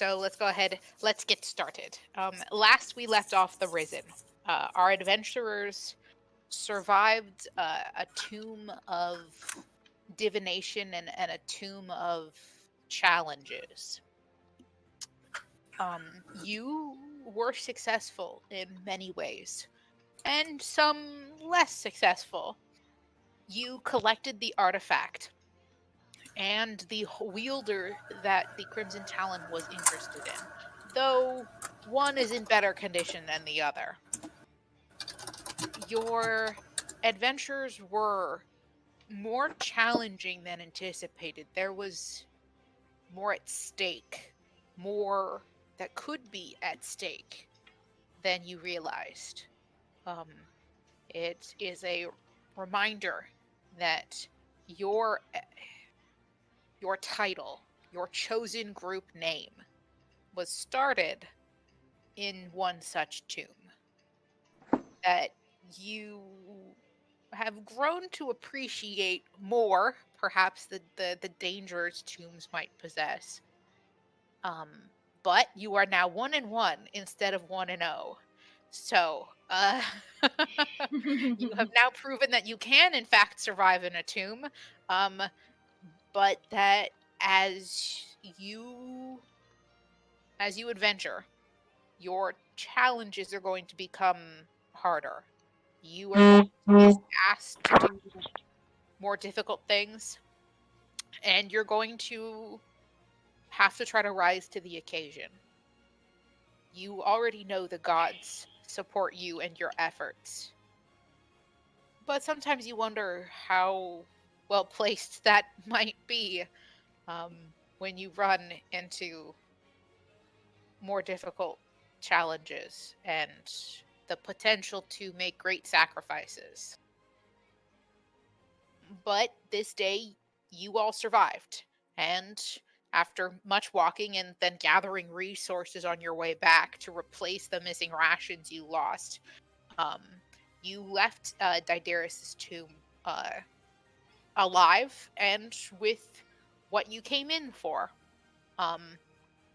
so let's go ahead. Let's get started. Last we left off the Risen. Our adventurers survived a tomb of divination and a tomb of challenges. You were successful in many ways, and some less successful. You collected the artifact and the wielder that the Crimson Talon was interested in, though one is in better condition than the other. Your adventures were more challenging than anticipated. There was more at stake, more that could be at stake than you realized. Um, it is a reminder that your your title, your chosen group name, was started in one such tomb. That you have grown to appreciate more, perhaps the dangers tombs might possess. Um, but you are now 1-1 instead of 1-0. So, you have now proven that you can, in fact, survive in a tomb. Um, but that as you as you adventure, your challenges are going to become harder. You are going to be asked to do more difficult things, and you're going to have to try to rise to the occasion. You already know the gods support you and your efforts, but sometimes you wonder how well placed that might be um, when you run into more difficult challenges and the potential to make great sacrifices. But this day, you all survived. And after much walking and then gathering resources on your way back to replace the missing rations you lost, um, you left Didaris' tomb alive and with what you came in for. Um,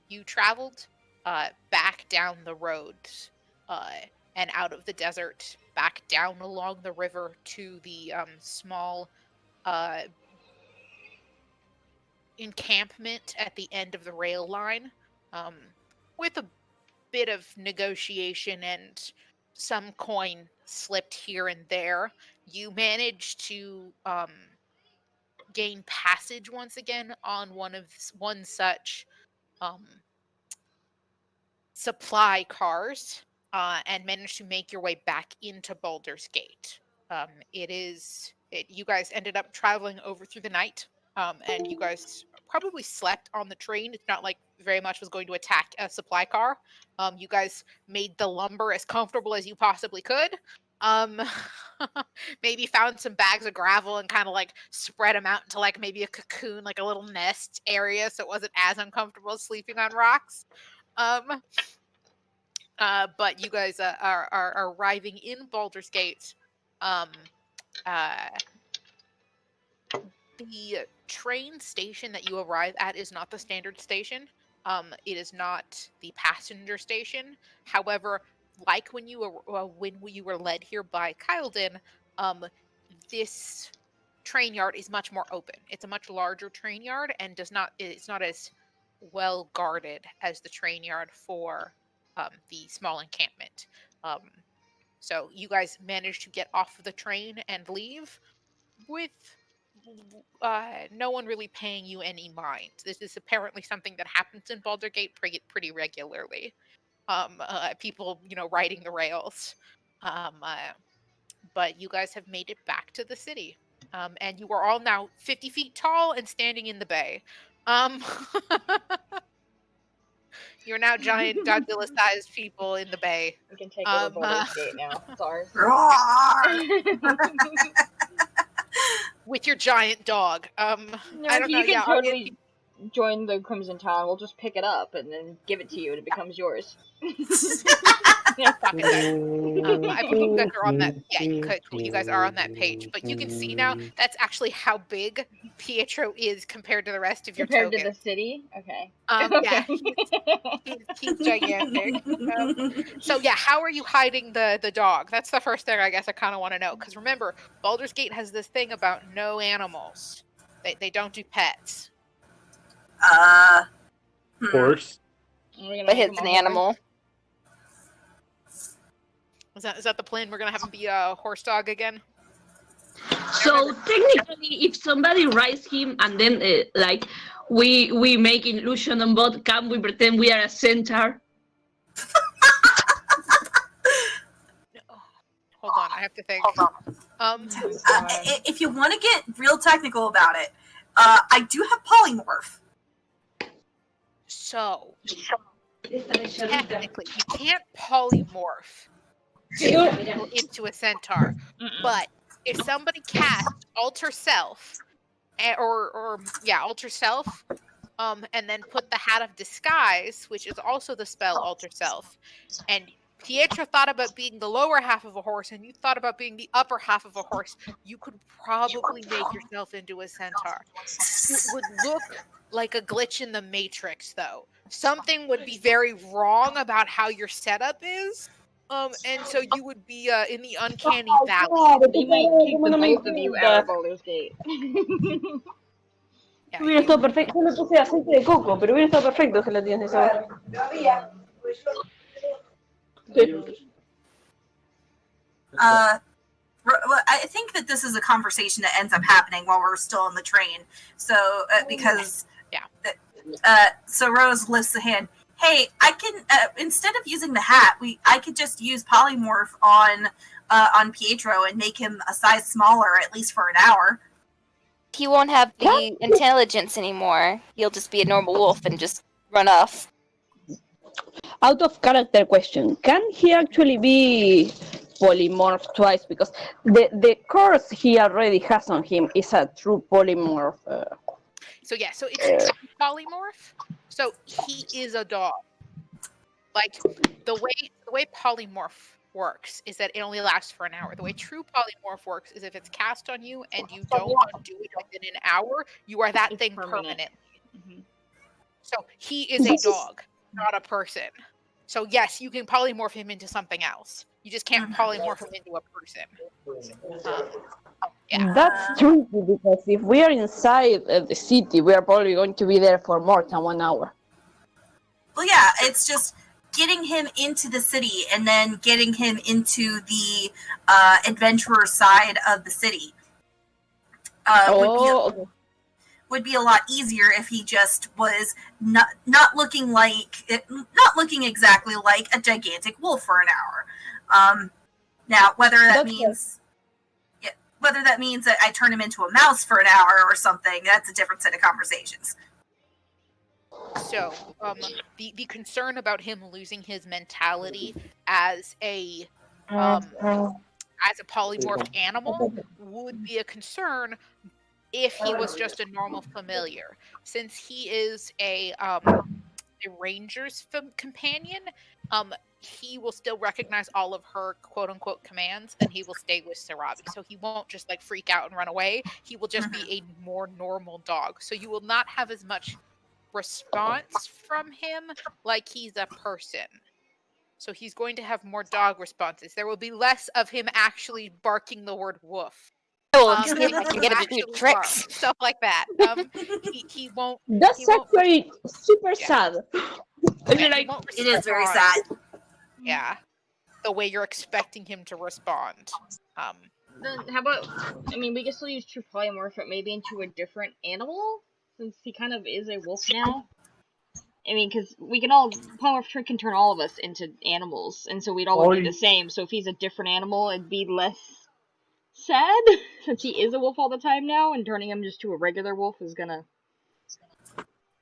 you traveled back down the roads and out of the desert, back down along the river to the small uh, encampment at the end of the rail line, um, with a bit of negotiation and some coin slipped here and there. You managed to gain passage once again on one such um, supply cars and managed to make your way back into Baldur's Gate. You guys ended up traveling over through the night, and you guys probably slept on the train. It's not like very much was going to attack a supply car. You guys made the lumber as comfortable as you possibly could. Um, maybe found some bags of gravel and kind of like spread them out into like maybe a cocoon, like a little nest area, so it wasn't as uncomfortable as sleeping on rocks. Um, but you guys are arriving in Baldur's Gate. Um, uh, the train station that you arrive at is not the standard station. It is not the passenger station. However, like when you were led here by Kyleton, this train yard is much more open. It's a much larger train yard and it's not as well guarded as the train yard for the small encampment. Um, so you guys managed to get off of the train and leave with no one really paying you any mind. This is apparently something that happens in Baldur Gate pretty regularly. People, riding the rails. Um, uh, but you guys have made it back to the city. And you are all now 50 feet tall and standing in the bay. Um, you're now giant Godzilla-sized people in the bay. We can take over Baldur's Gate now. It's ours. With your giant dog. No, I don't know. you can Yeah, totally join the Crimson Town, we'll just pick it up and then give it to you and it becomes yours. Yeah, fuck it then. I think you guys are on that. Yeah, you could. Cool. You guys are on that page, but you can see now that's actually how big Pietro is compared to the rest of your Compared to tokens. the city? Okay. Yeah, he's gigantic. So yeah, how are you hiding the dog? That's the first thing I guess I kind of want to know. Because remember, Baldur's Gate has this thing about no animals. They don't do pets. Horse. But it's an animal. Is that the plan? We're gonna have him be a horse dog again? So technically, if somebody rides him and then like we make illusion on both, can we pretend we are a centaur? Hold on, I have to think. If you want to get real technical about it, I do have polymorph. So technically, you can't polymorph into a centaur, but if somebody casts alter self, alter self, and then put the hat of disguise, which is also the spell alter self, and Pietro thought about being the lower half of a horse, and you thought about being the upper half of a horse, you could probably make yourself into a centaur. It would look like a glitch in the Matrix, though. Something would be very wrong about how your setup is. And so you would be in the uncanny valley. They might kick the both of you out of Baldur's Gate. Yeah, Hubiera estado perfecto. Yo le puse aceite de coco, pero hubiera estado perfecto gelatina de sabor. I think that this is a conversation that ends up happening while we're still on the train. So because so Rose lifts the hand. Hey, I can instead of using the hat, I could just use polymorph on Pietro and make him a size smaller, at least for an hour. He won't have the intelligence anymore. He'll just be a normal wolf and just run off. Out of character question, can he actually be polymorph twice? Because the curse he already has on him is a true polymorph. So it's a true polymorph. So he is a dog. Like the way polymorph works is that it only lasts for an hour. The way true polymorph works is if it's cast on you and you don't undo it within an hour, you are that thing permanently. Mm-hmm. So he is a dog, not a person. So yes, you can polymorph him into something else. You just can't polymorph him into a person. Yeah. That's tricky because if we are inside the city, we are probably going to be there for more than 1 hour. Well, yeah, it's just getting him into the city and then getting him into the adventurer side of the city would be a lot easier if he just was not looking exactly like a gigantic wolf for an hour. Now, whether that means that I turn him into a mouse for an hour or something, that's a different set of conversations. So, the concern about him losing his mentality as a polymorphed animal would be a concern if he was just a normal familiar. Since he is a ranger's companion, he will still recognize all of her quote-unquote commands, and he will stay with Sarabi. So he won't just like freak out and run away. He will just be a more normal dog. So you will not have as much response from him like he's a person. So he's going to have more dog responses. There will be less of him actually barking the word woof. I can get him to do tricks. Bark, stuff like that. He won't. That's actually super sad. It is very sad. Yeah, the way you're expecting him to respond. Then how about? I mean, we can still use true polymorph, but maybe into a different animal, since he kind of is a wolf now. I mean, because we can all polymorph can turn all of us into animals, and so we'd all be the same. So if he's a different animal, it'd be less sad, since he is a wolf all the time now, and turning him just to a regular wolf is gonna.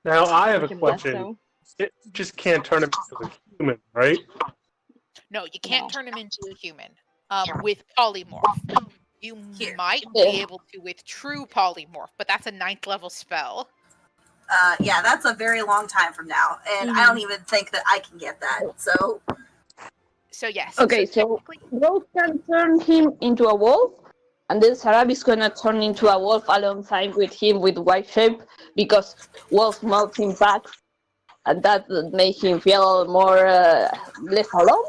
Now I have a question. It just can't turn him into a human, right? No, you can't turn him into a human. With polymorph, you might be able to with true polymorph, but that's a 9th level spell. Yeah, that's a very long time from now, and I don't even think that I can get that. So yes. Okay, so Rose can turn him into a wolf, and then Sarabi's gonna turn into a wolf alongside with him with white shape because wolf melts in packs, and that would make him feel more less alone.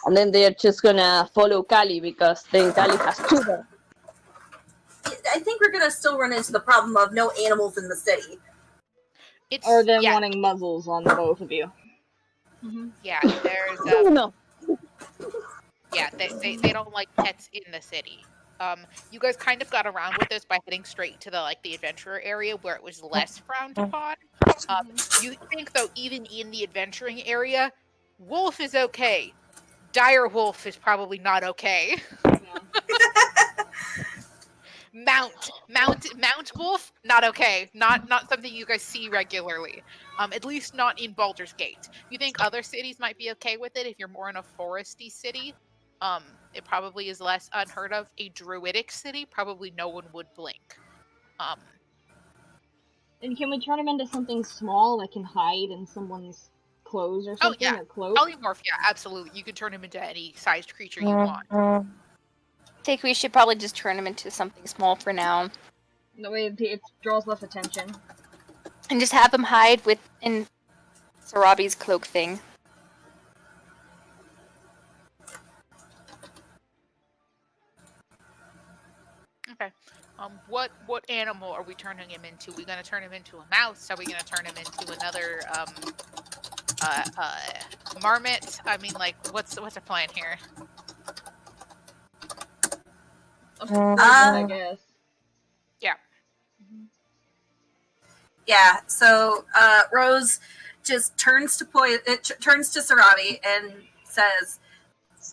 And then they're just gonna follow Kali because then Kali has two dogs. I think we're gonna still run into the problem of no animals in the city. Or them wanting muzzles on the both of you. Yeah, there's No. yeah, they don't like pets in the city. You guys kind of got around with this by heading straight to the adventurer area where it was less frowned upon. You think though, even in the adventuring area, wolf is okay. Dire wolf is probably not okay. Mount wolf, not okay. Not something you guys see regularly. At least not in Baldur's Gate. You think other cities might be okay with it if you're more in a foresty city. It probably is less unheard of. A druidic city, probably no one would blink. And can we turn him into something small that can hide in someone's clothes or something? Or cloak? Polymorph, yeah, absolutely. You can turn him into any sized creature you want. I think we should probably just turn him into something small for now. That way it draws less attention. And just have him hide in Sarabi's cloak thing. Okay. What animal are we turning him into? Are we gonna turn him into a mouse? Are we gonna turn him into another marmot? I mean, what's the plan here? I guess. Yeah. Yeah. So Rose just turns to Sarabi and says,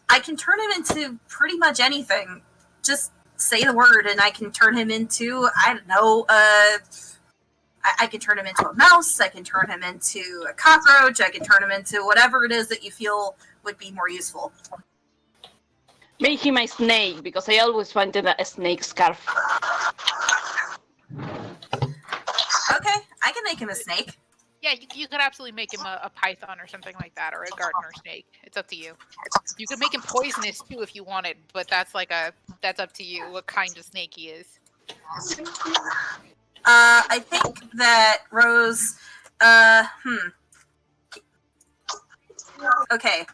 "I can turn him into pretty much anything. Just say the word, and I can turn him into I don't know. I can turn him into a mouse. I can turn him into a cockroach. I can turn him into whatever it is that you feel would be more useful." Make him a snake, because I always wanted a snake scarf. Okay, I can make him a snake. Yeah, you could absolutely make him a python or something like that, or a gardener snake. It's up to you. You could make him poisonous too if you wanted, but that's up to you what kind of snake he is. I think that Rose. Okay.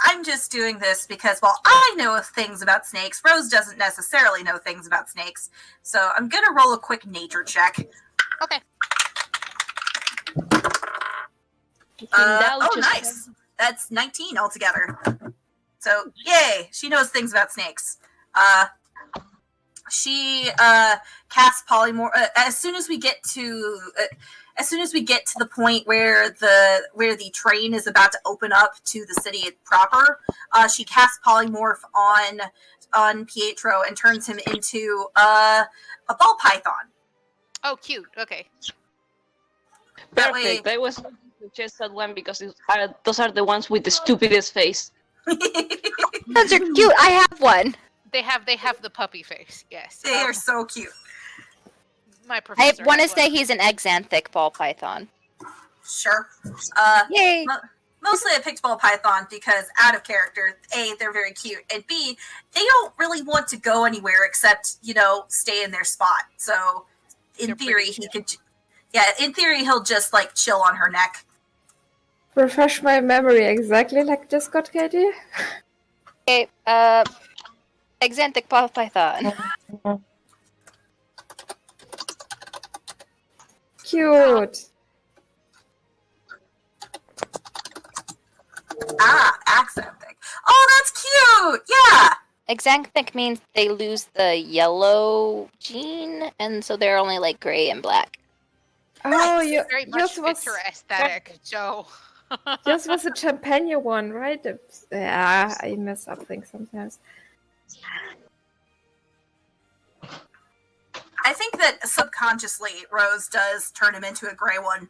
I'm just doing this because while I know things about snakes, Rose doesn't necessarily know things about snakes. So I'm gonna roll a quick nature check. Okay. Oh, nice. That's 19 altogether. So, yay, she knows things about snakes. She casts polymorph as soon as we get to the point where the train is about to open up to the city proper. She casts polymorph on Pietro and turns him into a ball python. Oh, cute. Okay. Perfect. I was suggest that one because those are the ones with the stupidest face. Those are cute. I have one. They have the puppy face. Yes. They are so cute. My professor. I want to say he's an exanthic ball python. Sure. Yay. Mostly I picked ball python because out of character, A, they're very cute, and B, they don't really want to go anywhere except, stay in their spot. So in theory, in theory, he'll just chill on her neck. Refresh my memory exactly like this, got Katie? Okay, exanthic ball python. Cute. Axanthic. Oh, that's cute! Yeah! Exanthic means they lose the yellow gene, and so they're only gray and black. Oh, very much fits your aesthetic, Joe. Yours was a champagne one, right? Yeah, I mess up things sometimes. I think that subconsciously Rose does turn him into a gray one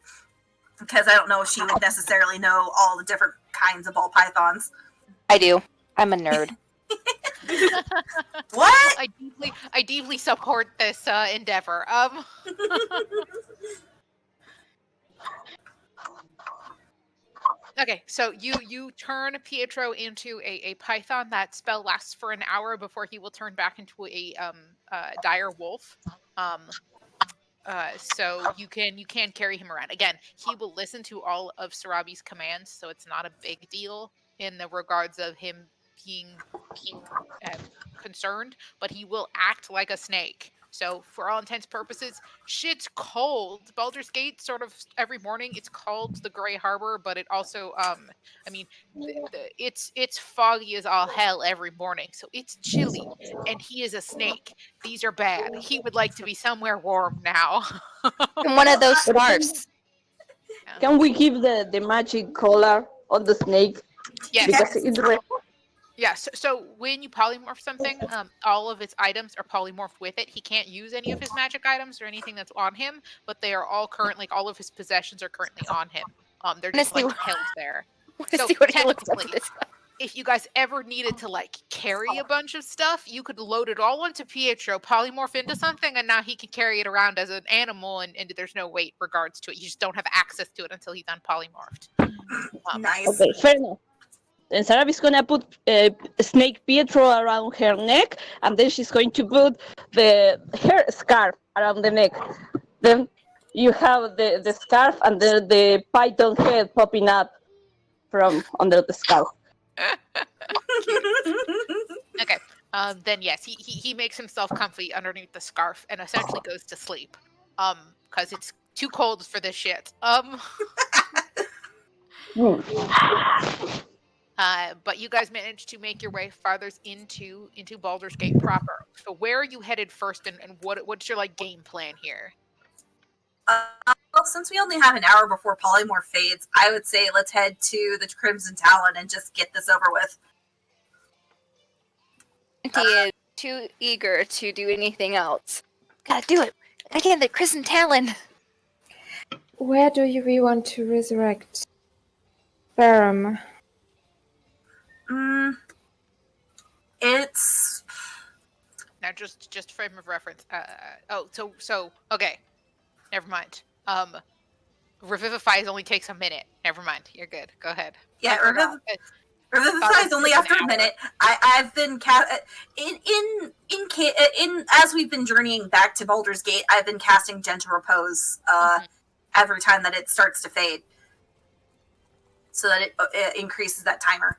because I don't know if she would necessarily know all the different kinds of ball pythons. I do. I'm a nerd. What? I deeply support this endeavor. Okay, so you turn Pietro into a python. That spell lasts for an hour before he will turn back into a dire wolf. Um, so you can carry him around. Again, he will listen to all of Sarabi's commands, so it's not a big deal in the regards of him being uh, concerned, but he will act like a snake. So for all intents purposes, shit's cold. Baldur's Gate sort of every morning it's called the Gray Harbor, but it also I mean it's foggy as all hell every morning. So it's chilly and he is a snake. These are bad. He would like to be somewhere warm now. And one of those But scarves. can we give the magic collar on the snake? Yes. Because it's Yeah, so when you polymorph something, all of its items are polymorphed with it. He can't use any of his magic items or anything that's on him, but they are all currently, all of his possessions are currently on him. They're just Honestly, like held there. Let's So see what he looks like technically, this. if you guys ever needed to like carry a bunch of stuff, you could load it all onto Pietro, polymorph into something, and now he can carry it around as an animal, and there's no weight regards to it. You just don't have access to it until he's unpolymorphed. Nice. okay, fair enough. And Sarah is gonna put Snake Pietro around her neck, and then she's going to put her scarf around the neck. Then you have the scarf and the python head popping up from under the scarf. Okay. Then yes, he makes himself comfy underneath the scarf and essentially goes to sleep. Because it's too cold for this shit. But you guys managed to make your way farther into Baldur's Gate proper. So where are you headed first, and what's your like game plan here? Well, since we only have an hour before polymorph fades, I would say let's head to the Crimson Talon and just get this over with. He is too eager to do anything else. Gotta do it. I can't. The Crimson Talon. Where do we want to resurrect Barum? It's Now, just frame of reference. So okay, never mind. Revivify only takes a minute. Never mind. You're good. Go ahead. yeah. Revivify is only after a minute. I've been in as we've been journeying back to Baldur's Gate. I've been casting Gentle Repose every time that it starts to fade, so that it increases that timer.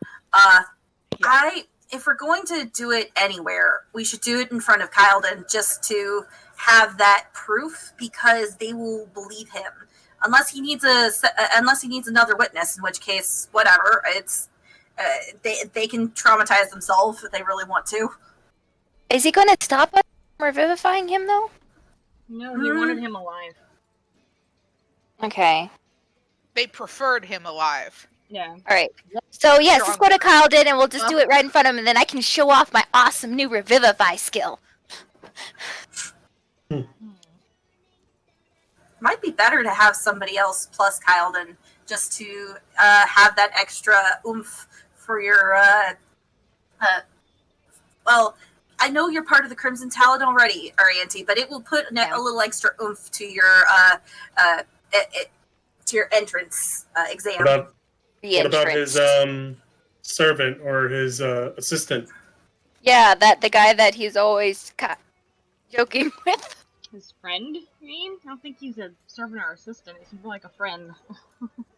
If we're going to do it anywhere, we should do it in front of Kyleton just to have that proof, because they will believe him. Unless he needs another witness, in which case, whatever. It's they can traumatize themselves if they really want to. Is he going to stop us from revivifying him, though? No, he wanted him alive. Okay. They preferred him alive. Yeah. All right. So yes, let's go to Kyleton, and we'll just do it right in front of him, and then I can show off my awesome new revivify skill. Might be better to have somebody else plus Kyleton, just to have that extra oomph for your. Well, I know you're part of the Crimson Talon already, Arianti, but it will put a little extra oomph to your entrance exam. What about his servant or his assistant? Yeah, the guy that he's always joking with. His friend, you mean? I don't think he's a servant or assistant. He's more like a friend.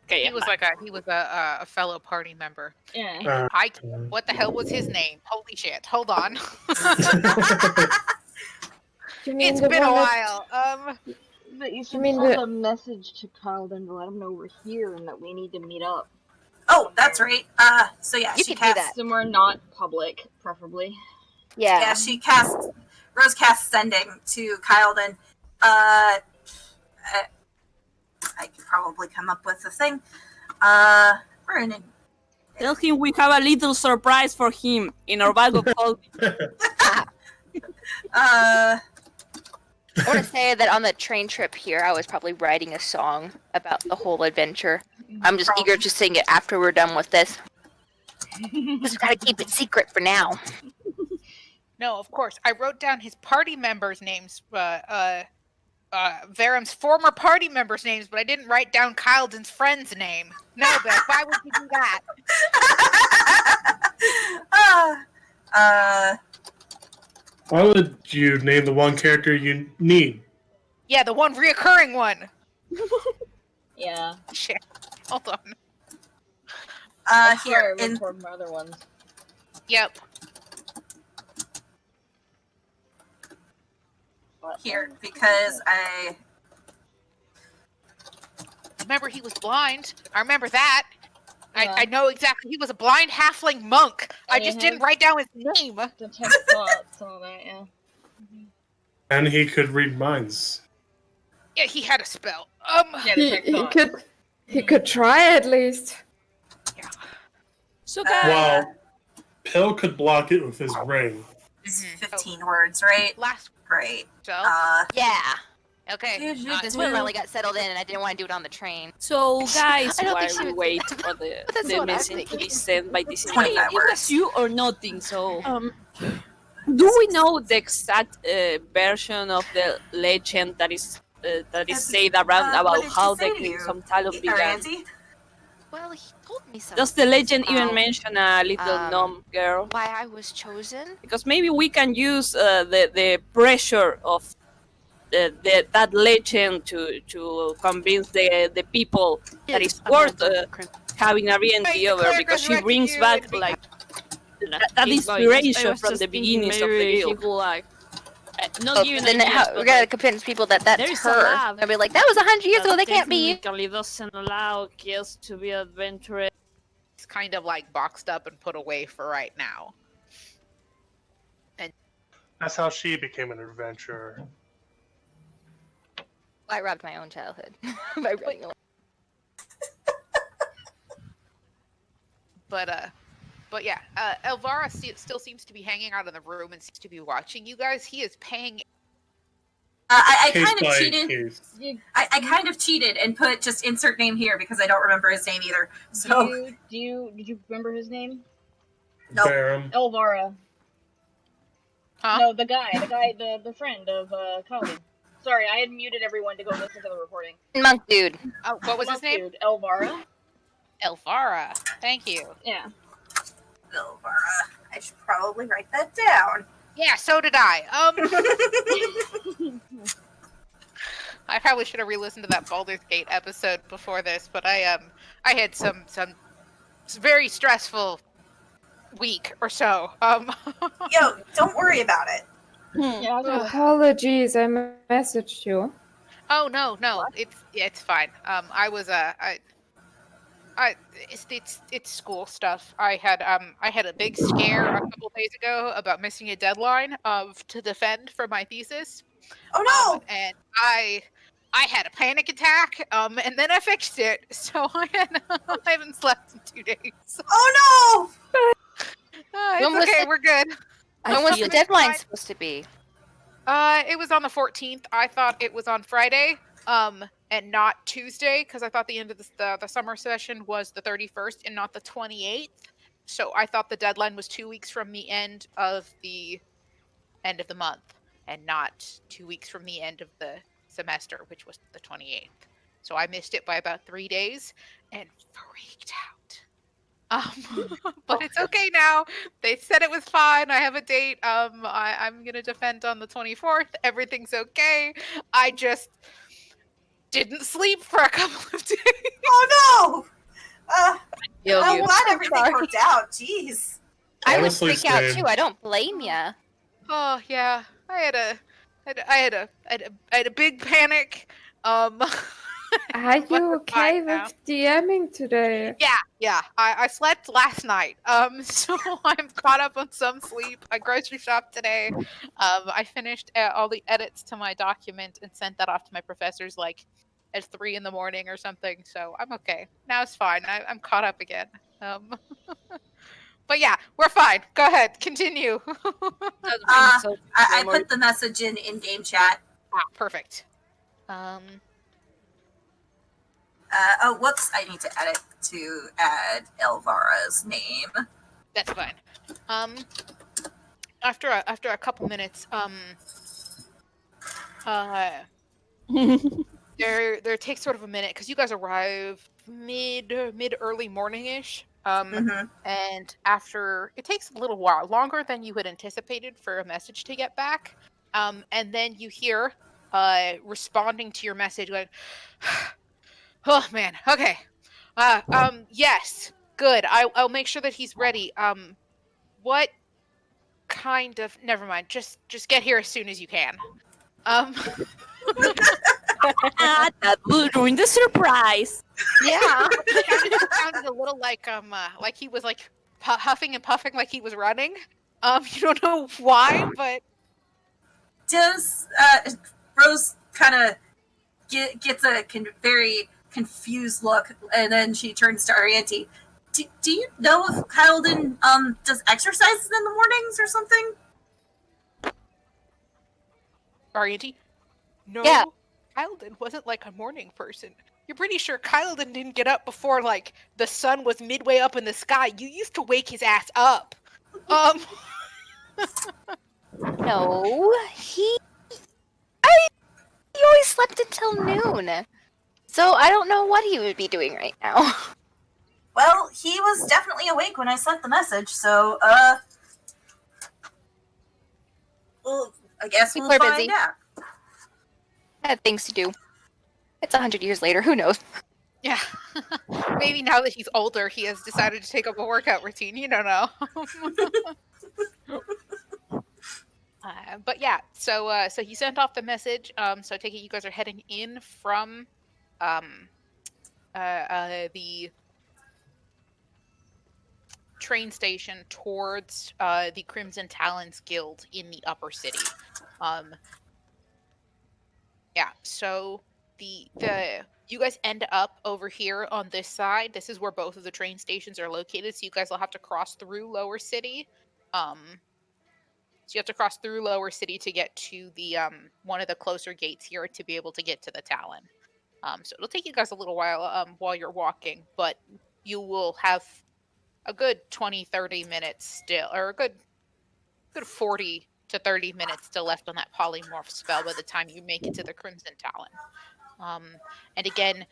Okay, he was a fellow party member. Yeah. What the hell was his name? Holy shit! Hold on. It's been a while. But you should send a message to Kyleton to let him know we're here and that we need to meet up. Oh, that's right. So yeah, you she can do casts that. Somewhere not public, preferably. Yeah. Yeah, Rose casts sending to Kyleton. I could probably come up with a thing. We're in it. Tell him we have a little surprise for him in our bag of holding. I want to say that on the train trip here, I was probably writing a song about the whole adventure. I'm just eager to sing it after we're done with this. Just gotta keep it secret for now. No, of course. I wrote down his party members' names. Varum's former party members' names, but I didn't write down Kyleden's friend's name. No, Beth, why would you do that? Why would you name the one character you need? Yeah, the one reoccurring one. Yeah. Shit. Hold on. Here in for other ones. Yep. Here, because I remember he was blind. I remember that. Yeah. I know exactly. He was a blind halfling monk. I just didn't write down his name. Detect thoughts, all that, yeah. And he could read minds. Yeah, he had a spell. He could try at least. Yeah. So guys, Well, Pill could block it with his ring. It's 15 words, right? Last Great. so Yeah. okay. This one really got settled in, and I didn't want to do it on the train. So guys, I don't while think she we was- wait for the message to be sent by this 25 it was words. you or nothing. So do we know the exact version of the legend that is said around what about did how she say the to you? Kingdom Talon Or began? Andy? Well, he told me something. Does the legend even about mention a little gnome girl? why I was chosen? Because maybe we can use the pressure of that legend to convince the people that it's worth having a Hey, over, cleric because she resurrected brings you, back it'd be- like that inspiration from the beginnings of the guild. Like, not Oh, giving then ideas, we but, gotta like, convince people that that's there's a her. lab They'll be like, that was 100 years ago. They can't be. technically doesn't allow kids to be adventurous. It's kind of like boxed up and put away for right now. That's how she became an adventurer. I robbed my own childhood by running away. But yeah, Elvara still seems to be hanging out in the room and seems to be watching you guys. He is paying. I Case kind of by cheated. case. I kind of cheated and put just insert name here because I don't remember his name either. So Did you remember his name? Nope. Barum. Elvara. Huh? No, the friend of Colin. Sorry, I had muted everyone to go listen to the recording. Monk dude. Oh, what was his name? Dude, Elvara. Elvara. Thank you. Yeah. Elvara. I should probably write that down. Yeah, so did I. I probably should have re-listened to that Baldur's Gate episode before this, but I had some very stressful week or so. Yo, don't worry about it. Yeah, Apologies, I messaged you. Oh no, it's fine. It's school stuff. I had a big scare a couple days ago about missing a deadline to defend for my thesis. Oh no! And I had a panic attack. And then I fixed it. So I haven't slept in 2 days. Oh It's okay. We're good. When was the deadline supposed to be? It was on the 14th. I thought it was on Friday. And not Tuesday, because I thought the end of the summer session was the 31st and not the 28th. So I thought the deadline was 2 weeks from the end of the month, and not 2 weeks from the end of the semester, which was the 28th. So I missed it by about 3 days and freaked out. But it's okay now. They said it was fine. I have a date. I'm gonna defend on the 24th. Everything's okay. I just didn't sleep for a couple of days. Oh no! I'm you. glad everything worked out. Jeez. I would Honestly, freak out same. too. I don't blame ya. Oh yeah, I had a big panic. Are But you we're okay fine now. with DMing today? Yeah. I slept last night. So I'm caught up on some sleep. I grocery shopped today. I finished all the edits to my document and sent that off to my professors like at 3 a.m. or something. So I'm okay. Now it's fine. I'm caught up again. But yeah, we're fine. Go ahead, continue. I put the message in game chat. Perfect. Oh, whoops! I need to add Elvara's name. That's fine. After a couple minutes, there takes sort of a minute because you guys arrive mid early morning-ish. And after it takes a little while, longer than you had anticipated for a message to get back. And then you hear responding to your message going, "Oh man, okay. Yes, good. I'll make sure that he's ready. What kind of? Never mind. Just get here as soon as you can. Um, That would ruin the surprise. yeah. It sounded a little like he was like huffing and puffing like he was running. You don't know why, but Does Rose kind of gets a very confused look, and then she turns to Arianti. Do you know if Kyleton does exercises in the mornings or something? Arianti, no. Yeah. Kyleton wasn't like a morning person. You're pretty sure Kyleton didn't get up before like the sun was midway up in the sky. You used to wake his ass up. No, he always slept until noon. So I don't know what he would be doing right now. Well, he was definitely awake when I sent the message, so well, I guess we'll People are find busy. out. I had things to do. It's 100 years later. Who knows? Yeah. Maybe now that he's older, he has decided to take up a workout routine. You don't know. But yeah, so he sent off the message. So I take it you guys are heading in from the train station towards the Crimson Talons Guild in the upper city. Yeah, so the you guys end up over here on this side. This is where both of the train stations are located, so you guys will have to cross through Lower City. So you have to cross through Lower City to get to the one of the closer gates here to be able to get to the Talon. So it'll take you guys a little while you're walking, but you will have a good 20-30 minutes still, or a good 40 to 30 minutes still left on that polymorph spell by the time you make it to the Crimson Talon. And again,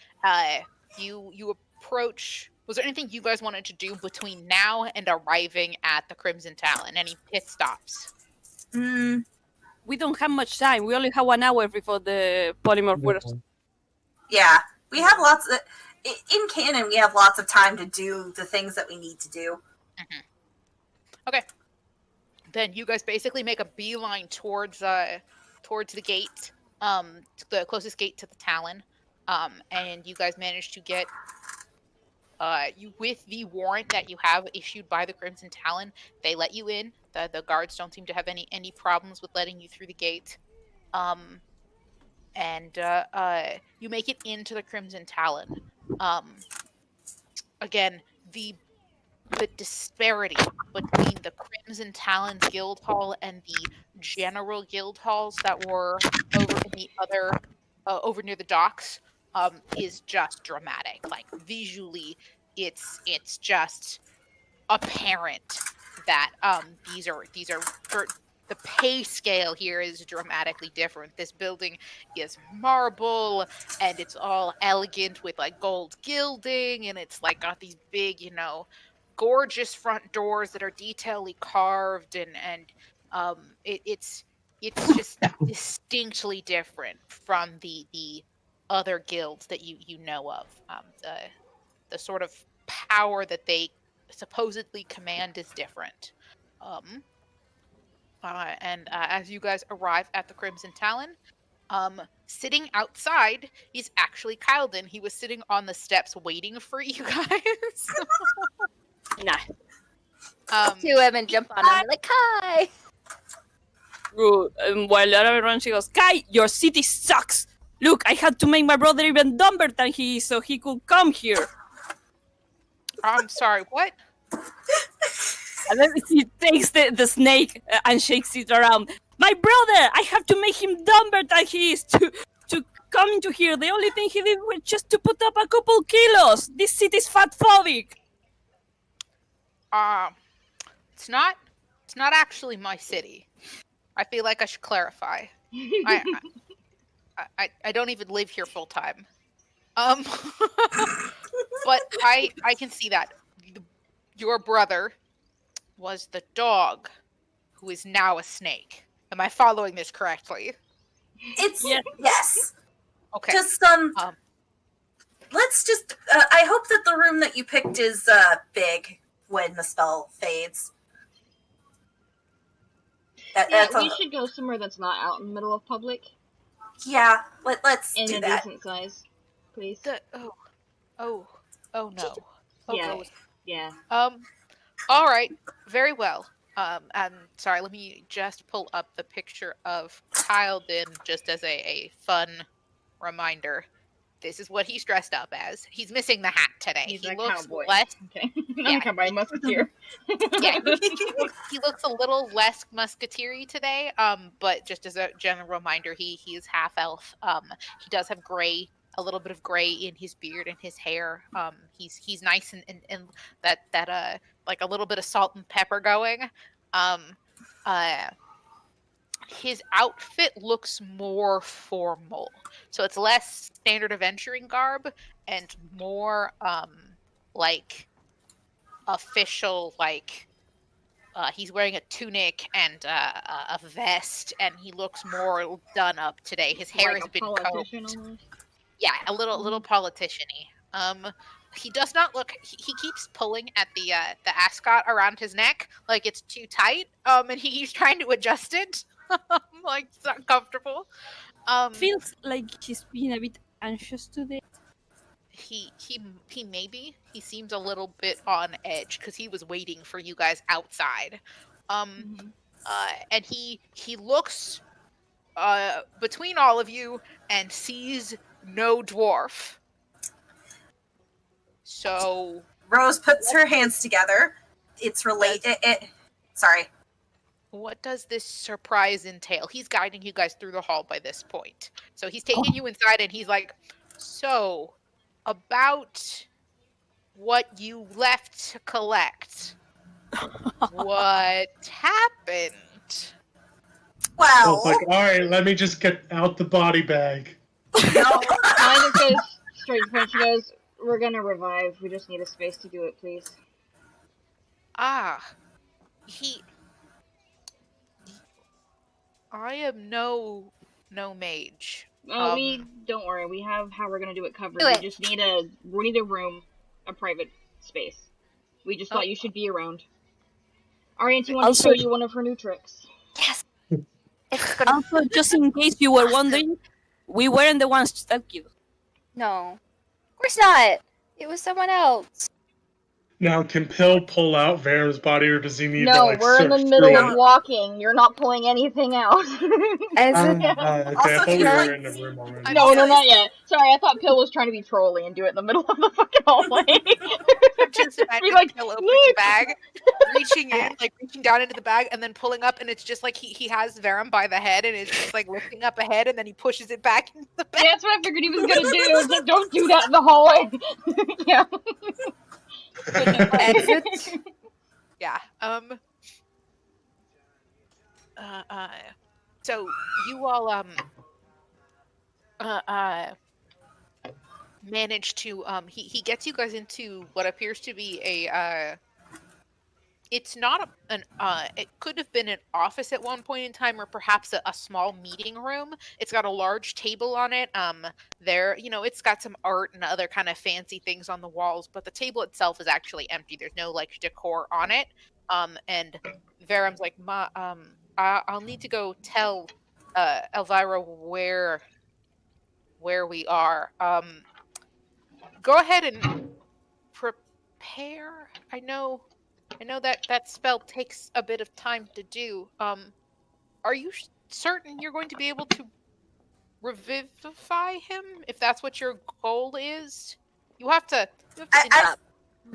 you approach. Was there anything you guys wanted to do between now and arriving at the Crimson Talon? Any pit stops? We don't have much time. We only have 1 hour before the polymorph works. Yeah, we have lots of... In canon, we have lots of time to do the things that we need to do. Mm-hmm. Okay. Then you guys basically make a beeline towards the gate, the closest gate to the Talon, and you guys manage to get you with the warrant that you have issued by the Crimson Talon. They let you in. The guards don't seem to have any problems with letting you through the gate. And you make it into the Crimson Talon. Again, the disparity between the Crimson Talons Guild Hall and the general guild halls that were over in the other over near the docks is just dramatic. Like visually, it's just apparent that these are the pay scale here is dramatically different. This building is marble and it's all elegant with like gold gilding, and it's like got these big, gorgeous front doors that are detailedly carved, and it's just distinctly different from the other guilds that you know of. The sort of power that they supposedly command is different. And as you guys arrive at the Crimson Talon, sitting outside is actually Kyleton. He was sitting on the steps waiting for you guys. Nah. To him and jump on him like, hi! While everyone she goes, Kai, your city sucks! Look, I had to make my brother even dumber than he is so he could come here. I'm sorry, what? And then he takes the snake and shakes it around. My brother! I have to make him dumber than he is to come into here. The only thing he did was just to put up a couple kilos. This city's fat-phobic. It's not actually my city. I feel like I should clarify. I don't even live here full time. But I can see that your brother was the dog who is now a snake. Am I following this correctly? It's yes. Okay. Just let's just. I hope that the room that you picked is big when the spell fades. We should go somewhere that's not out in the middle of public. Yeah, let's in do a that. decent size, please. Oh no. Yeah. All right. Very well. And sorry, let me just pull up the picture of Kyledin just as a fun reminder. This is what he's dressed up as. He's missing the hat today. He's he a looks cowboy. less. Yeah, cowboy musketeer. Yeah, he looks a little less musketeer-y today. But just as a general reminder, he is half elf. He does have gray, a little bit of gray in his beard and his hair. He's nice and that like a little bit of salt and pepper going. His outfit looks more formal, so it's less standard adventuring garb and more like official, like he's wearing a tunic and a vest, and he looks more done up today. His hair like has been politician combed. almost. Yeah, a little politician-y. He does not look. He keeps pulling at the ascot around his neck like it's too tight. And he's trying to adjust it. Like it's not comfortable. Feels like he's being a bit anxious today. He maybe he seems a little bit on edge because he was waiting for you guys outside. And he looks between all of you and sees no dwarf. So Rose puts her hands together. It's related. Sorry. What does this surprise entail? He's guiding you guys through the hall by this point. So he's taking you inside and he's like, so about what you left to collect. What happened? Well, like, all right, let me just get out the body bag. Mine goes straight to point. She goes, "We're gonna revive. We just need a space to do it, please." I am no mage. Oh, we don't worry. We have how we're gonna do it covered. We just need we need a room, a private space. We just thought you should be around. Our auntie wanted to show you one of her new tricks. Yes. Also, just in case you were wondering, we weren't the ones to stalk you. No, of course not. It was someone else. Now, can Pill pull out Varen's body, or does he need to, No, like, we're in the search middle through of walking. You're not pulling anything out. Okay, I thought we were in the room already. No, not yet. Sorry, I thought Pill was trying to be trolly and do it in the middle of the fucking hallway. Just imagine like, Pill opening the bag, reaching down into the bag, and then pulling up, and it's just like he has Varen by the head, and it's just like lifting up a head, and then he pushes it back into the bag. Yeah, that's what I figured he was gonna do. It's like, don't do that in the hallway. Yeah. Exit. Yeah. So you all manage to he gets you guys into what appears to be a it's not it could have been an office at one point in time, or perhaps a small meeting room. It's got a large table on it. There, it's got some art and other kind of fancy things on the walls, but the table itself is actually empty. There's no like decor on it. And Varam's like, I'll need to go tell Elvira where we are. Go ahead and prepare. I know that spell takes a bit of time to do. Are you certain you're going to be able to revivify him if that's what your goal is? You have to.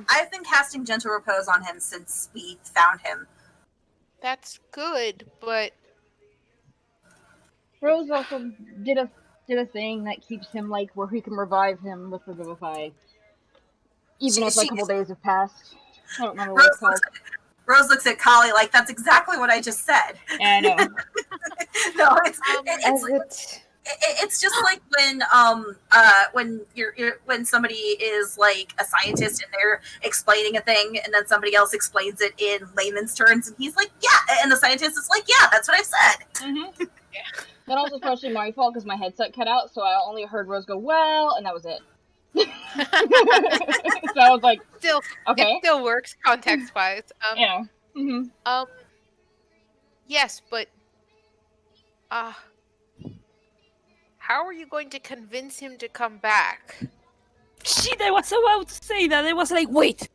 I've been casting Gentle Repose on him since we found him. That's good, but Rose also did a thing that keeps him like where he can revive him with Revivify, even if a couple days have passed. I don't remember what it's called. Rose looks at Kali like, that's exactly what I just said. Yeah, I know. No, It's just like when when somebody is like a scientist and they're explaining a thing, and then somebody else explains it in layman's terms, and he's like, "Yeah," and the scientist is like, "Yeah, that's what I said." Mm-hmm. Yeah. That was especially my fault because my headset cut out, so I only heard Rose go, "Well," and that was it. So I was like, Still, okay, it still works context-wise. Yeah. Mm-hmm. Yes, but how are you going to convince him to come back? Shit, I was about to say that. I was like, wait.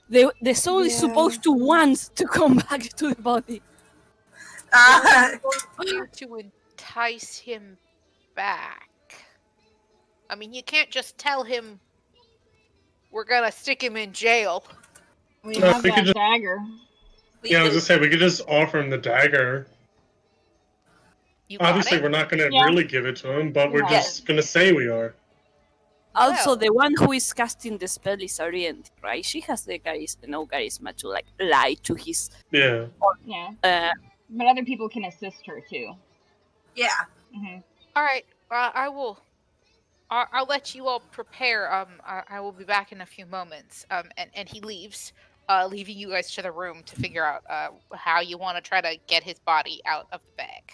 The soul is supposed to want to come back to the body. To entice him back. I mean, you can't just tell him we're gonna stick him in jail. We have that dagger. Yeah, I was just saying we could just offer him the dagger. Obviously, we're not going to really give it to him, but we're just going to say we are. Also, the one who is casting the spell is Orient, right? She has the charisma to like lie to his. Yeah. Yeah. But other people can assist her too. Yeah. Mm-hmm. All right. I will. I'll let you all prepare. I will be back in a few moments. And he leaves, leaving you guys to the room to figure out how you want to try to get his body out of the bag.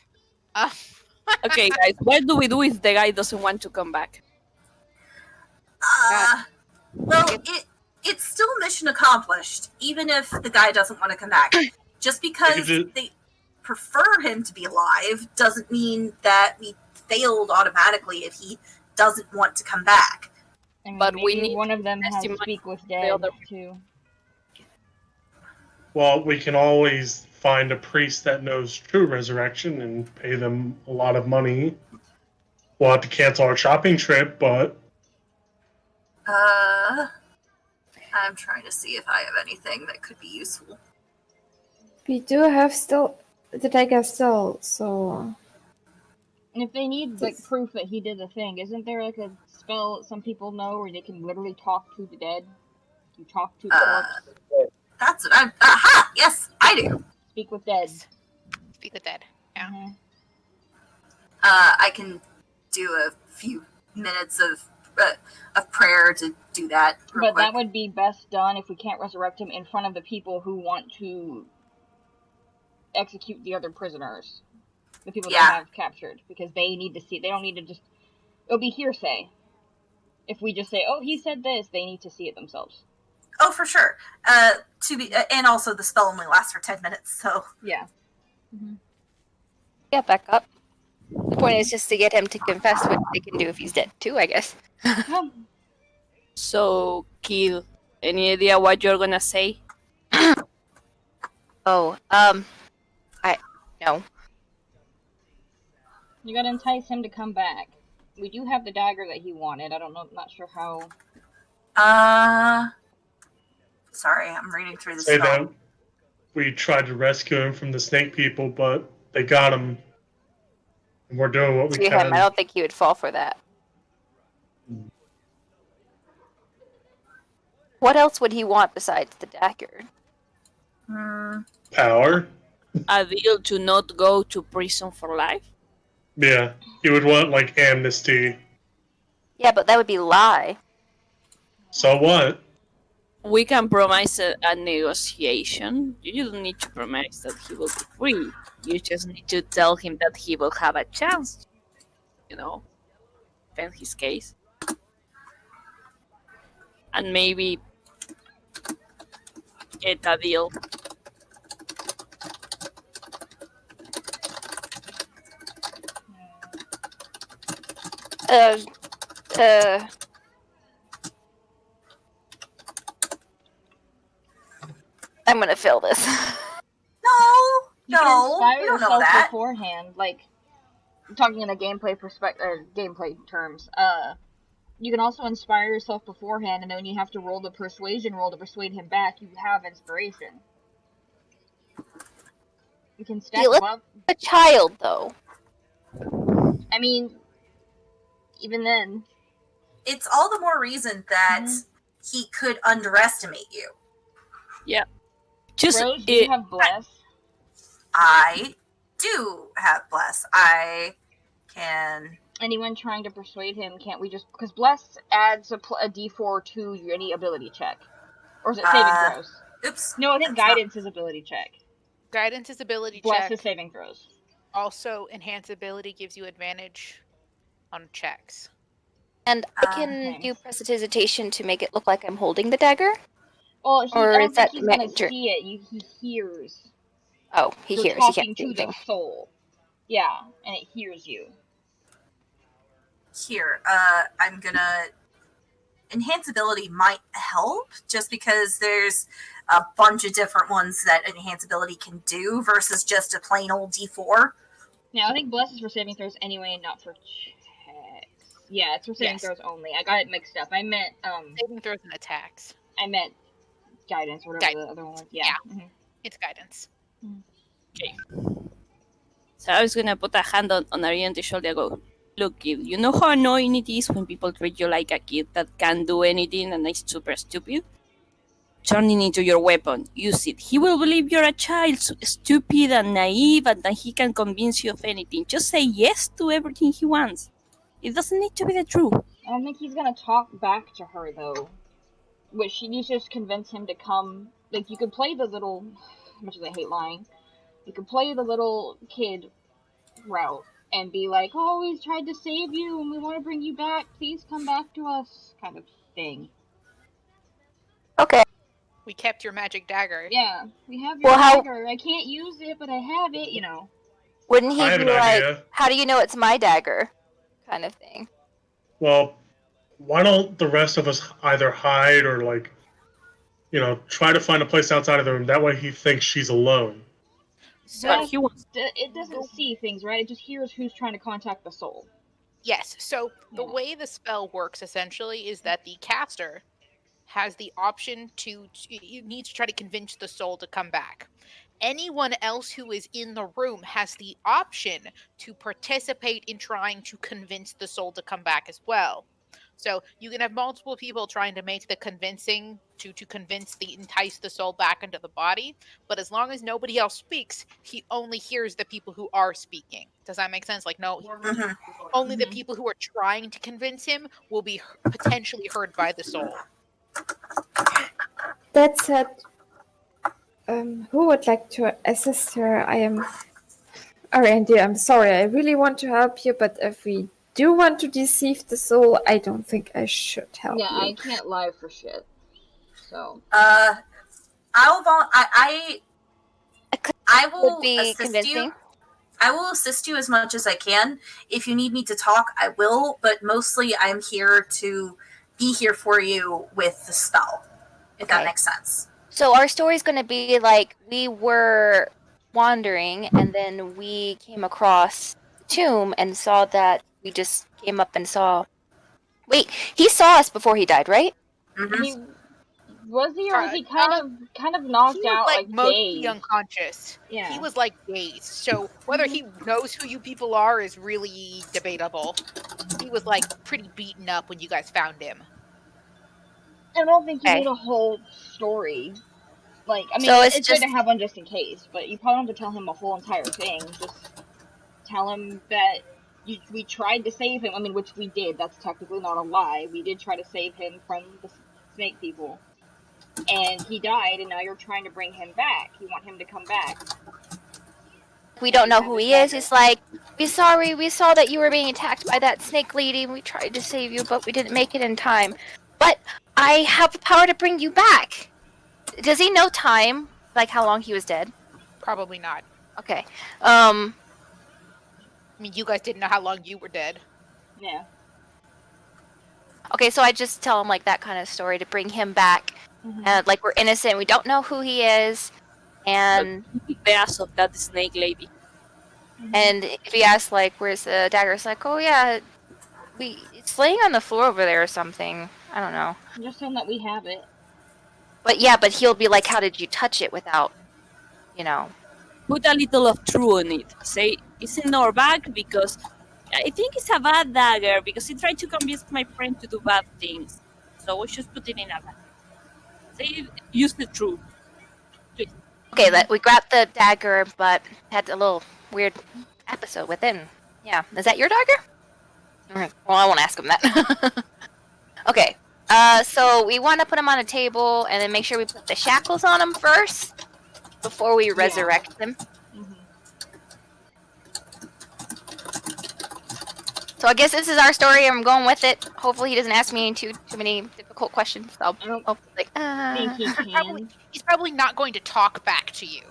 Okay, guys, what do we do if the guy doesn't want to come back? Well, it's still mission accomplished, even if the guy doesn't want to come back. Just because they prefer him to be alive doesn't mean that we failed automatically if he doesn't want to come back. I mean, but maybe we need one of them has speak with dead too. Well, we can always find a priest that knows true resurrection and pay them a lot of money. We'll have to cancel our shopping trip, but... I'm trying to see if I have anything that could be useful. We do have still the dagger still, so... And if they need like proof that he did the thing, isn't there like a spell that some people know where they can literally talk to the dead? You talk to the corpse. That's what I'm... Aha! Yes, I do. Speak with dead. Speak with dead. Yeah. Mm-hmm. I can do a few minutes of prayer to do that. But that would be best done if we can't resurrect him in front of the people who want to execute the other prisoners. The people that have captured. Because they need to see. They don't need to just... It'll be hearsay. If we just say, oh, he said this, they need to see it themselves. Oh, for sure. And also the spell only lasts for 10 minutes, so... Yeah. Mm-hmm. Yeah, back up. The point is just to get him to confess, what they can do if he's dead too, I guess. So, Kill, any idea what you're gonna say? No. You gotta entice him to come back. We do have the dagger that he wanted. I don't know, not sure how... Sorry, I'm reading through the Say spell. that we tried to rescue him from the snake people, but they got him. And we're doing what we can. I don't think he would fall for that. What else would he want besides the dagger? Power? A deal to not go to prison for life? Yeah. He would want, like, amnesty. Yeah, but that would be lie. So what? We can promise a negotiation. You don't need to promise that he will be free. You just need to tell him that he will have a chance, defend his case. And maybe get a deal. I'm gonna fill this. You can inspire you don't know yourself that. beforehand. Like, talking in a gameplay gameplay terms. You can also inspire yourself beforehand, and then when you have to roll the persuasion roll to persuade him back, you have inspiration. You can stack them up. A child, though. I mean, even then. It's all the more reason that he could underestimate you. Yeah. Just Rose, do you have bless? I do have bless. I Can anyone trying to persuade him? Can't we just because bless adds a d4 to any ability check, or is it saving throws? Oops. No, I think guidance is ability check. Guidance is ability bless check. is saving throws. Also, enhance ability gives you advantage on checks. And I can do prestidigitation to make it look like I'm holding the dagger. Well, I don't think he's gonna magic? see it. He hears. Oh, he You're hears. talking He can't to the soul. Yeah, and it hears you. Here, I'm gonna. Enhance ability might help just because there's a bunch of different ones that enhance ability can do versus just a plain old D4. Yeah, I think bless is for saving throws anyway, and not for checks. Yeah, it's for saving throws only. I got it mixed up. I meant saving throws and attacks. I meant guidance, or whatever the other one was. Yeah. Mm-hmm. It's guidance. Okay. So I was gonna put a hand on Ariante's shoulder and go, look, kid, you know how annoying it is when people treat you like a kid that can't do anything and is super stupid? Turn it into your weapon. Use it. He will believe you're a child, stupid and naive, and that he can convince you of anything. Just say yes to everything he wants. It doesn't need to be the truth. I don't think he's gonna talk back to her, though. Which you just convince him to come. Like, you could play the little... As much as I hate lying. You could play the little kid route and be like, oh, we tried to save you and we want to bring you back. Please come back to us. Kind of thing. Okay. We kept your magic dagger. Yeah, we have your dagger. I can't use it, but I have it, you know. Wouldn't he be like, how do you know it's my dagger? Kind of thing. Well, why don't the rest of us either hide or, like, try to find a place outside of the room. That way he thinks she's alone. So it doesn't see things, right? It just hears who's trying to contact the soul. Yes. So the way the spell works essentially is that the caster has the option to you need to try to convince the soul to come back. Anyone else who is in the room has the option to participate in trying to convince the soul to come back as well. So you can have multiple people trying to make the convincing to entice the soul back into the body, but as long as nobody else speaks, he only hears the people who are speaking. Does that make sense? Like, no, only the people who are trying to convince him will be potentially heard by the soul. That said, who would like to assist her? I am... Randy, I'm sorry, I really want to help you, but if we do want to deceive the soul, I don't think I should help you. Yeah, I can't lie for shit. So... I will assist you. I will assist you as much as I can. If you need me to talk, I will, but mostly I'm here to be here for you with the spell, if that makes sense. So our story's going to be like, we were wandering, and then we came across the tomb and saw that we just came up and saw... Wait, he saw us before he died, right? Mm-hmm. Was he, or was he kind of knocked out, like mostly dazed? Unconscious. Yeah. He was like dazed. So whether he knows who you people are is really debatable. He was like pretty beaten up when you guys found him. I don't think you need a whole story. Like, I mean, so it's good to have one just in case, but you probably don't have to tell him a whole entire thing. Just tell him that we tried to save him. I mean, which we did. That's technically not a lie. We did try to save him from the snake people. And he died, and now you're trying to bring him back. You want him to come back. We don't know who he is. It's like, we're sorry, we saw that you were being attacked by that snake lady, and we tried to save you, but we didn't make it in time. But I have the power to bring you back. Does he know time? Like how long he was dead? Probably not. Okay. I mean, you guys didn't know how long you were dead. Yeah. Okay, so I just tell him like that kind of story to bring him back. And like we're innocent, we don't know who he is, and the ass of that snake lady. And if he asks like, "Where's the dagger?" It's like, "Oh yeah, it's laying on the floor over there or something." I don't know. Just tell him that we have it. But he'll be like, "How did you touch it without, Put a little of truth on it. Say it's in our bag because I think it's a bad dagger because he tried to convince my friend to do bad things. So we should put it in a bag. Say use the truth. Okay, we grabbed the dagger, but had a little weird episode within. Yeah. Is that your dagger? Okay. Well, I won't ask him that. Okay. So we want to put him on a table and then make sure we put the shackles on him first before we resurrect him. Mhm. So I guess this is our story. I'm going with it. Hopefully he doesn't ask me too many difficult questions. I don't like, think he can. He's probably not going to talk back to you.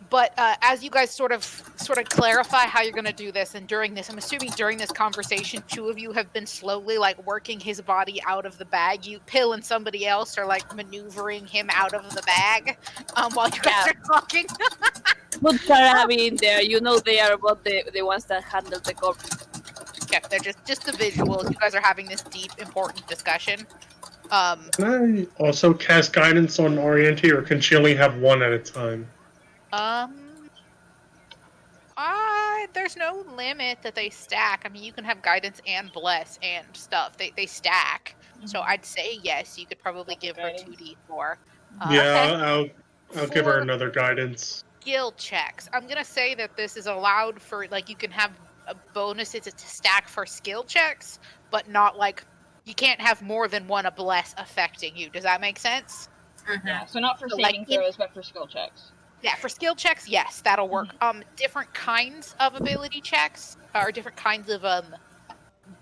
But as you guys sort of clarify how you're going to do this, and during this, I'm assuming during this conversation, two of you have been slowly like working his body out of the bag. You, Pill, and somebody else are like maneuvering him out of the bag while you guys are talking. Put Sarabi in there. You know they are about the ones that handle the corpse. Yeah, they're just the visuals. You guys are having this deep, important discussion. Can I also cast guidance on Oriente, or can she only have one at a time? There's no limit that they stack. I mean, you can have guidance and bless and stuff. They stack. So I'd say yes. You could probably give her 2d4. Yeah, I'll give her another guidance. Skill checks. I'm gonna say that this is allowed for, like, you can have bonuses to stack for skill checks, but not like you can't have more than one a bless affecting you. Does that make sense? Yeah. So not for saving throws, but for skill checks. Yeah, for skill checks, yes, that'll work. Different kinds of ability checks or different kinds of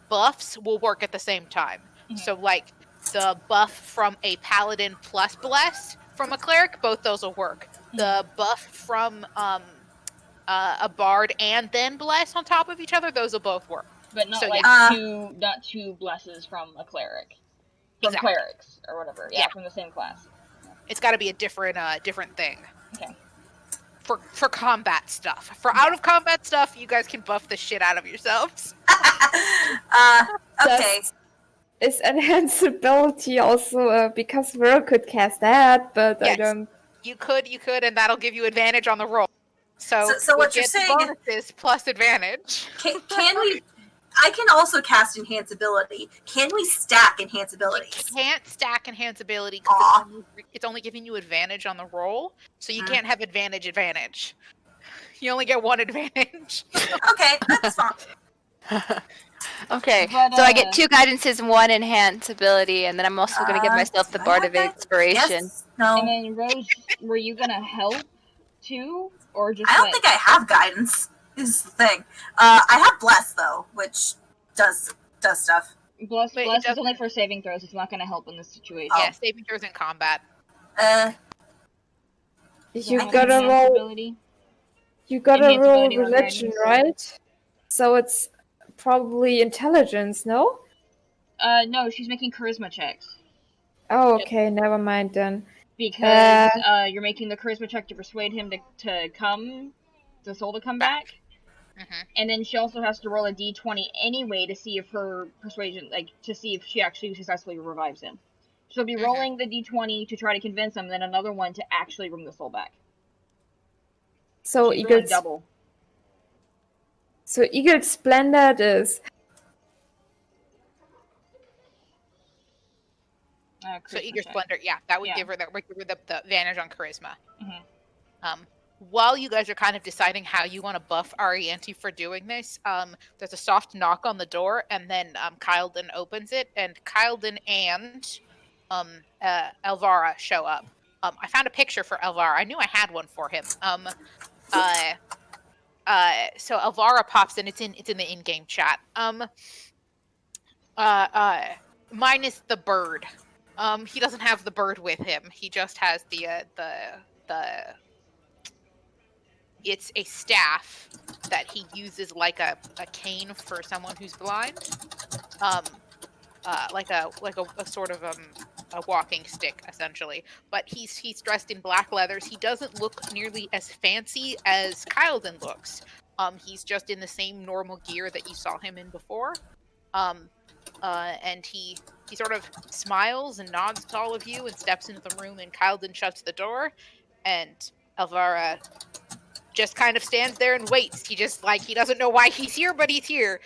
buffs will work at the same time. So like the buff from a paladin plus bless from a cleric, both those will work. The buff from a bard and then bless on top of each other, those will both work. But not So, like yeah. not two blesses from a cleric. From clerics or whatever. Yeah, from the same class. It's got to be a different thing. Okay. For combat stuff. For out of combat stuff, you guys can buff the shit out of yourselves. Okay. Is enhanced ability also because Will could cast that, but yes. I don't. You could, and that'll give you advantage on the roll. So what you're saying bonuses plus advantage. Can we? I can also cast enhance ability. Can we stack enhance abilities? You can't stack enhance ability because it's only giving you advantage on the roll, so you can't have advantage. You only get one advantage. Okay, that's fine. Okay, so I get 2 guidances and 1 enhance ability, and then I'm also going to give myself the Bard of Inspiration. Yes. No. And then Rose, were you gonna help too, or just? I don't think I have guidance. Is the thing. I have bless though, which does stuff. Bless is only for saving throws. It's not gonna help in this situation. Yeah, saving throws in combat. You gotta roll. You gotta roll religion, right? So it's probably intelligence, no? No, she's making charisma checks. Oh, okay, never mind then. Because you're making the charisma check to persuade him to come, the soul to come back. And then she also has to roll a d20 anyway to see if her persuasion, like, to see if she actually successfully revives him. She'll be rolling the d20 to try to convince him, then another one to actually bring the soul back. So Eagle's double. So Eagle's Splendid is. So Eager Splendor, yeah, that would give her the advantage on charisma. While you guys are kind of deciding how you want to buff Arianti for doing this, there's a soft knock on the door, and then Kyleton opens it, and Kyleton and Elvara show up. I found a picture for Elvara. I knew I had one for him. So Elvara pops in. It's in the in-game chat. Minus the bird. He doesn't have the bird with him. He just has the it's a staff that he uses like a cane for someone who's blind. Like a sort of a walking stick essentially. But he's dressed in black leathers. He doesn't look nearly as fancy as Kyleton looks. He's just in the same normal gear that you saw him in before. And he sort of smiles and nods to all of you and steps into the room, and Kyleton shuts the door, and Elvara just kind of stands there and waits. He just, like, he doesn't know why he's here, but he's here.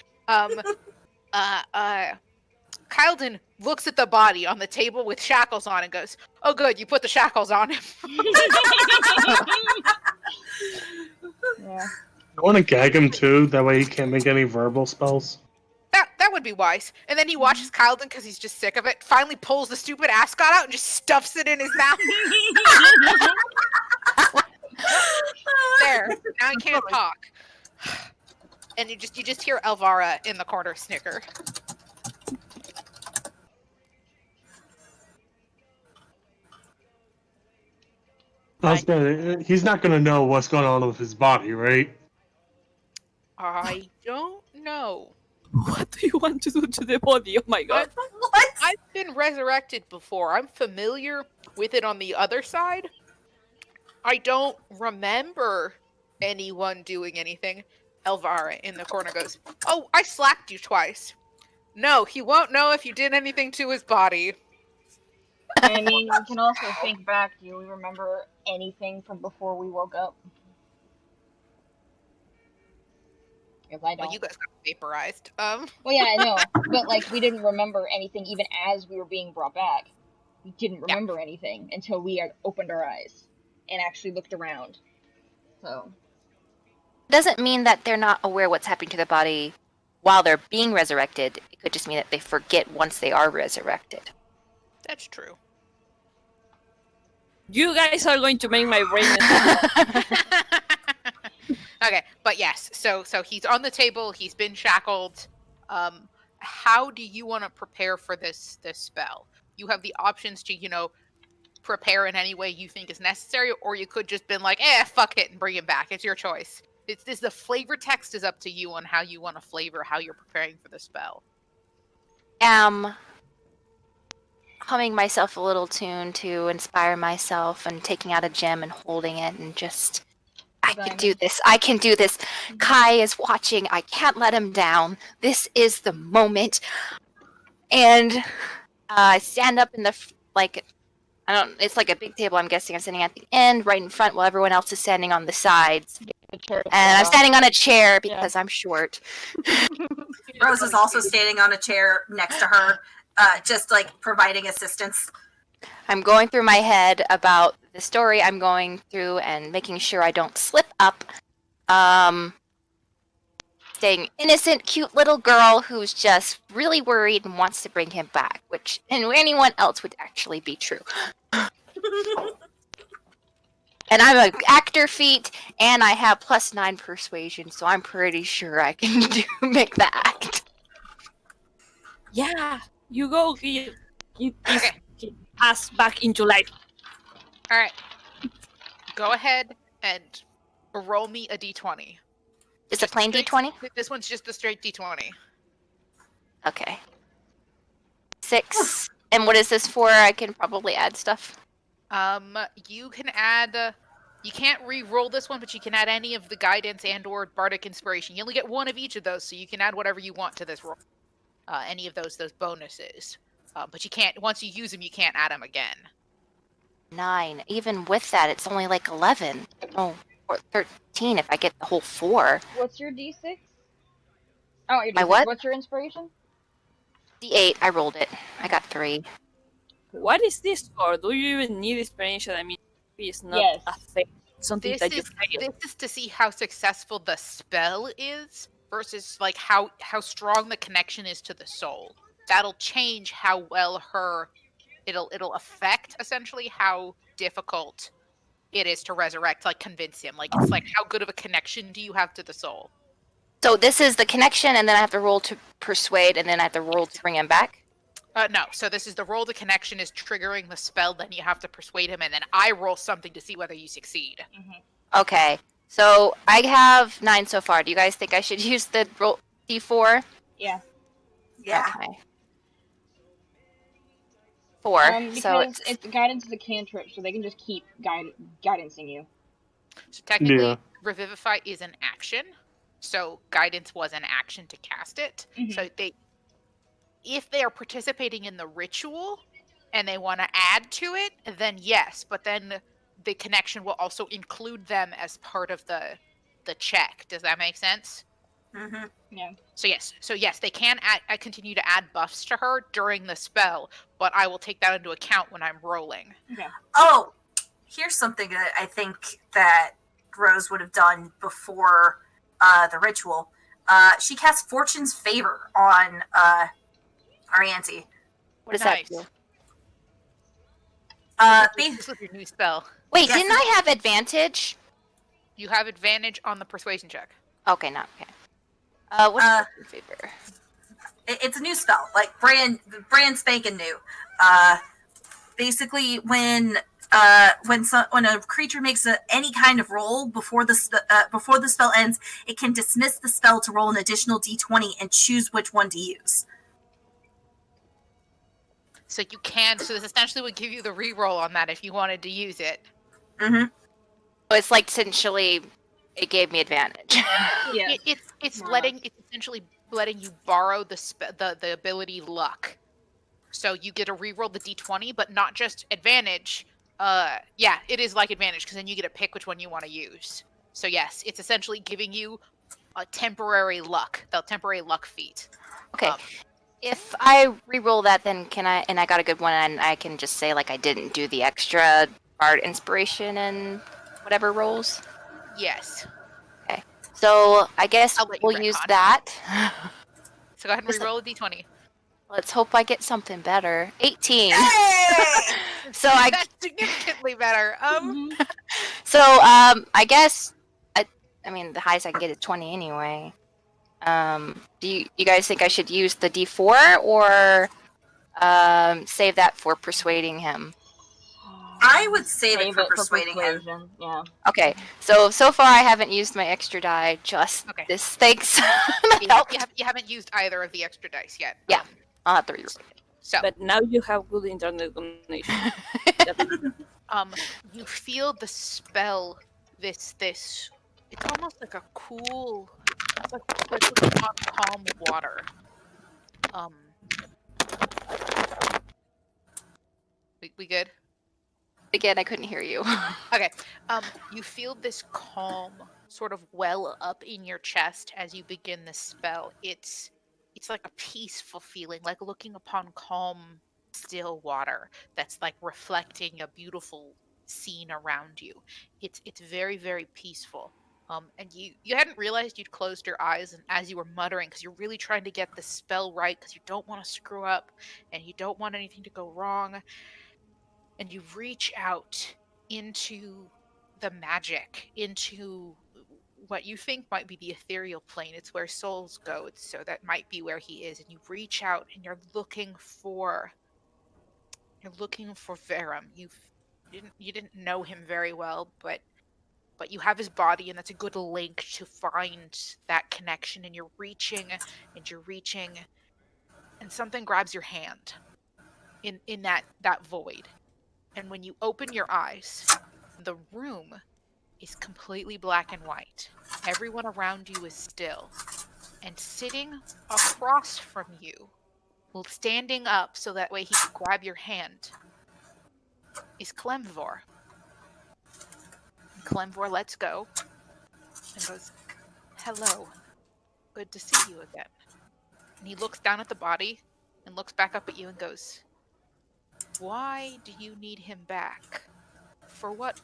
Kyleton looks at the body on the table with shackles on and goes, "Oh good, you put the shackles on him." Yeah. I want to gag him too. That way he can't make any verbal spells. That would be wise. And then he watches Kyleton because he's just sick of it. Finally pulls the stupid ascot out and just stuffs it in his mouth. There. Now he can't talk. And you just hear Elvira in the corner snicker. He's not going to know what's going on with his body, right? I don't know. What do you want to do to the body? Oh my god. What? I've been resurrected before. I'm familiar with it on the other side. I don't remember anyone doing anything. Elvira in the corner goes, "Oh, I slapped you twice." No, he won't know if you did anything to his body. I mean, we can also think back. Do we remember anything from before we woke up? Because I don't. Well, you guys got vaporized. Well, yeah, I know, but like we didn't remember anything even as we were being brought back. We didn't remember anything until we had opened our eyes and actually looked around. So Doesn't mean that they're not aware what's happening to their body while they're being resurrected. It could just mean that they forget once they are resurrected. That's true. You guys are going to make my brain. Okay, but yes, so he's on the table. He's been shackled. How do you want to prepare for this spell? You have the options to prepare in any way you think is necessary, or you could just been like, fuck it, and bring him back. It's your choice. The flavor text is up to you on how you want to flavor how you're preparing for the spell. Humming myself a little tune to inspire myself and taking out a gem and holding it and just, I can do this. I can do this. Kai is watching. I can't let him down. This is the moment. And I stand up in the, it's like a big table, I'm guessing. I'm standing at the end, right in front, while everyone else is standing on the sides. And I'm standing on a chair because I'm short. Rose is also standing on a chair next to her, just like providing assistance. I'm going through my head about the story I'm going through and making sure I don't slip up. Staying innocent, cute little girl who's just really worried and wants to bring him back, which and anyone else would actually be true. And I'm an actor feat, and I have +9 persuasion, so I'm pretty sure I can make the act. Yeah, you go get us back into life. All right. Go ahead and roll me a d20. It's a plain d20? This one's just a straight d20. Okay. 6. And what is this for? I can probably add stuff. You can add. You can't re-roll this one, but you can add any of the guidance and/or bardic inspiration. You only get one of each of those, so you can add whatever you want to this roll. Any of those bonuses. But you can't. Once you use them, you can't add them again. 9. Even with that, it's only like 11. Oh, or 13 if I get the whole 4. what's your D6? Oh, your D6. My what? What's your inspiration? D8. I rolled it. I got 3. What is this for? Do you even need inspiration? I mean, it's not a thing. Something that you fail. This is to see how successful the spell is versus like how strong the connection is to the soul. That'll change how well it'll affect essentially how difficult it is to resurrect, like convince him. Like it's like how good of a connection do you have to the soul? So this is the connection, and then I have to roll to persuade, and then I have to roll to bring him back? No, so this is the roll to connection is triggering the spell, then you have to persuade him, and then I roll something to see whether you succeed. Mm-hmm. Okay, so I have 9 so far. Do you guys think I should use the roll D4? Yeah. Yeah. Okay. 4. Because so it's guidance is a cantrip, so they can just keep guidancing you. So technically, Revivify is an action, so guidance was an action to cast it. Mm-hmm. So if they are participating in the ritual and they want to add to it, then yes, but then the connection will also include them as part of the check. Does that make sense? Mm-hmm. Yeah. So yes, they can continue to add buffs to her during the spell, but I will take that into account when I'm rolling. Okay. Oh, here's something that I think that Rose would have done before the ritual. She casts Fortune's Favor on our auntie. What does Nice. that do? This was your new spell. Wait, Yes, didn't I have advantage? You have advantage on the persuasion check. Okay, not okay. What's your favor? It's a new spell, like brand spanking new. Basically, when a creature makes any kind of roll before the spell ends, it can dismiss the spell to roll an additional d20 and choose which one to use. So you can. So this essentially would give you the reroll on that if you wanted to use it. Mm-hmm. So it's like essentially, it gave me advantage. Yeah. It's More or less. essentially letting you borrow the ability luck. So you get to reroll the d20, but not just advantage. Yeah, it is like advantage because then you get to pick which one you want to use. So yes, it's essentially giving you a temporary luck, the temporary luck feat. Okay. If I re-roll that, then can I? And I got a good one, and I can just say like I didn't do the extra bard inspiration and whatever rolls. Yes. Okay. So I guess I'll let you we'll use retcon. that. So go ahead and reroll a d20. Let's hope I get something better. 18. Hey! So I That's significantly better. So I guess I mean the highest I can get is 20 anyway. Do you guys think I should use the D4 or save that for persuading him? I would save it for persuading him. Yeah. Okay, so far I haven't used my extra die. Just Okay. this. Thanks. You haven't used either of the extra dice yet. Yeah. I'll have to reroll it. So But now you have good internet connection. you feel the spell. This. It's almost like a cool. It's like looking on calm water. We good? Again, I couldn't hear you. Okay. You feel this calm sort of well up in your chest as you begin this spell. It's like a peaceful feeling, like looking upon calm, still water that's like reflecting a beautiful scene around you. It's very, very peaceful. And you hadn't realized you'd closed your eyes, and as you were muttering, because you're really trying to get the spell right, because you don't want to screw up, and you don't want anything to go wrong, and you reach out into the magic, into what you think might be the ethereal plane. It's where souls go, so that might be where he is. And you reach out and you're looking for Verum. You didn't know him very well, but you have his body, and that's a good link to find that connection. And you're reaching, and something grabs your hand in that void. And when you open your eyes, the room is completely black and white. Everyone around you is still. And sitting across from you, standing up so that way he can grab your hand, is Clemvor. And Clemvor lets go and goes, "Hello. Good to see you again." And he looks down at the body and looks back up at you and goes, "Why do you need him back? For what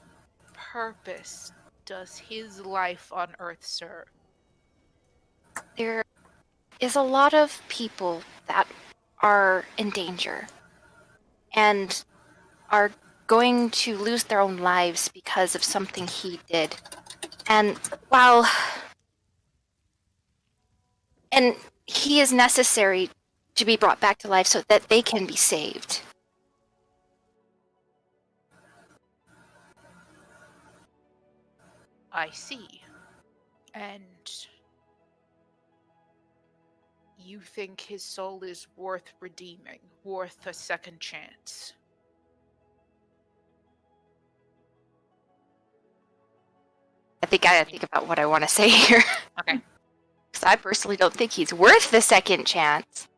purpose does his life on Earth serve?" There is a lot of people that are in danger and are going to lose their own lives because of something he did. And he is necessary to be brought back to life so that they can be saved. I see. And you think his soul is worth redeeming, worth a second chance? I think I gotta think about what I want to say here. Okay. Because I personally don't think he's worth the second chance.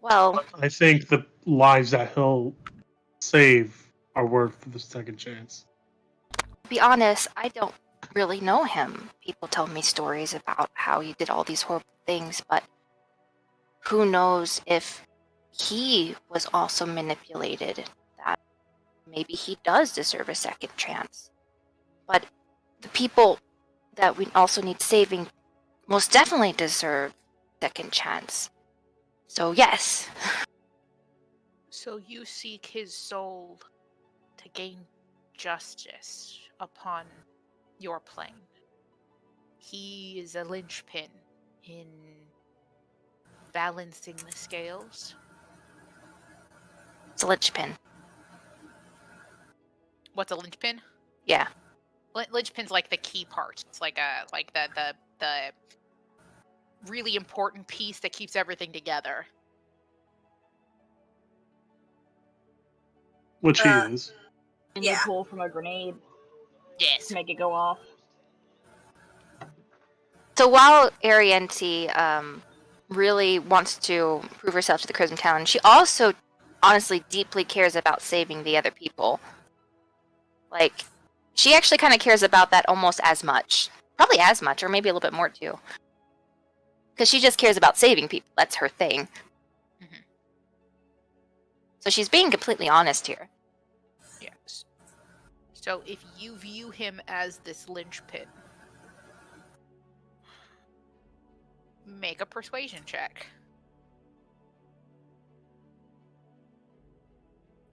Well, I think the lives that he'll save are worth the second chance. to be honest, I don't really know him. People tell me stories about how he did all these horrible things, but who knows if he was also manipulated, that maybe he does deserve a second chance. But the people that we also need saving most definitely deserve second chance. So yes. So you seek his soul to gain justice upon your plane. He is a linchpin in balancing the scales. It's a linchpin. What's a linchpin? Yeah. Linchpin's like the key part. It's like the really important piece that keeps everything together. Which he is. And Yeah. you pull from a grenade Yes. to make it go off. So while Ariente really wants to prove herself to the Crimson Town, she also honestly deeply cares about saving the other people. Like, she actually kind of cares about that almost as much. Probably as much, or maybe a little bit more too. Because she just cares about saving people. That's her thing. Mhm. So she's being completely honest here. Yes. So if you view him as this linchpin, make a persuasion check.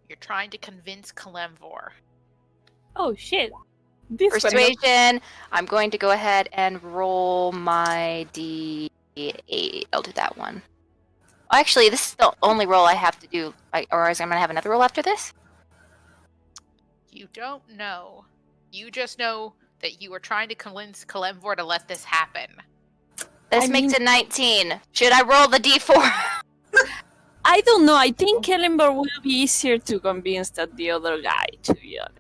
You're trying to convince Kalemvor. Oh shit. This one. Persuasion. I'm going to go ahead and roll my D8. I'll do that one. Actually, this is the only roll I have to do. Or is I'm going to have another roll after this? You don't know. You just know that you are trying to convince Kalemvor to let this happen. This makes it 19. Should I roll the D4? I don't know. I think Kellenberg will be easier to convince than the other guy, to be honest.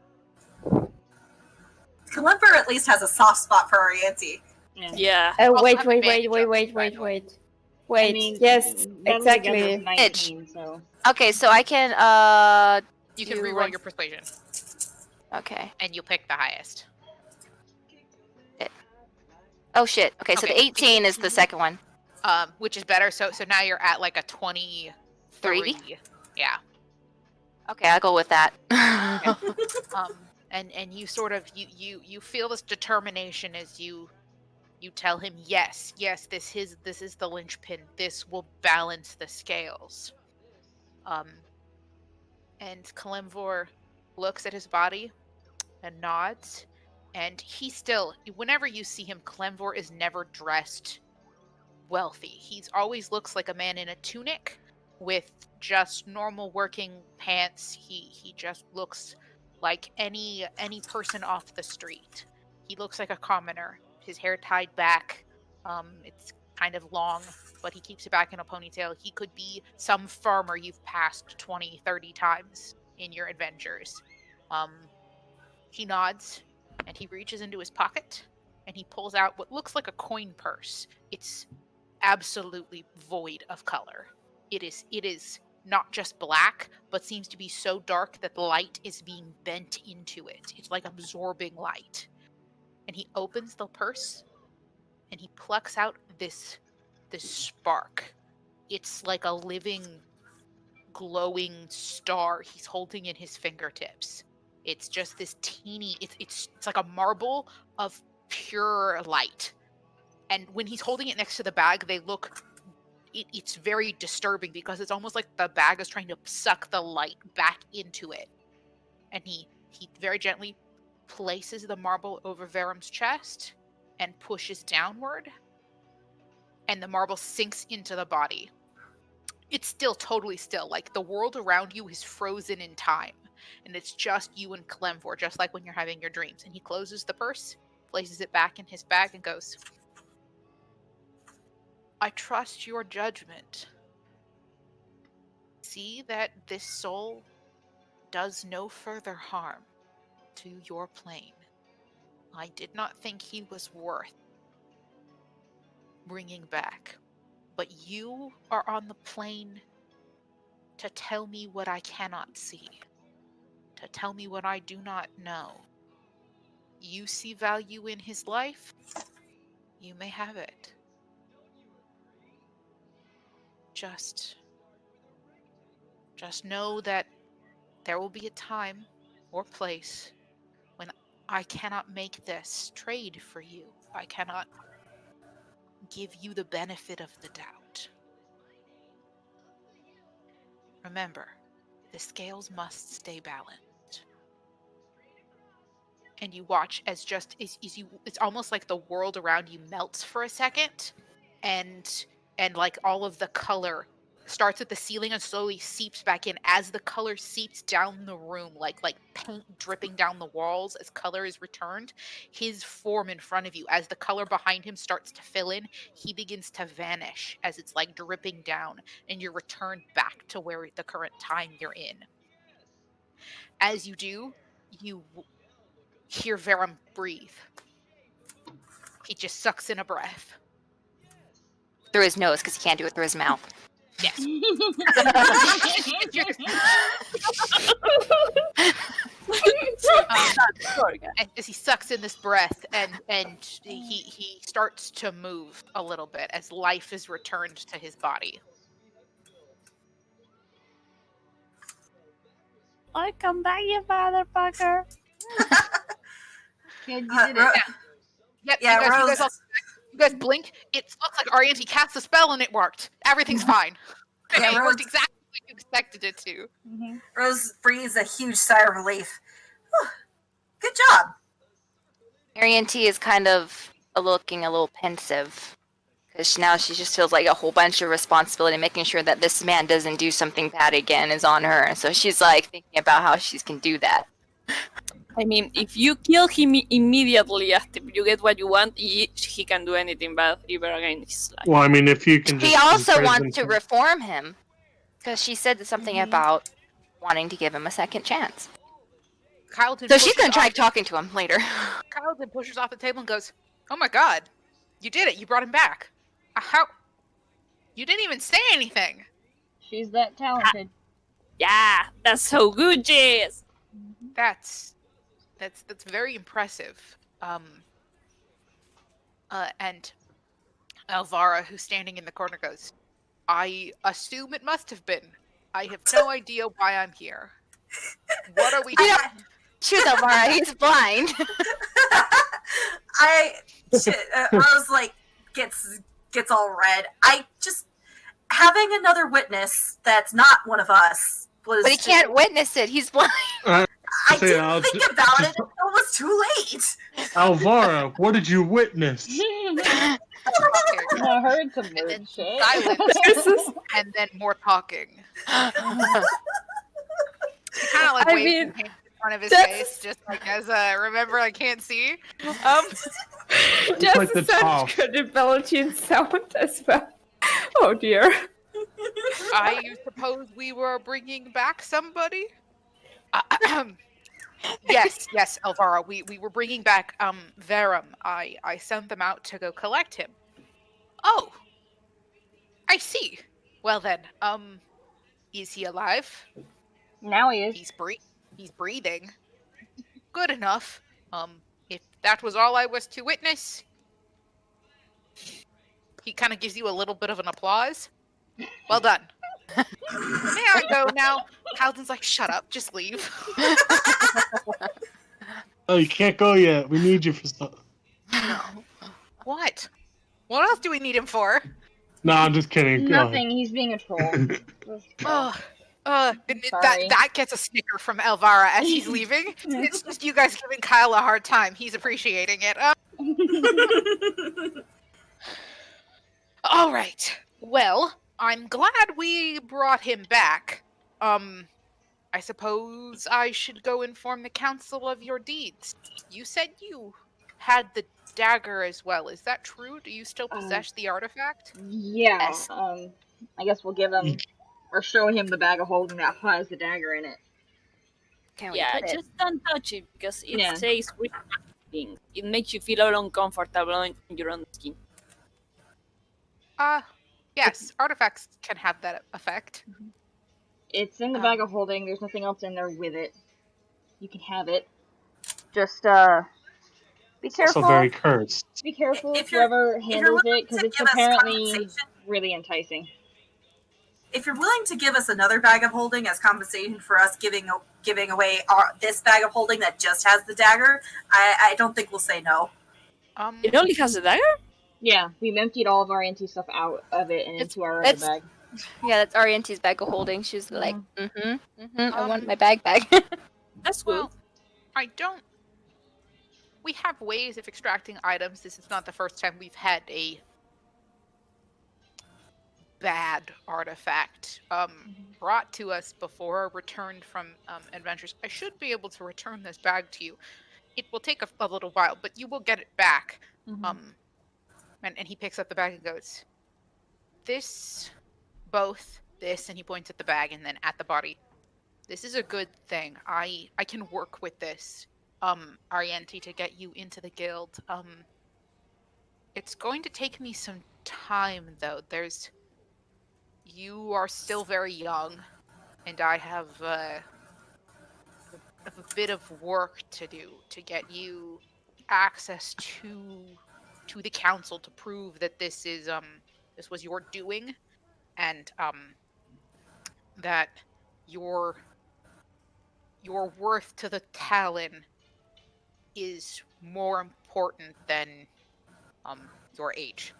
Kalimper at least has a soft spot for Oriente. Yeah. Wait. Also have advantage on this, by the way. Wait, I mean, yes, them together is exactly. 19, so. Okay, so I can You can do reroll one- your persuasion, Okay. and you'll pick the highest. Oh shit. Okay, so Okay, the 18 is the second one. Which is better. So now you're at like a 23. Yeah. Okay, I'll go with that. And you sort of you feel this determination as you tell him, yes, this is the linchpin. This will balance the scales. And Kalimvor looks at his body and nods, and he still, whenever you see him, Kalimvor is never dressed wealthy. He's always looks like a man in a tunic with just normal working pants. He just looks like any person off the street. He looks like a commoner. His hair tied back. It's kind of long, but he keeps it back in a ponytail. He could be some farmer you've passed 20, 30 times in your adventures. He nods and he reaches into his pocket and he pulls out what looks like a coin purse. It's absolutely void of color. It is not just black, but seems to be so dark that the light is being bent into it. It's like absorbing light. And he opens the purse and he plucks out this spark. It's like a living, glowing star he's holding in his fingertips. It's just this teeny, it's like a marble of pure light. And when he's holding it next to the bag, they look, it's very disturbing because it's almost like the bag is trying to suck the light back into it. And he very gently places the marble over Verum's chest and pushes downward, and the marble sinks into the body. It's still totally still, like the world around you is frozen in time, and it's just you and Kalemvor, just like when you're having your dreams. And he closes the purse, places it back in his bag, and goes, I trust your judgment. See that this soul does no further harm to your plane. I did not think he was worth bringing back, but you are on the plane to tell me what I cannot see, to tell me what I do not know. You see value in his life, you may have it. Just know that there will be a time or place when I cannot make this trade for you. I cannot give you the benefit of the doubt. Remember, the scales must stay balanced. And you watch as it's almost like the world around you melts for a second, and like all of the color starts at the ceiling and slowly seeps back in as the color seeps down the room, like paint dripping down the walls as color is returned. His form in front of you, as the color behind him starts to fill in, he begins to vanish as it's like dripping down, and you're returned back to where the current time you're in. As you do, you hear Verum breathe. He just sucks in a breath. Through his nose, because he can't do it through his mouth. Yes. As he sucks in this breath, and he starts to move a little bit as life is returned to his body. Welcome back, you motherfucker. Kid, you did it. Yep, Yeah, you guys blink. It looks like Arianti cast a spell and it worked. Everything's fine. Yeah, It worked exactly like you expected it to. Mm-hmm. Rose breathes a huge sigh of relief. Whew. Good job. Marion T is kind of looking a little pensive. Because now she just feels like a whole bunch of responsibility, making sure that this man doesn't do something bad again is on her. So she's like thinking about how she can do that. I mean, if you kill him immediately after you get what you want, he can do anything bad ever again in his life. Well, I mean, if you can. She also wants to reform him. Because she said something about wanting to give him a second chance. So she's going to try talking to him later. Carlton pushes off the table and goes, "Oh my god, you did it. You brought him back. How? You didn't even say anything." She's that talented. Yeah, that's so good, Jess. That's very impressive. And Elvira, who's standing in the corner, goes, "I assume it must have been. I have no idea why I'm here. What are we doing?" Choose Elvira, he's blind. Rose like gets all red. I just having another witness that's not one of us was. But he can't witness it. He's blind. I didn't think about it until it was too late. Alvara, what did you witness? I heard some weird shit. Silence, and then more talking. He kind of like waves his hand in front of his face, just like as remember, I can't see. Just like the such top. credibility in sound as well. Oh dear. I suppose we were bringing back somebody. Yes, Elvira. We were bringing back Verum. I sent them out to go collect him. Oh, I see. Well then, is he alive? Now he is. He's breathing. Good enough. If that was all I was to witness, he kind of gives you a little bit of an applause. Well done. May I go now? Paladin's like, shut up, just leave. Oh, you can't go yet. We need you for stuff. What? What else do we need him for? No, I'm just kidding. Nothing. He's being a troll. That gets a snicker from Elvira as he's leaving. It's just you guys giving Kyle a hard time. He's appreciating it. All right. Well, I'm glad we brought him back. I suppose I should go inform the council of your deeds. You said you had the dagger as well. Is that true? Do you still possess the artifact? Yeah. Yes. I guess we'll give him or show him the bag of holding that has the dagger in it. Just don't touch it because it says weird things. It makes you feel all uncomfortable in your own skin. Yes, artifacts can have that effect. It's in the bag of holding. There's nothing else in there with it. You can have it. Just be careful. Also very cursed. Be careful whoever handles it, because it's apparently really enticing. if you're willing to give us another bag of holding as compensation for us giving away this bag of holding that just has the dagger, I don't think we'll say no. It only has a dagger? Yeah, we've emptied all of our anti stuff out of it and It's into our other it's bag. yeah, that's Arianti's bag of holding. She's like, I want Um, my bag back. That's good. Well, I don't. We have ways of extracting items. This is not the first time we've had a bad artifact brought to us before, returned from adventures. I should be able to return this bag to you. It will take a little while, but you will get it back. And he picks up the bag and goes, this, both this, and he points at the bag and then at the body. This is a good thing. I can work with this, Arienti, to get you into the guild. It's going to take me some time, though. You are still very young, and I have a bit of work to do to get you access to the council to prove that this was your doing, and that your worth to the Talon is more important than your age.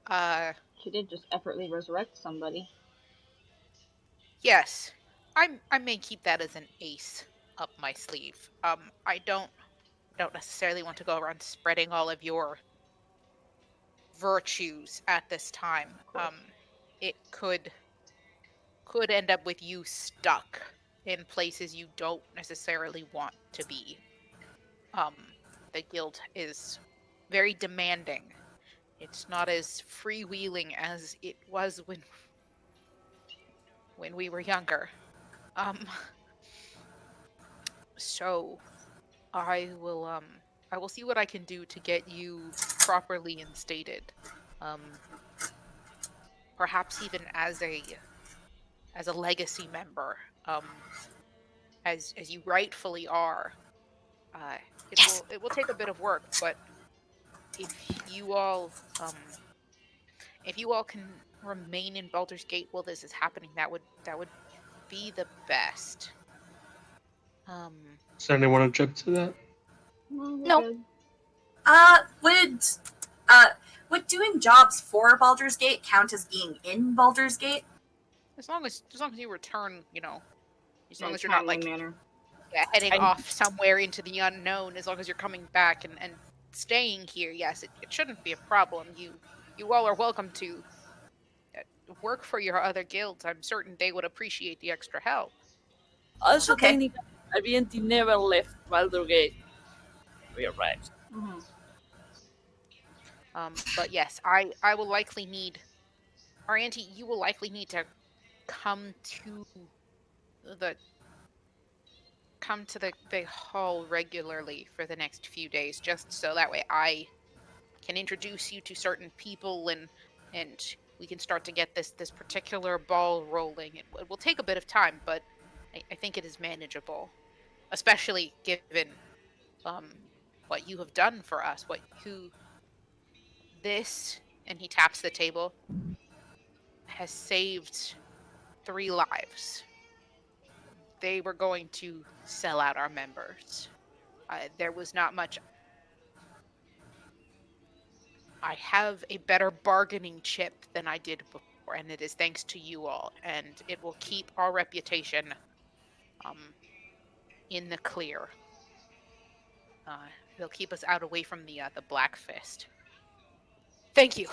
uh She did just effortlessly resurrect somebody. yes. I may keep that as an ace up my sleeve. I don't necessarily want to go around spreading all of your virtues at this time. It could end up with you stuck in places you don't necessarily want to be. Um, the guild is very demanding. It's not as freewheeling as it was when we were younger. Um, so I will see what I can do to get you properly instated. Um, Perhaps even as a legacy member, as you rightfully are. Uh, Yes. it will take a bit of work, but if you all if you all can remain in Baldur's Gate while this is happening, that would be the best. Does anyone object to that? No, we're No. good. Uh, would uh would doing jobs for Baldur's Gate count as being in Baldur's Gate? As long as you return, as In long a as you're not timely like manner. heading I, off somewhere into the unknown, as long as you're coming back and staying here, yes, it shouldn't be a problem. You all are welcome to work for your other guilds. I'm certain they would appreciate the extra help. also, Okay. technically, Arianti never left Baldur Gate. We arrived. But yes, I will likely need, our auntie, you will likely need to come to the the hall regularly for the next few days, just so that way I can introduce you to certain people, and we can start to get this particular ball rolling. It will take a bit of time, but I think it is manageable, especially given um what you have done for us. What who this, and he taps the table, has saved 3 lives. They were going to sell out our members. There was not much. I have a better bargaining chip than I did before, and it is thanks to you all, and it will keep our reputation um, in the clear. It'll keep us out away from the Black Fist. Thank you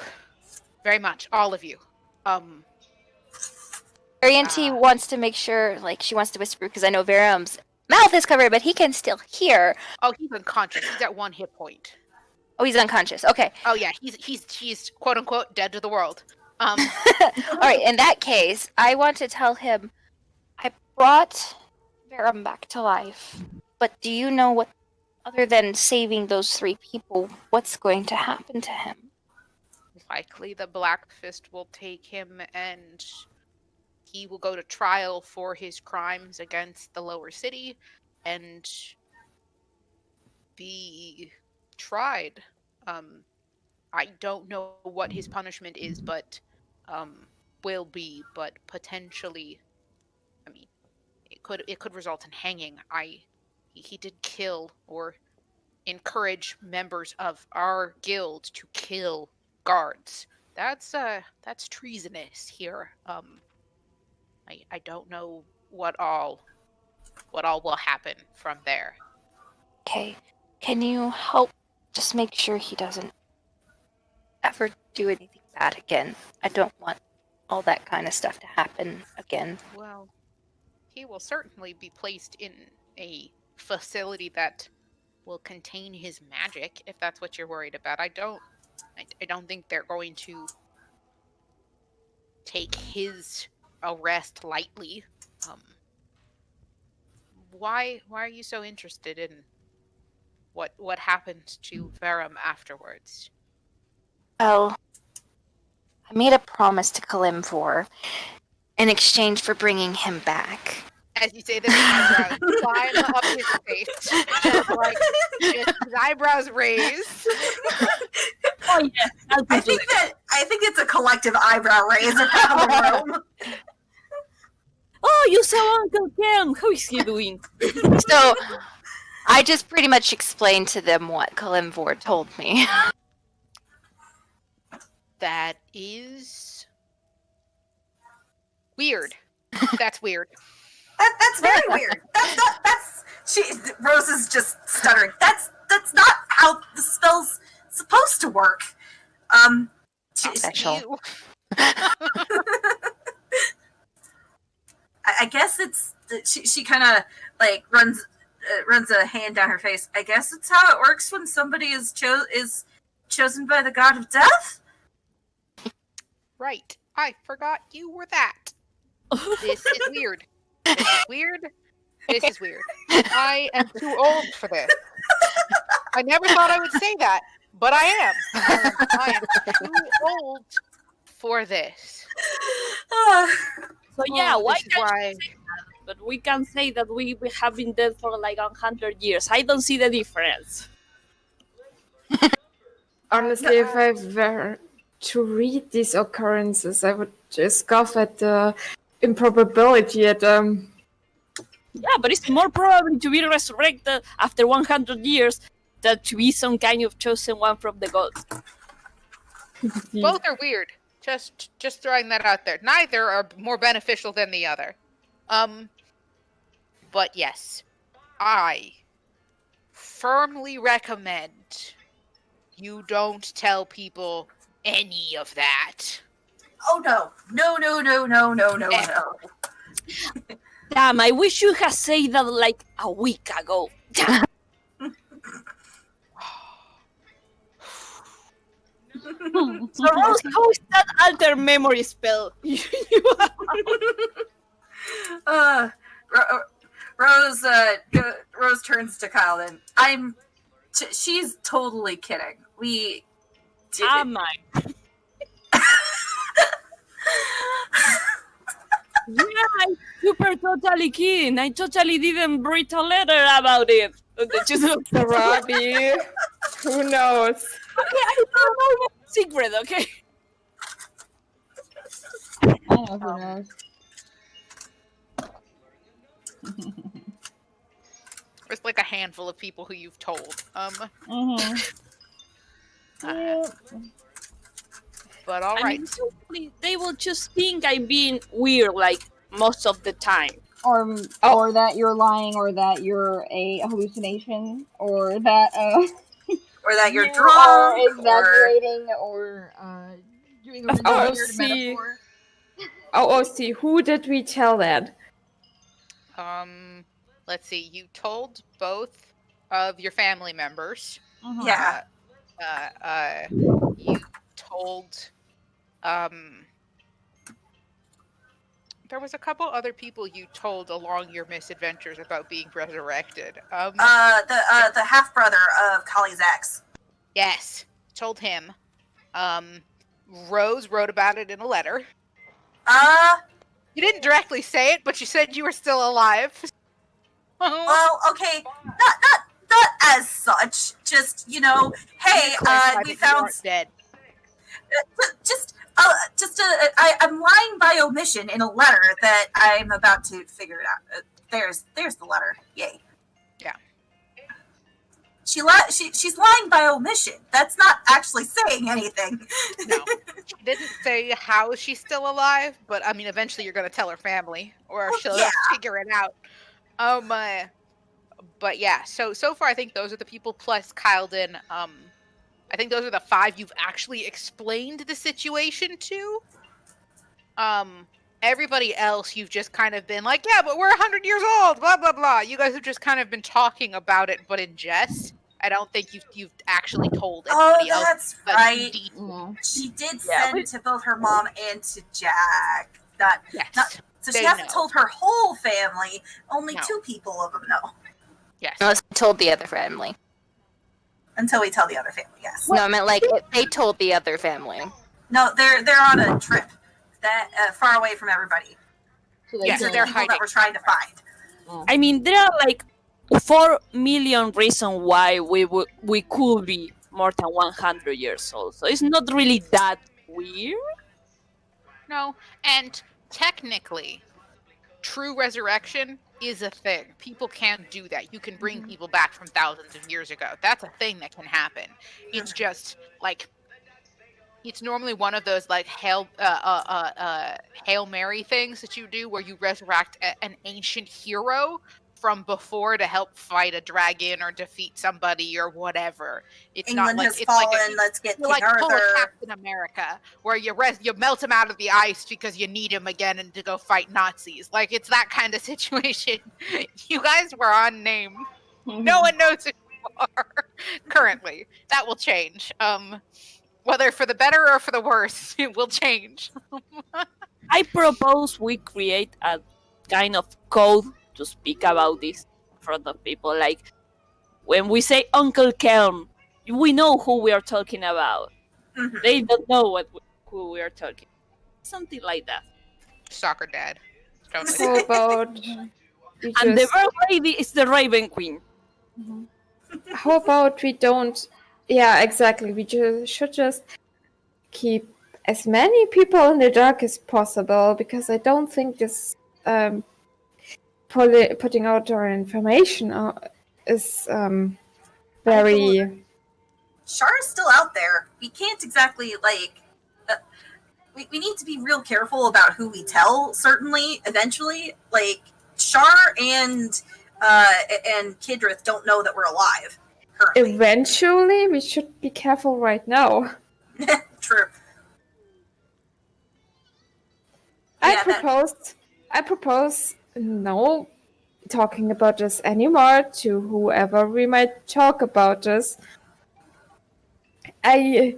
very much, all of you. Um, Arianti wants to make sure, like, she wants to whisper because I know Veram's mouth is covered, but he can still hear. oh, he's unconscious. He's at 1 hit point. Oh, he's unconscious. Okay. Oh yeah, he's quote unquote dead to the world. All right. In that case, I want to tell him I brought Veram back to life. But do you know what, other than saving those 3 people, what's going to happen to him? Likely the Black Fist will take him, and he will go to trial for his crimes against the lower city and be tried. I don't know what his punishment is, but will be, but potentially, I mean, it could result in hanging. He did kill or encourage members of our guild to kill guards. That's treasonous here. I don't know what all will happen from there. Okay, can you help just make sure he doesn't ever do anything bad again? I don't want all that kind of stuff to happen again. Well, he will certainly be placed in a facility that will contain his magic, if that's what you're worried about. I don't think they're going to take his arrest lightly. Why are you so interested in what happened to Verum afterwards? Well, I made a promise to Kalimvor in exchange for bringing him back. As you say this, eyebrows climb up his face, just his eyebrows raised. Oh yeah, I think it's a collective eyebrow raise around the room. Oh, you saw Uncle Cam. How is he doing? So, I just pretty much explained to them what Kalimvor told me. That is weird. That's weird. That's very weird. Rose is just stuttering. That's not how the spell's supposed to work. Special. I guess it's she kind of like runs a hand down her face. I guess it's how it works when somebody is chosen by the god of death. Right. I forgot you were that. This is weird. This is weird. This is weird. I am too old for this. I never thought I would say that, but I am. I am too old for this. So yeah, why This is can't why- you say that? But we can say that we have been dead for like 100 years. I don't see the difference. Honestly, if I were to read these occurrences, I would just scoff at the improbability at Yeah, but it's more probably to be resurrected after 100 years than to be some kind of chosen one from the gods. Both are weird. Just throwing that out there. Neither are more beneficial than the other. But yes, I firmly recommend you don't tell people any of that. Oh no. No. Damn, I wish you had said that like a week ago. So Rose, how is that alter memory spell? Rose turns to Kyle and she's totally kidding. We Am I? Yeah, I'm super totally kidding. I totally didn't write a letter about it. Just Robbie. Who knows? Okay, I don't know my secret, okay? I know who knows. There's like a handful of people who you've told. But all I right. mean, hopefully they will just think I'm being weird, like most of the time. Or that you're lying, or that you're a hallucination, or that or that you're you drunk, are exaggerating, or doing a Oh, weird see. metaphor. Oh, see, who did we tell that? Let's see. You told both of your family members. Yeah. You told there was a couple other people you told along your misadventures about being resurrected. The half brother of Kali's ex. Yes, told him. Rose wrote about it in a letter. You didn't directly say it, but you said you were still alive. Well, okay, not as such. Just hey, we found dead. Just I'm lying by omission in a letter that I'm about to figure it out. There's the letter. Yay. Yeah. She's lying by omission. That's not actually saying anything. No. She didn't say how she's still alive, but I mean, eventually you're going to tell her family, or she'll figure it out. But yeah, so far I think those are the people plus Kyleton. I think those are the 5 you've actually explained the situation to. Everybody else you've just kind of been like, yeah, but we're 100 years old, blah blah blah. You guys have just kind of been talking about it, but in jest. I don't think you've actually told anybody else. Oh, that's right. She did send to both her mom and to Jack. So she hasn't told her whole family. Only 2 people of them know. Yes. Unless we told the other family. Until we tell the other family, yes. No, I meant like if they told the other family. No, they're on a trip that far away from everybody. So these are the people that we're trying to find. I mean, there are like 4 million reasons why we could be more than 100 years old. So it's not really that weird. No, and technically, true resurrection is a thing. People can do that. You can bring people back from thousands of years ago. That's a thing that can happen. It's just like it's normally one of those like Hail Mary things that you do where you resurrect an ancient hero from before to help fight a dragon or defeat somebody or whatever. It's England not like has it's fallen. like Let's get King like pull a Arthur. Captain America where you melt him out of the ice because you need him again and to go fight Nazis. Like it's that kind of situation. You guys were on name. No one knows who you are currently. That will change. Whether for the better or for the worse, it will change. I propose we create a kind of code to speak about this in front of people. Like when we say Uncle Kelm, we know who we are talking about. They don't know who we are talking. Something like that. Soccer dad. Totally. How about And the bird lady is the Raven Queen. How about we don't? Yeah, exactly. We should just keep as many people in the dark as possible because I don't think this putting out our information is very. Char's still out there. We can't exactly like. We need to be real careful about who we tell. Certainly, eventually, like Char and Kidrith don't know that we're alive. Currently. Eventually, we should be careful right now. True. I propose no talking about this anymore to whoever we might talk about this. I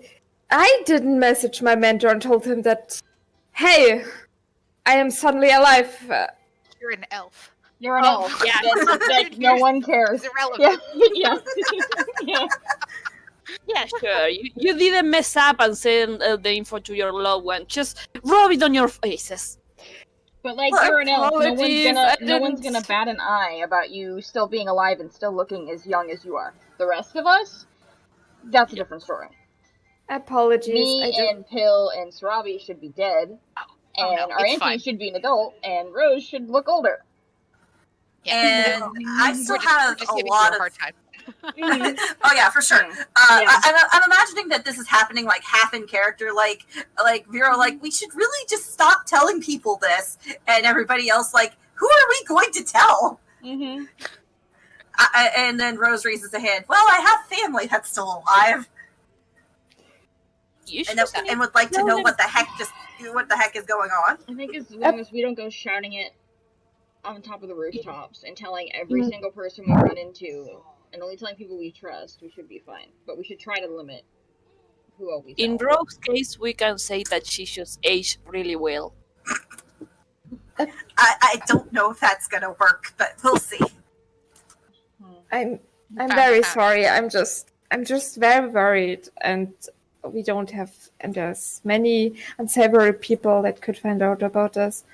didn't message my mentor and told him that, hey, I am suddenly alive. You're an elf. You're an elf. Yeah, that's no one cares. It's irrelevant. Yeah. Yeah, sure. You didn't mess up and send the info to your loved one. Just rub it on your faces. But like you're an elf, no one's gonna bat an eye about you still being alive and still looking as young as you are. The rest of us, that's a different story. Apologies. Me and Pill and Sarabi should be dead, and our auntie should be an adult, and Rose should look older. Yeah, and I still have a lot of hard time. Oh yeah, for sure. I'm imagining that this is happening like half in character, like Vero, like we should really just stop telling people this, and everybody else like, who are we going to tell? Mm-hmm. And then Rose raises a hand. Well, I have family that's still alive, and would like to know what the heck is going on. I think as long as we don't go shouting it on top of the rooftops and telling every single person we run into, and only telling people we trust, we should be fine. But we should try to limit who all we tell. In Rogue's case, we can say that she just aged really well. I don't know if that's gonna work, but we'll see. I'm very sorry. I'm just very worried, and we don't have, and there's many unsavory people that could find out about us.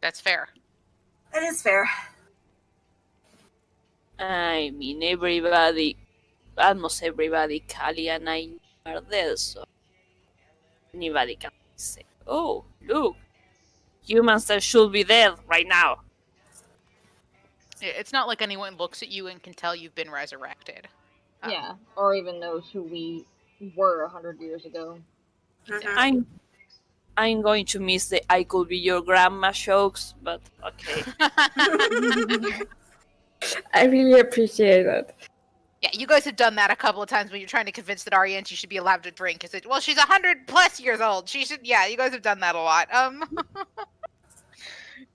That's fair. It is fair. I mean, almost everybody, Callie and I are dead, so anybody can say, "Oh, look, humans that should be dead right now." It's not like anyone looks at you and can tell you've been resurrected. Yeah, or even knows who we were 100 years ago. Exactly. I'm going to miss the "I could be your grandma" jokes, but okay. I really appreciate it. Yeah, you guys have done that a couple of times when you're trying to convince that Ariane should be allowed to drink. Because well, she's 100+ years old. She should. Yeah, you guys have done that a lot.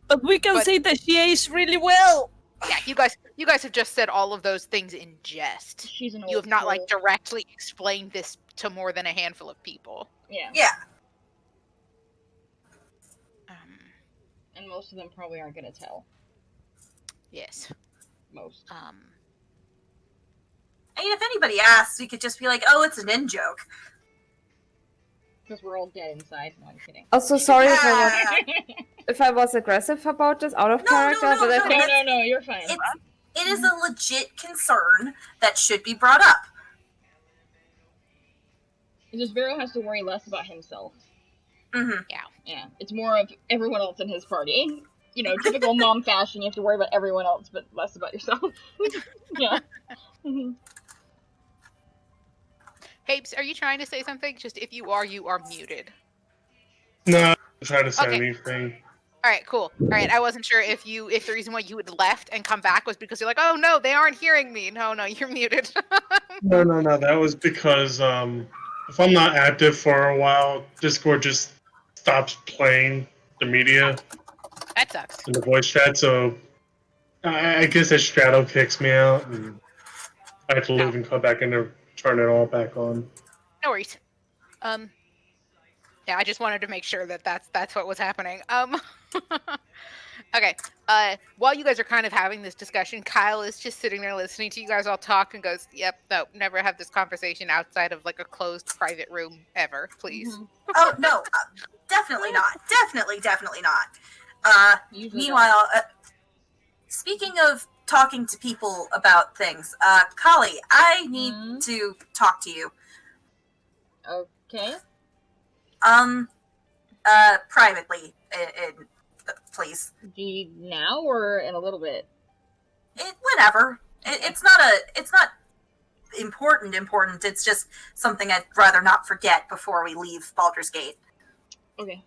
But we can say that she aged really well. Yeah, you guys have just said all of those things in jest. She's an old You have not like soul. directly explained this to more than a handful of people. Yeah. Yeah. And most of them probably aren't gonna tell. Yes. Most. I mean, if anybody asks, we could just be like, "Oh, it's an in joke." Because we're all dead inside. No, I'm kidding. Also, sorry Yeah. if I was aggressive about this, out of character, but I think No, you're fine. It is a legit concern that should be brought up. Just Vero has to worry less about himself. Mm-hmm. Yeah, it's more of everyone else in his party. You know, typical mom fashion, you have to worry about everyone else, but less about yourself. Yeah. Hapes, are you trying to say something? Just if you are muted. No, I'm trying to say Okay. anything. All right, cool. All right, I wasn't sure if the reason why you had left and come back was because you're like, oh no, they aren't hearing me. No, you're muted. No. That was because if I'm not active for a while, Discord just stops playing the media That sucks. in the voice chat. So I guess that shadow kicks me out, and I have to leave and come back in to turn it all back on. No worries. Yeah, I just wanted to make sure that that's what was happening. Okay. While you guys are kind of having this discussion, Kyle is just sitting there listening to you guys all talk and goes, "Yep, no, never have this conversation outside of like a closed private room ever, please." Oh no, definitely not. Definitely not. Meanwhile, speaking of talking to people about things, Kali, I need to talk to you. Okay. Privately, please. Now or in a little bit? Whenever. It's not important. It's just something I'd rather not forget before we leave Baldur's Gate. Okay.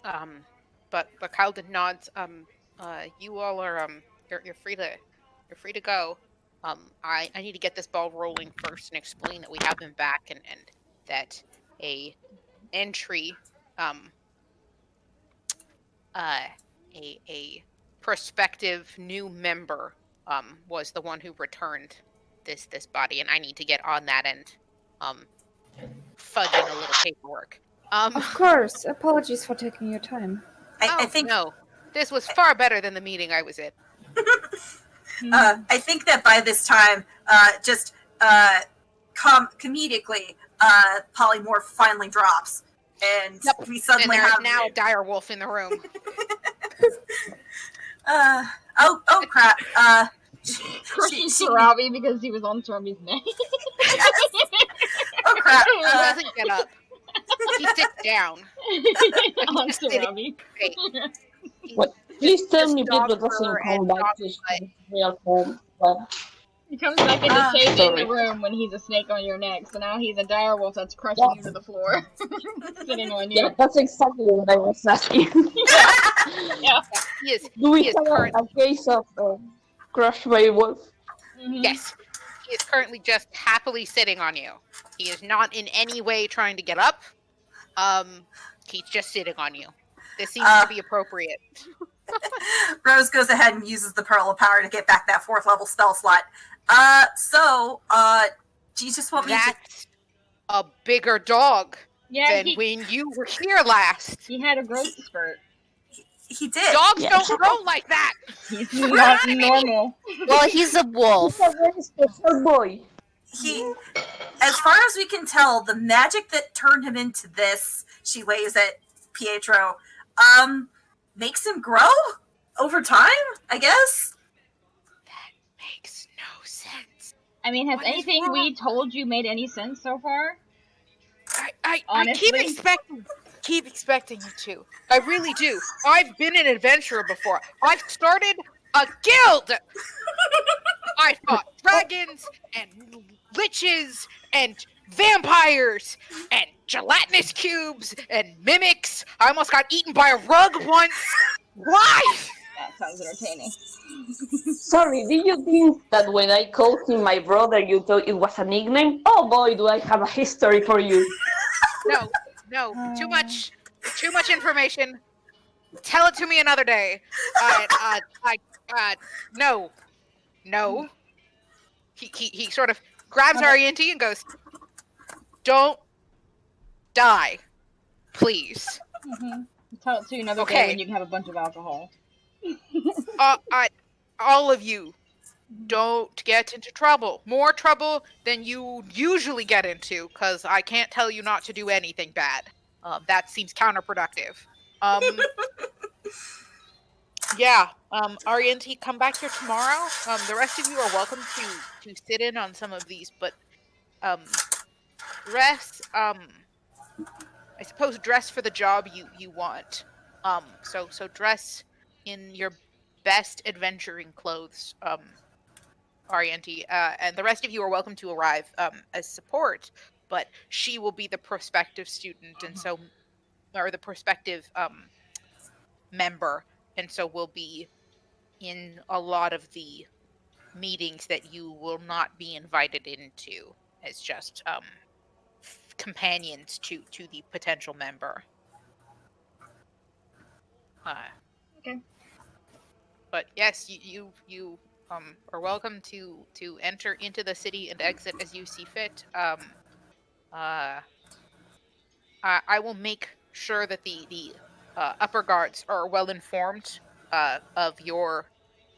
But Kyle did nods. You all are you're free to go. I need to get this ball rolling first and explain that we have him back and that a entry a prospective new member was the one who returned this body, and I need to get on that and fudging a little paperwork. of course, apologies for taking your time. I think no, this was far better than the meeting I was in. I think that by this time, just comedically, polymorph finally drops, and we suddenly and there have is now a dire wolf in the room. Oh crap! Crushing Sarabi because he was on Sarabi's neck. Oh crap! He doesn't get up. He sits down. On Sarabi. What? Please tell me Dog Pedro doesn't fur come and back dog to his butt. real home. Well, He comes back into shape in sorry. the room when he's a snake on your neck, so now he's a direwolf that's crushing you to the floor. Sitting on you. yeah, that's exactly what I was asking. Yeah. He is. Do we He is have a case of crushed by a wolf? Mhm. Yes. He is currently just happily sitting on you. He is not in any way trying to get up. He's just sitting on you. This seems to be appropriate. Rose goes ahead and uses the Pearl of Power to get back that 4th level spell slot. Do you just want me to... That's a bigger dog Yeah, than when you were here last. he had a growth spurt. He did. Dogs Yes. don't grow like that. He's not normal. Well, he's a wolf. He's a very special boy. He, as far as we can tell, the magic that turned him into this, she waves at Pietro, makes him grow over time, I guess? That makes no sense. I mean, has What is anything wrong? we told you made any sense so far? I Honestly. keep expecting you to. I really do. I've been an adventurer before. I've started a guild. I fought dragons and liches and vampires and gelatinous cubes and mimics. I almost got eaten by a rug once. Why? That sounds entertaining. Sorry, did you think that when I called him my brother, you thought it was a nickname? Oh boy, do I have a history for you. No, too much information. Tell it to me another day. No, no. He sort of grabs Ariente and goes, "Don't die, please." Tell it to you another day Okay. when you can have a bunch of alcohol. All of you, don't get into trouble. More trouble than you usually get into, because I can't tell you not to do anything bad. That seems counterproductive. Yeah. Ariente, come back here tomorrow. The rest of you are welcome to sit in on some of these, but dress. I suppose dress for the job you want. So dress in your best adventuring clothes. Ariente, and the rest of you are welcome to arrive as support, but she will be the prospective student, and so, or the prospective member, and so will be in a lot of the meetings that you will not be invited into as just companions to the potential member. Okay. But yes, you are welcome to enter into the city and exit as you see fit. Uh, I will make sure that the upper guards are well informed of your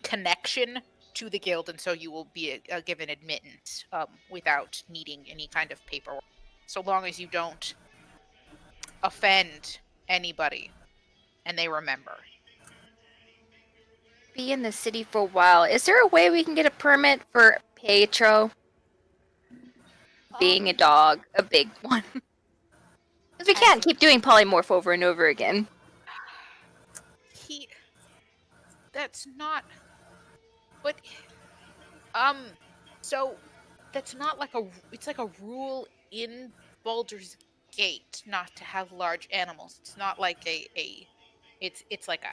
connection to the guild, and so you will be given admittance without needing any kind of paperwork, so long as you don't offend anybody and they remember. Be in the city for a while. Is there a way we can get a permit for Pietro? Being a dog, a big one. Because we can't keep doing polymorph over and over again. That's not. But so that's not like it's like a rule in Baldur's Gate not to have large animals. It's not like it's like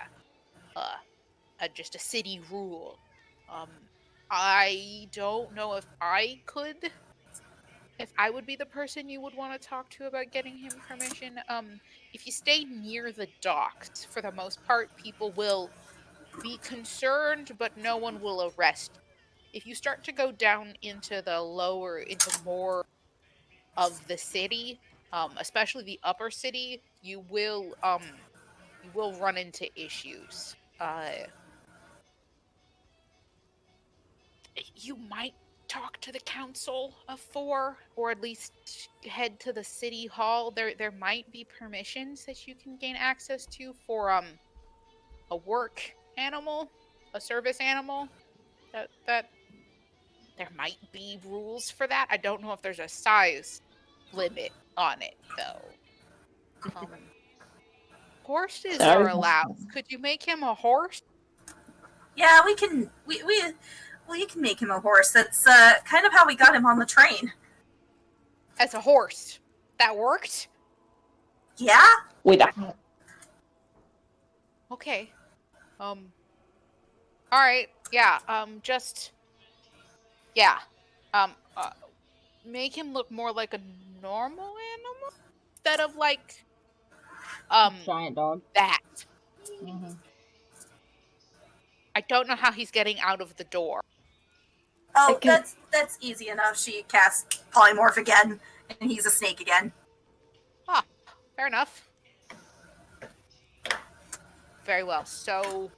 a just a city rule. I don't know if I would be the person you would want to talk to about getting him permission. If you stay near the docks, for the most part, people will be concerned, but no one will arrest you. If you start to go down into into more of the city, especially the upper city, you will run into issues. You might talk to the council of four, or at least head to the city hall. There might be permissions that you can gain access to for a work animal, a service animal. That there might be rules for that. I don't know if there's a size limit on it though. Horses are Sorry. allowed. Could you make him a horse? Yeah, we can. Well, you can make him a horse. That's kind of how we got him on the train. As a horse, that worked. Yeah. With a. Okay. All right. Yeah. Just. Yeah. Um. Make him look more like a normal animal instead of like. Giant dog. That. Mm-hmm. I don't know how he's getting out of the door. Oh, that's easy enough. She casts polymorph again, and he's a snake again. Ah, fair enough. Very well. So,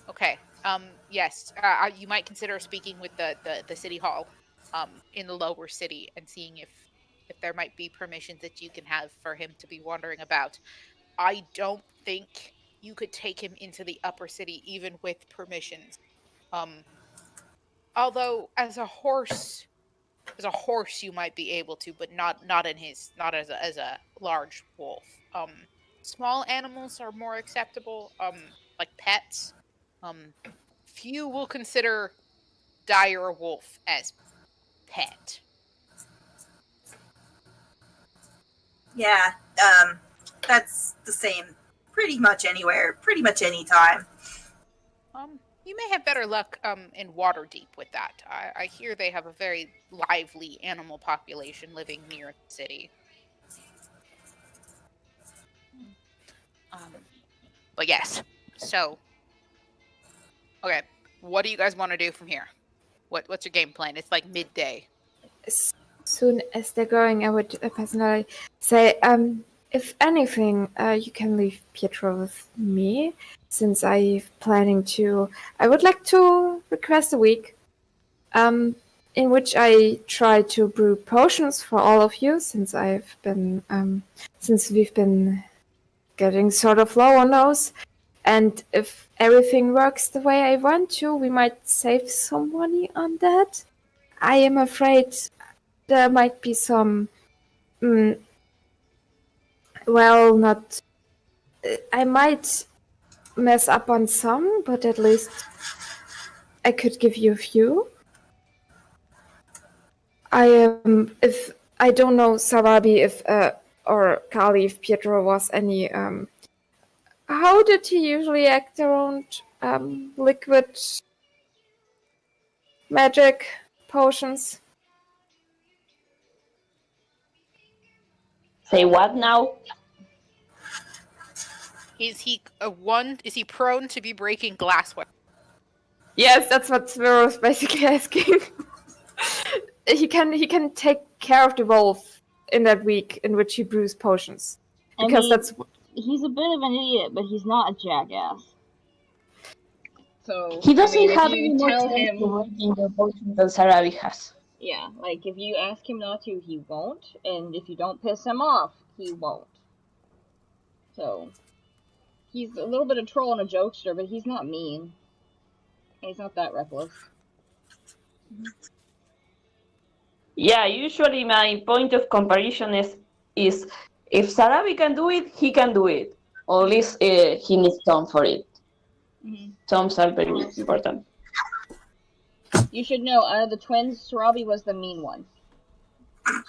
okay. Yes. You might consider speaking with the city hall, in the lower city, and seeing if there might be permissions that you can have for him to be wandering about. I don't think you could take him into the upper city even with permissions. Although as a as a horse you might be able to, but not as a large wolf. Small animals are more acceptable, like pets. Few will consider dire wolf as pet. Yeah, that's the same pretty much anywhere, pretty much any time. You may have better luck in Waterdeep with that. I hear they have a very lively animal population living near the city. But yes, so okay, what do you guys want to do from here? What's your game plan? It's like midday. As soon as they're going, I would personally say, if anything, you can leave Pietro with me, since I'm planning to. I would like to request a week, in which I try to brew potions for all of you, since since we've been getting sort of low on those. And if everything works the way I want to, we might save some money on that. I am afraid there might be some, not. I might mess up on some, but at least I could give you a few. If I don't know, Sarabi, if or Kali, if Pietro was any. How did he usually act around liquid magic potions? Say what now? Is he Is he prone to be breaking glassware? Yes, that's what Svero was basically asking. he can take care of the wolf in that week in which he brews potions, because he's a bit of an idiot, but he's not a jackass. So He doesn't if have you any more tell chance him, to breaking the potion than Sarabi has. yeah, like if you ask him not to, he won't, and if you don't piss him off, he won't. So he's a little bit of troll and a jokester, but he's not mean. He's not that reckless. Yeah, usually my point of comparison is if Sarabi can do it, he can do it. Or at least he needs Tom for it. Toms are very important. You should know, out of the twins, Sarabi was the mean one.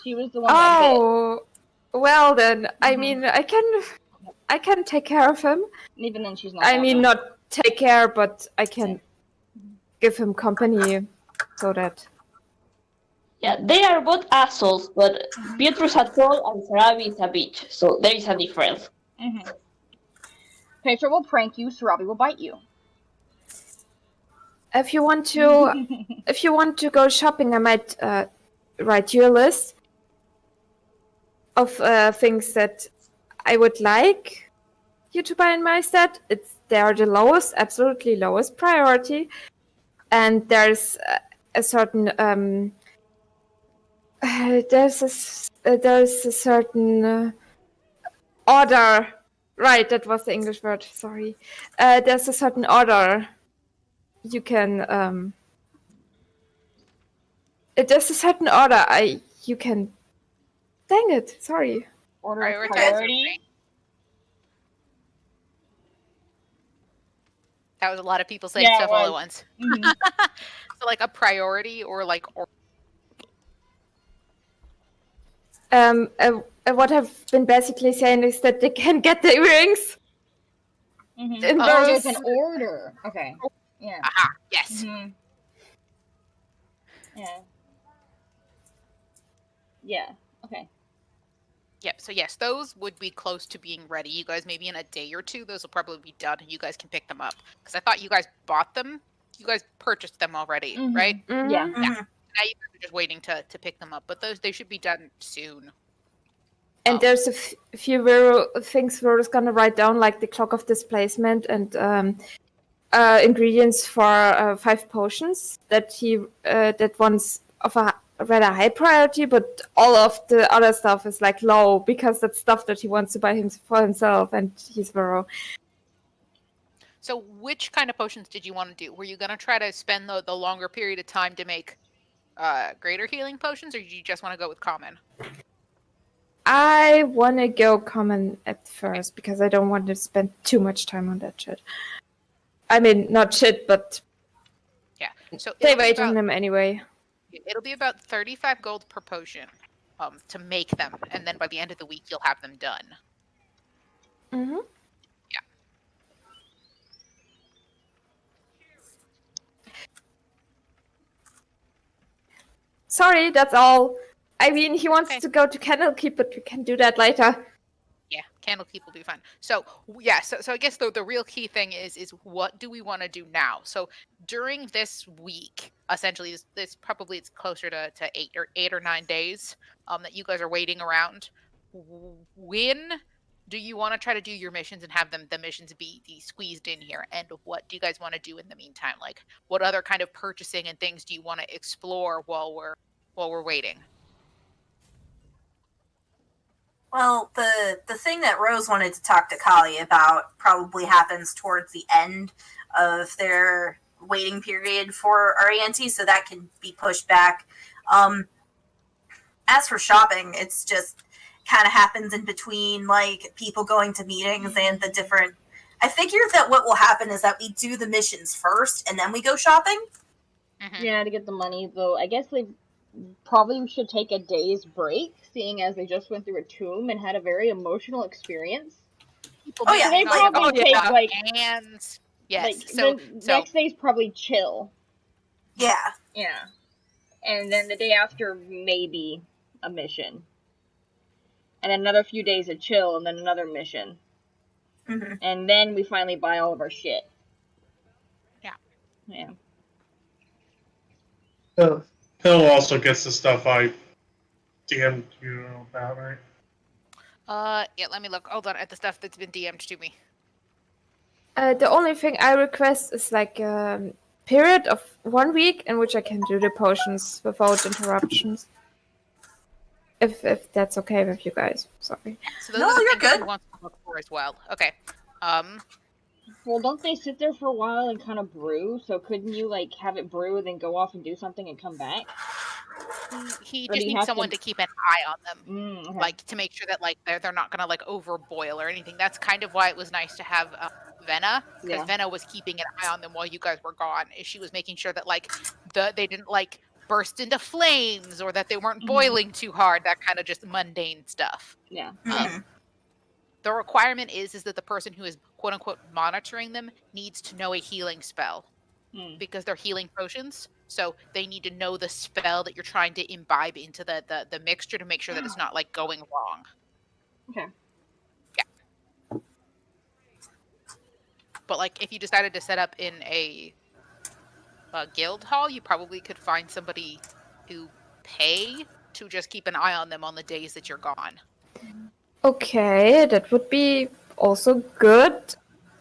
She was the one that bit. Well then, I mean, I can take care of him. Even then, she's not. I mean, not take care, but I can give him company, so that. Yeah, they are both assholes, but Pietro's a troll and Sarabi is a bitch, so there is a difference. Pietro will prank you, Sarabi will bite you. If you want to go shopping, I might write you a list of things that I would like you to buy in my set. They are the lowest, absolutely lowest priority, and there's a certain there's a certain order. Right, that was the English word. Sorry. There's a certain order you can. There's a certain order you can. Dang it! Sorry. Order of priority. That was a lot of people saying stuff all at once. So like a priority or like. What I've been basically saying is that they can get the earrings. There's an order. Okay. Yeah. Aha. Yes. Yeah. Yeah. Okay. Yep. So yes, those would be close to being ready. You guys, maybe in a day or two, those will probably be done, and you guys can pick them up. Because I thought you guys bought them. You guys purchased them already, right? Yeah. Yeah. Now you guys are just waiting to pick them up, but they should be done soon. And there's a few things we're just gonna write down, like the clock of displacement and ingredients for 5 potions that one's of a rather high priority, but all of the other stuff is like low because that's stuff that he wants to buy for himself, and he's Vero. So which kind of potions did you want to do? Were you gonna try to spend the longer period of time to make greater healing potions, or do you just want to go with common? I want to go common at first because I don't want to spend too much time on that shit. I mean, not shit, but Yeah. So they wait on them anyway. It'll be about 35 gold per potion to make them, and then by the end of the week you'll have them done. Mm-hmm. Yeah. Sorry, that's all. I mean, he wants to go to Candlekeep, but we can do that later. Yeah, Candlekeep will be fun. So yeah, so I guess the real key thing is what do we want to do now? So during this week, essentially, this probably it's closer to 8 or 9 days that you guys are waiting around. When do you want to try to do your missions and have the missions be squeezed in here? And what do you guys want to do in the meantime? Like, what other kind of purchasing and things do you want to explore while we're waiting? Well, the thing that Rose wanted to talk to Kali about probably happens towards the end of their waiting period for our auntie, so that can be pushed back. As for shopping, it's just kind of happens in between, like, people going to meetings and the different... I figure that what will happen is that we do the missions first, and then we go shopping. Mm-hmm. Yeah, to get the money, though. I guess they probably should take a day's break, seeing as they just went through a tomb and had a very emotional experience. Oh yeah, they probably take like hands. Yes. Like, so next day's probably chill. Yeah. Yeah. And then the day after, maybe a mission. And then another few days of chill, and then another mission. Mm-hmm. And then we finally buy all of our shit. Yeah. Yeah. Hill also gets the stuff I DM'd you about, right? Yeah, let me look. Hold on at the stuff that's been DM'd to me. The only thing I request is like a period of 1 week in which I can do the potions without interruptions. If that's okay with you guys. Sorry. So those are the things you want to look for as well. Okay. Well, don't they sit there for a while and kind of brew? So couldn't you like have it brew and then go off and do something and come back? He just needs someone to keep an eye on them, okay. like to make sure that like they're not gonna like overboil or anything. That's kind of why it was nice to have Venna, because Venna was keeping an eye on them while you guys were gone. She was making sure that like they didn't like burst into flames or that they weren't boiling too hard. That kind of just mundane stuff. Yeah. The requirement is that the person who is quote unquote monitoring them needs to know a healing spell because they're healing potions. So they need to know the spell that you're trying to imbibe into the mixture to make sure that it's not like going wrong. Okay. Yeah. But like if you decided to set up in a guild hall, you probably could find somebody who pay to just keep an eye on them on the days that you're gone. Okay, that would be also good.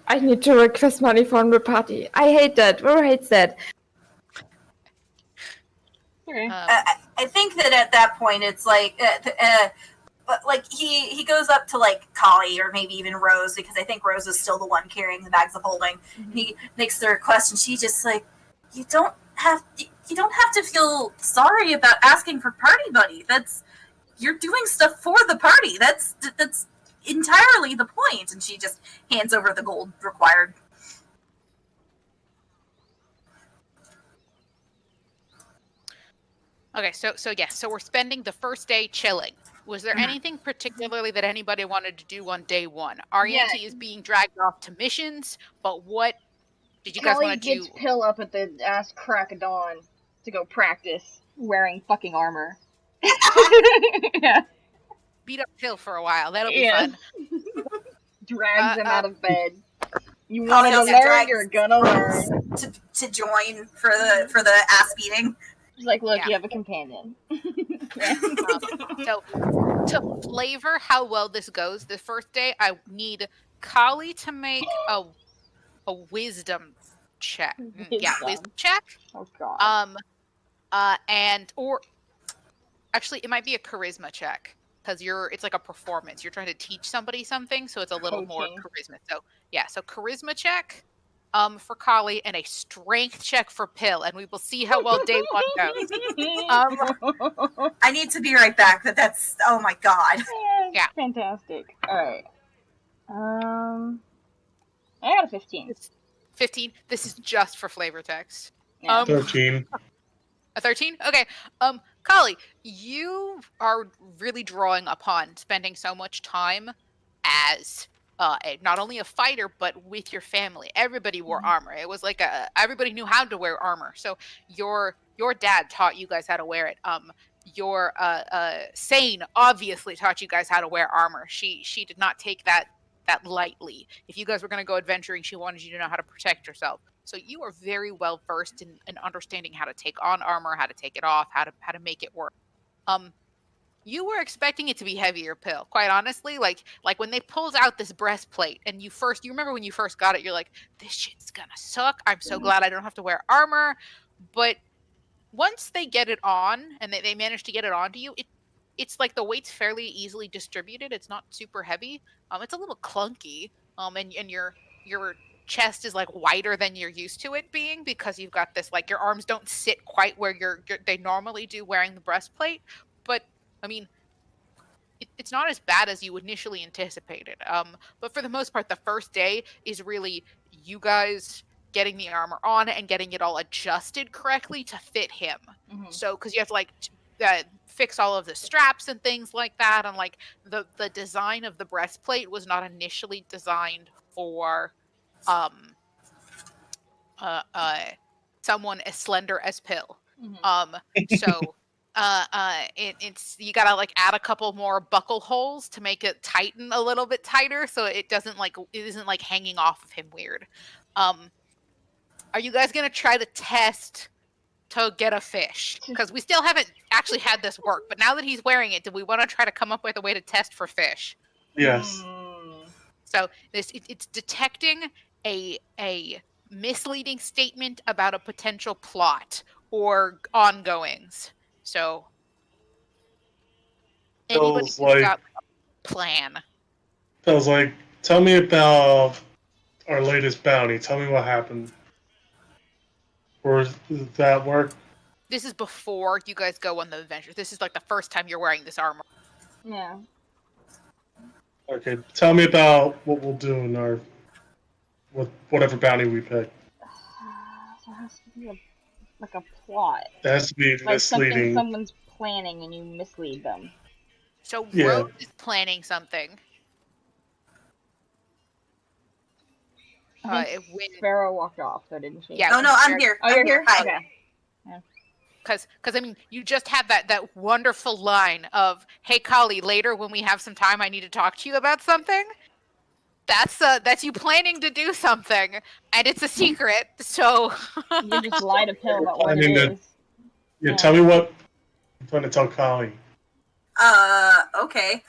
I need to request money from the party. I hate that. Who hates that? Okay. I think that at that point it's like he goes up to like Kali or maybe even Rose, because I think Rose is still the one carrying the bags of holding. He makes the request and she just like, you don't have to feel sorry about asking for party money. You're doing stuff for the party. That's entirely the point. And she just hands over the gold required. Okay, so we're spending the first day chilling. Was there anything particularly that anybody wanted to do on day one? Arianti is being dragged off to missions, but what did you guys want to do? Gets Pill up at the ass crack of dawn to go practice wearing fucking armor. Yeah. Beat up Pill for a while. That'll be fun. Drags him out of bed. You wanted to learn, you're gonna learn. To join for the ass beating. She's like, look, you have a companion. So to flavor how well this goes, the first day I need Kali to make a wisdom check. Yeah, wisdom check. Oh god. Or actually it might be a charisma check, because it's like a performance. You're trying to teach somebody something, so it's a little more charisma. So yeah, so charisma check. for Kali and a strength check for Pill, and we will see how well day one goes. I need to be right back, but that's, oh my god. Yeah. Fantastic. Alright. I got a 15. 15. This is just for flavor text. Yeah. 13. A 13? Okay. Kali, you are really drawing upon spending so much time as not only a fighter, but with your family. Everybody wore armor. It was like everybody knew how to wear armor. So your dad taught you guys how to wear it. Your Sane obviously taught you guys how to wear armor. She did not take that lightly. If you guys were going to go adventuring, she wanted you to know how to protect yourself. So you are very well versed in understanding how to take on armor, how to take it off, how to make it work. You were expecting it to be heavier, Pill. Quite honestly, like when they pulled out this breastplate, and you remember when you first got it, you're like, this shit's gonna suck. I'm so glad I don't have to wear armor. But once they get it on, and they manage to get it onto you, it's like the weight's fairly easily distributed. It's not super heavy. It's a little clunky. And your chest is like wider than you're used to it being, because you've got this, like, your arms don't sit quite where they normally do wearing the breastplate. But I mean, it's not as bad as you initially anticipated. But for the most part, the first day is really you guys getting the armor on and getting it all adjusted correctly to fit him. Mm-hmm. So, because you have to like fix all of the straps and things like that, and like the design of the breastplate was not initially designed for someone as slender as Pill. Mm-hmm. So it's you gotta like add a couple more buckle holes to make it tighten a little bit tighter, so it isn't like hanging off of him weird. Are you guys gonna try to test to get a fish? Because we still haven't actually had this work, but now that he's wearing it, do we want to try to come up with a way to test for fish? Yes. So it's detecting a misleading statement about a potential plot or ongoings. So anybody who's got a plan. Phil's like, tell me about our latest bounty. Tell me what happened. Or does that work? This is before you guys go on the adventure. This is like the first time you're wearing this armor. Yeah. Okay, tell me about what we'll do in our whatever bounty we pick. There has to be a plot. It has to be like misleading. Something someone's planning and you mislead them. So Yeah. Rose is planning something. Sparrow walked off, so didn't she? Yeah. Oh no, I'm here. Oh, you're here? Hi. Okay. Because I mean, you just had that wonderful line of, "Hey, Kali, later when we have some time, I need to talk to you about something." That's you planning to do something, and it's a secret. So you just lie to Pill about what it is. Yeah, tell me what you're trying to tell Kali. Okay.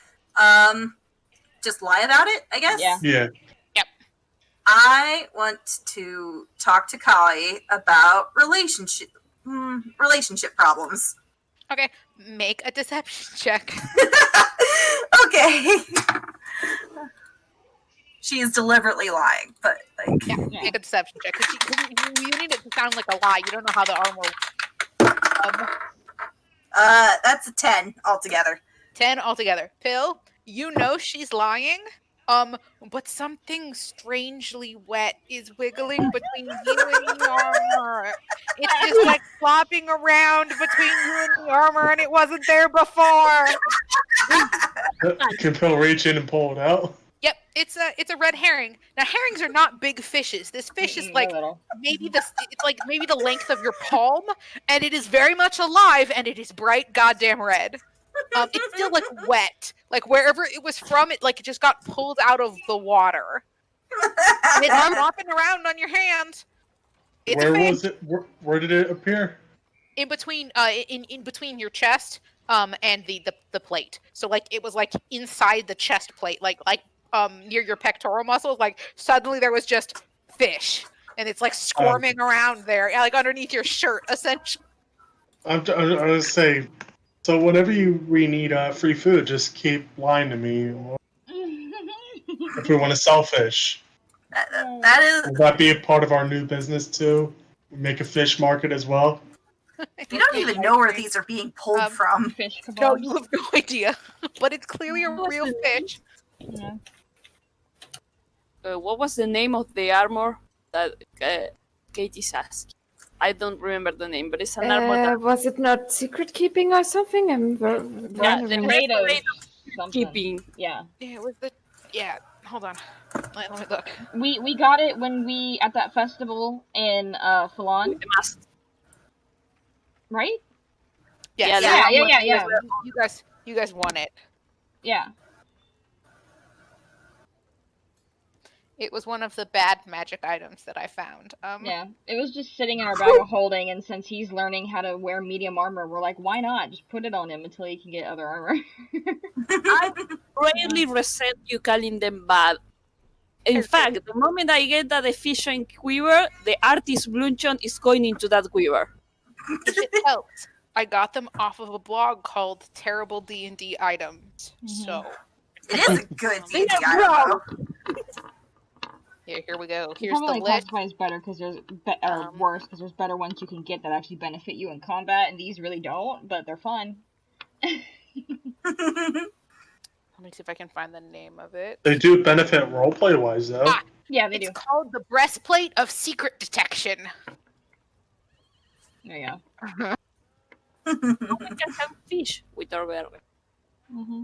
Just lie about it, I guess? Yeah. Yeah. Yep. I want to talk to Kali about relationship problems. Okay, make a deception check. Okay. She is deliberately lying, but like... Yeah, make a deception check. Cause you need it to sound like a lie. You don't know how the armor... that's a 10 altogether. 10 altogether. Pill, you know she's lying, but something strangely wet is wiggling between you and the armor. It's just like flopping around between you and the armor, and it wasn't there before. Can Pill reach in and pull it out? Yep, it's a red herring. Now herrings are not big fishes. This fish is like maybe the length of your palm, and it is very much alive, and it is bright goddamn red. It's still like wet, like wherever it was from, it just got pulled out of the water. And it's flopping around on your hand. Where was it? Where did it appear? In between, in between your chest, and the plate. So like it was like inside the chest plate, like near your pectoral muscles. Like suddenly there was just fish, and it's like squirming around there, like underneath your shirt, essentially. I'm gonna say. So whenever we need free food, just keep lying to me. If we want to sell fish. That is. Will that be a part of our new business too? Make a fish market as well. We don't even know where these are being pulled from. Fish No, kebabs. you have no idea. But it's clearly a What was real the fish. Yeah. What was the name of the armor that Katie's asking? I don't remember the name, but it's an armor that Was it not secret keeping or something? I'm yeah, the wondering. Made of made something. keeping. Yeah. Yeah, it was the. Yeah, hold on. Let me look. We got it when we at that festival in Falon, The mask. right? Yes. Yeah, Yeah. You guys won it. Yeah. It was one of the bad magic items that I found. Yeah. It was just sitting in our bag of holding, and since he's learning how to wear medium armor, we're like, why not? Just put it on him until he can get other armor. I rarely resent you calling them bad. In fact, the moment I get that efficient quiver, the artist blunchon is going into that quiver. If it helps, I got them off of a blog called Terrible D&D Items. So It is a good D&D Yeah, item. here we go. Here's Probably the list. classifies better because there's or worse because there's better ones you can get that actually benefit you in combat, and these really don't, but they're fun. Let me see if I can find the name of it. They do benefit roleplay wise though. Ah, Yeah, they it's do. called the Breastplate of Secret Detection. There you go. We can have fish with our berry. Mm-hmm.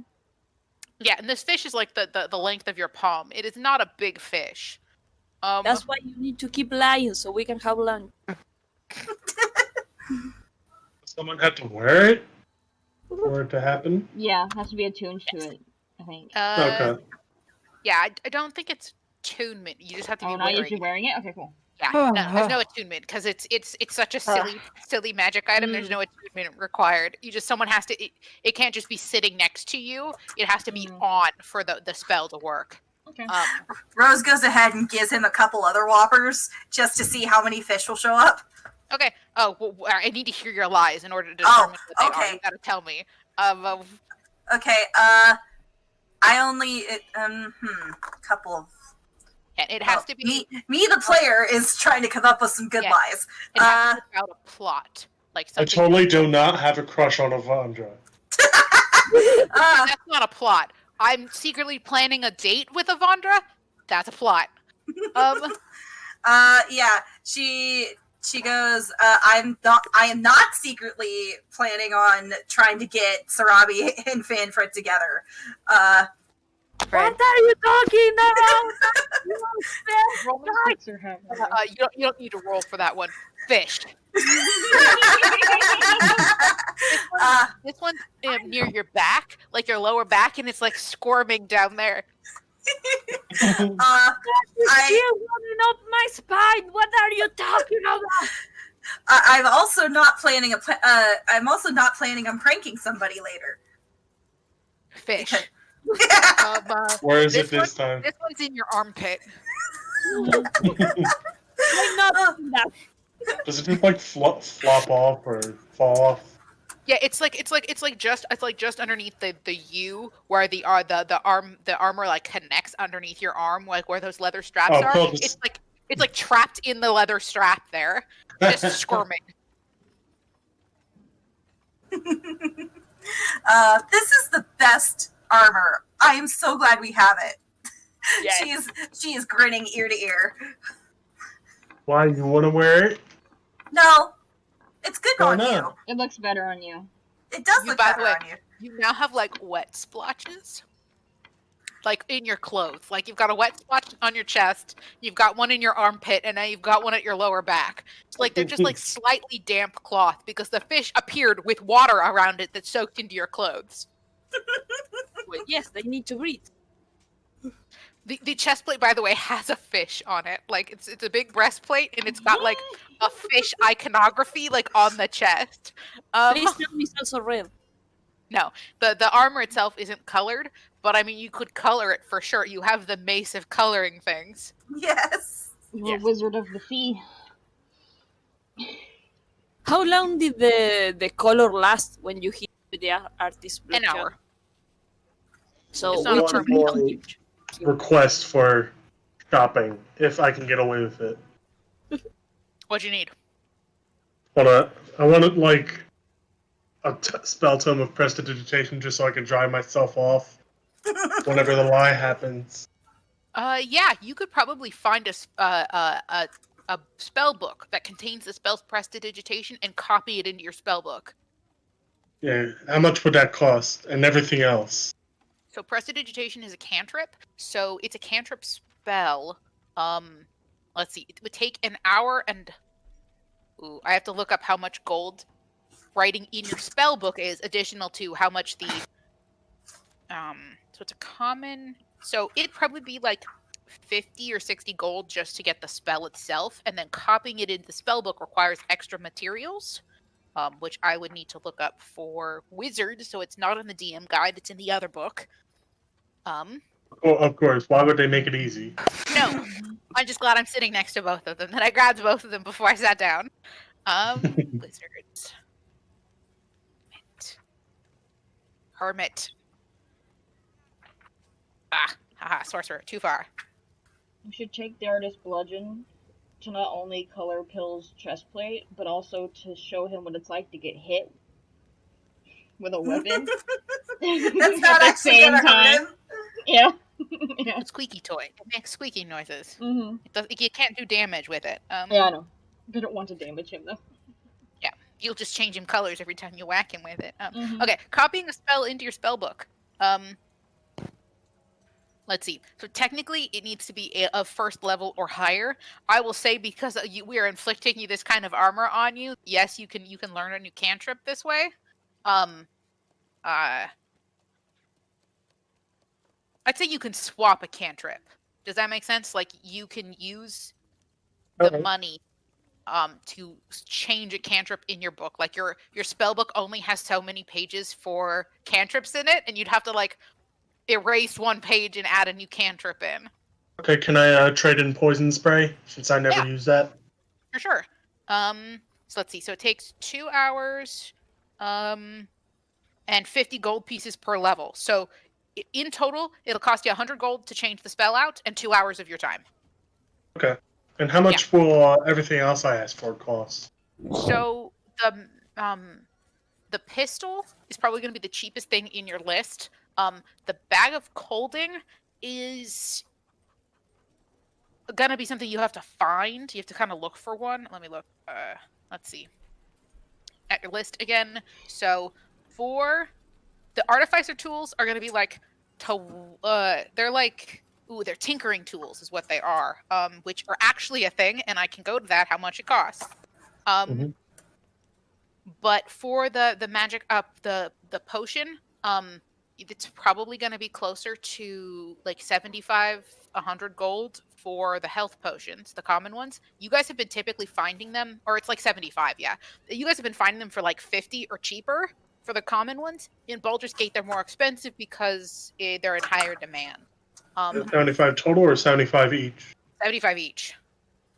Yeah, and this fish is like the length of your palm. It is not a big fish. That's why you need to keep lying so we can have lunch. Someone had to wear it for it to happen. Yeah, has to be attuned to it, I think. Okay. Yeah, I don't think it's attunement. You just have to be not wearing usually it. wearing it? Okay, cool. Yeah, no, there's no attunement because it's such a silly magic item. There's no attunement required. Someone has to. It can't just be sitting next to you. It has to be on for the spell to work. Okay. Rose goes ahead and gives him a couple other whoppers just to see how many fish will show up. Okay. Oh, well, I need to hear your lies in order to determine what they are. okay. You gotta tell me. Okay. I only couple of. And it has to be me, the player, is trying to come up with some good lies. It has to be about a plot, like I something. totally do not have a crush on Avandra. That's not a plot. I'm secretly planning a date with Avandra. That's a plot. Yeah. She goes. I am not secretly planning on trying to get Sarabi and Fanfred together. What are you talking about? You don't need to roll for that one. Fish. This one's near your back, like your lower back, and it's like squirming down there. You're running up my spine. What are you talking about? I'm also not planning on pranking somebody later. Fish. Where is it this time? This one's in your armpit. I'm not doing that. Does it just like flop off or fall off? Yeah, it's just underneath the U where the armor like connects underneath your arm, like where those leather straps are. Cool. It's like trapped in the leather strap there, just squirming. This is the best armor. I am so glad we have it. Yes. She is grinning ear to ear. Why, you want to wear it? No, it's good Why on not? you. It looks better on you. It does look By the better way, on you. you now have like wet splotches, like in your clothes. Like you've got a wet splotch on your chest, you've got one in your armpit, and now you've got one at your lower back. It's like they're just like slightly damp cloth because the fish appeared with water around it that soaked into your clothes. Well, yes, they need to breathe. The chest plate, by the way, has a fish on it. Like it's a big breastplate, and it's got like a fish iconography like on the chest. Please tell me it's also red. No, the armor itself isn't colored, but I mean you could color it for sure. You have the mace of coloring things. Yes. The Wizard of the Sea. How long did the color last when you hit the artist? An hour. So It's not a which permanent request for shopping if I can get away with it. What do you need? I want it like a spell tome of prestidigitation just so I can dry myself off whenever the lie happens. Yeah, you could probably find a spell book that contains the spell's prestidigitation and copy it into your spell book. Yeah, how much would that cost and everything else? So prestidigitation is a cantrip, so it's a cantrip spell. Let's see, it would take an hour and I have to look up how much gold writing in your spell book is additional to how much the so it's a common, so it'd probably be like 50 or 60 gold just to get the spell itself, and then copying it into the spell book requires extra materials, which I would need to look up for wizards, so it's not in the DM guide, it's in the other book. Well, of course, why would they make it easy? No, I'm just glad I'm sitting next to both of them, that I grabbed both of them before I sat down. Wizards. Hermit. Haha, sorcerer, too far. We should take the artist bludgeon to not only color Pill's chest plate, but also to show him what it's like to get hit with a weapon. That's not actually gonna hurt him. Yeah. It's a squeaky toy. It makes squeaky noises. Mm-hmm. You can't do damage with it. Yeah, I know. I don't want to damage him, though. Yeah, you'll just change him colors every time you whack him with it. Okay, copying a spell into your spell book. Let's see. So technically, it needs to be of first level or higher. I will say because we are inflicting you this kind of armor on you. Yes, you can learn a new cantrip this way. I'd say you can swap a cantrip. Does that make sense? Like you can use the money to change a cantrip in your book. Like your spell book only has so many pages for cantrips in it, and you'd have to like erase one page and add a new cantrip in. Okay, can I trade in poison spray since I never used that? For sure. So let's see. So it takes 2 hours, and 50 gold pieces per level. So in total, it'll cost you 100 gold to change the spell out, and 2 hours of your time. Okay. And how much will everything else I asked for cost? So the pistol is probably going to be the cheapest thing in your list. The bag of colding is gonna be something you have to find. You have to kind of look for one. Let me look. Let's see. At your list again. So for the artificer tools are gonna be like they're like they're tinkering tools is what they are. Which are actually a thing, and I can go to that how much it costs. But for the magic the potion, it's probably going to be closer to like 75, 100 gold for the health potions, the common ones. You guys have been typically finding them, or it's like 75, yeah. You guys have been finding them for like 50 or cheaper for the common ones. In Baldur's Gate, they're more expensive because they're in higher demand. 75 total or 75 each? 75 each.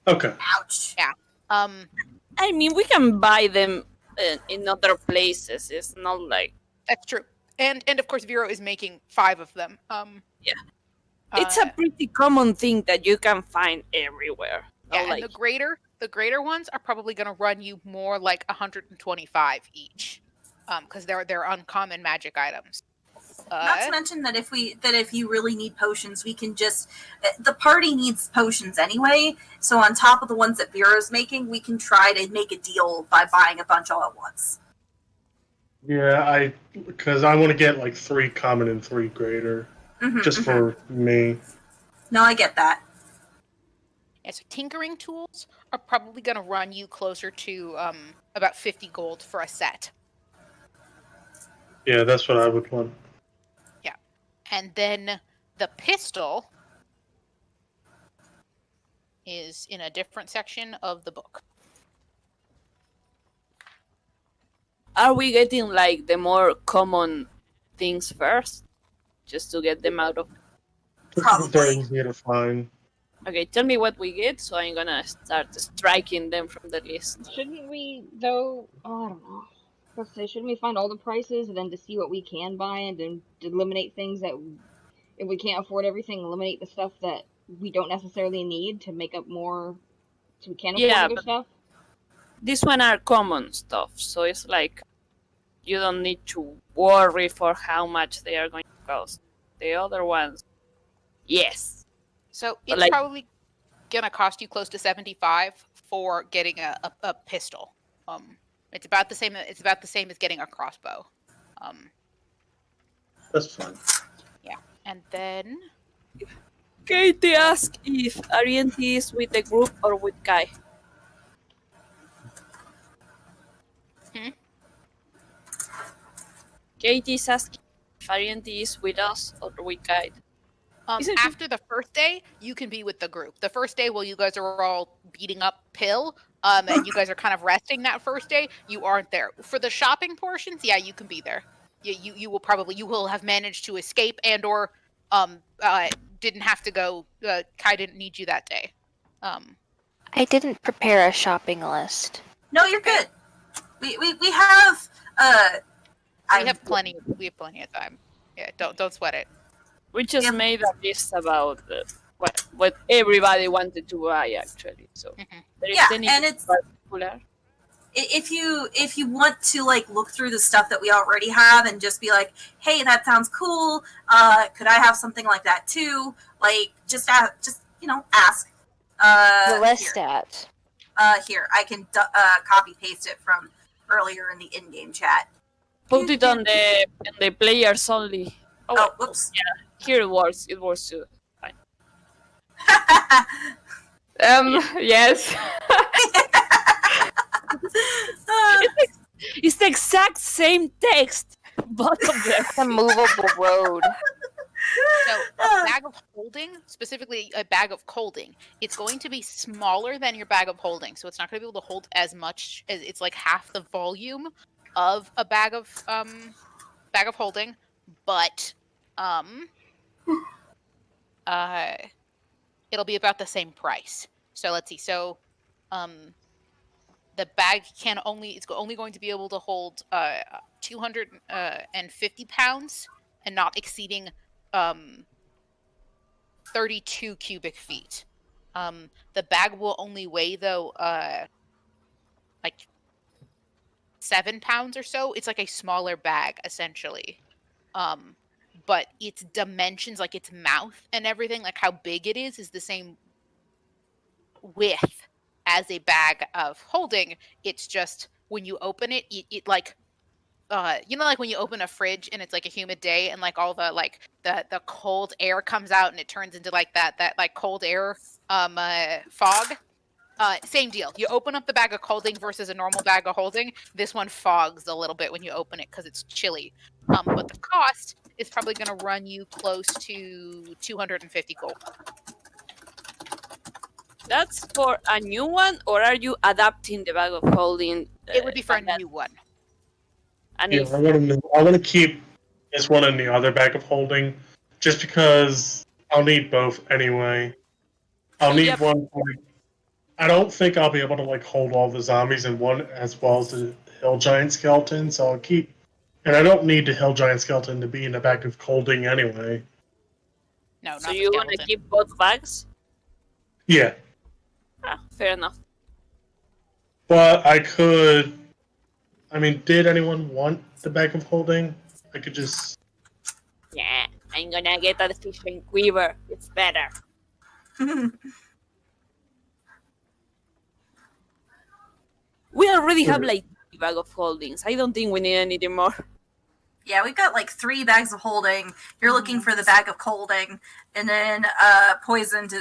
Okay. Ouch. Yeah. I mean, we can buy them in other places. It's not like... That's true. And of course, Vero is making 5 of them. Yeah. It's a pretty common thing that you can find everywhere. Yeah, like... and the greater ones are probably going to run you more like 125 each, because they're uncommon magic items. Not to mention that if you really need potions, we can just the party needs potions anyway. So on top of the ones that Vero's making, we can try to make a deal by buying a bunch all at once. Yeah, because I want to get like 3 common and 3 greater, just for me. No, I get that. Yeah, so tinkering tools are probably going to run you closer to about 50 gold for a set. Yeah, that's what I would want. Yeah, and then the pistol is in a different section of the book. Are we getting like the more common things first, just to get them out of? Probably. They're easy to find. Okay, tell me what we get, so I'm gonna start striking them from the list. Shouldn't we, though? Oh, I don't know. Let's say, shouldn't we find all the prices and then to see what we can buy and then to eliminate things that, if we can't afford everything, eliminate the stuff that we don't necessarily need to make up more, so we can afford Yeah, other but stuff. this one are common stuff, so it's like you don't need to worry for how much they are going to cost. The other ones, yes. So But it's like, probably gonna cost you close to 75 for getting a pistol. It's about the same. It's about the same as getting a crossbow. That's fine. Yeah, and then Katie asked if Ariente is with the group or with Kai. Hmm? Katie is asking if Ariente is with us or with Kai. After the first day, you can be with the group. The first day, while you guys are all beating up Pill, and you guys are kind of resting that first day, you aren't there. For the shopping portions, yeah, you can be there. You will have managed to escape and/or didn't have to go. Kai didn't need you that day. I didn't prepare a shopping list. No, you're good. We have we have plenty. We have plenty of time. Yeah, don't sweat it. We just Yep. made a list about what everybody wanted to buy actually. So there is Yeah, anything and it's particular. if you want to like look through the stuff that we already have and just be like, hey, that sounds cool. Could I have something like that too? Like just ask. The list at. Here I can copy paste it from earlier in the in-game chat. Put it on the players only. Oh, whoops. Yeah, here it works. It works too. Fine. Yes. It's the exact same text. Both of them. It's a movable road. So a bag of holding, specifically a bag of holding, it's going to be smaller than your bag of holding. So it's not going to be able to hold as much as it's like half the volume of a bag of holding, but it'll be about the same price. So let's see. So the bag it's only going to be able to hold 250 pounds and not exceeding 32 cubic feet. The bag will only weigh though like 7 pounds or so. It's like a smaller bag essentially. But its dimensions, like its mouth and everything, like how big it is the same width as a bag of holding. It's just when you open it, it like like when you open a fridge and it's like a humid day and like all the like the cold air comes out and it turns into like that like cold air fog. Same deal. You open up the bag of holding versus a normal bag of holding. This one fogs a little bit when you open it because it's chilly. But the cost is probably going to run you close to 250 gold. That's for a new one, or are you adapting the bag of holding? It would be for a new one. And Yeah, I want to keep this one in the other bag of holding, just because I'll need both anyway. I'll need one. I don't think I'll be able to like hold all the zombies in one as well as the hill giant skeleton, so I'll keep. And I don't need the hill giant skeleton to be in the bag of holding anyway. No, not so you want to keep both bags? Yeah. Fair enough. But I could. I mean, did anyone want the bag of holding? I could just. Yeah, I'm gonna get a fishing quiver. It's better. We already have like a bag of holdings. I don't think we need anything more. Yeah, we've got like 3 bags of holding. You're looking for the bag of holding, and then poisoned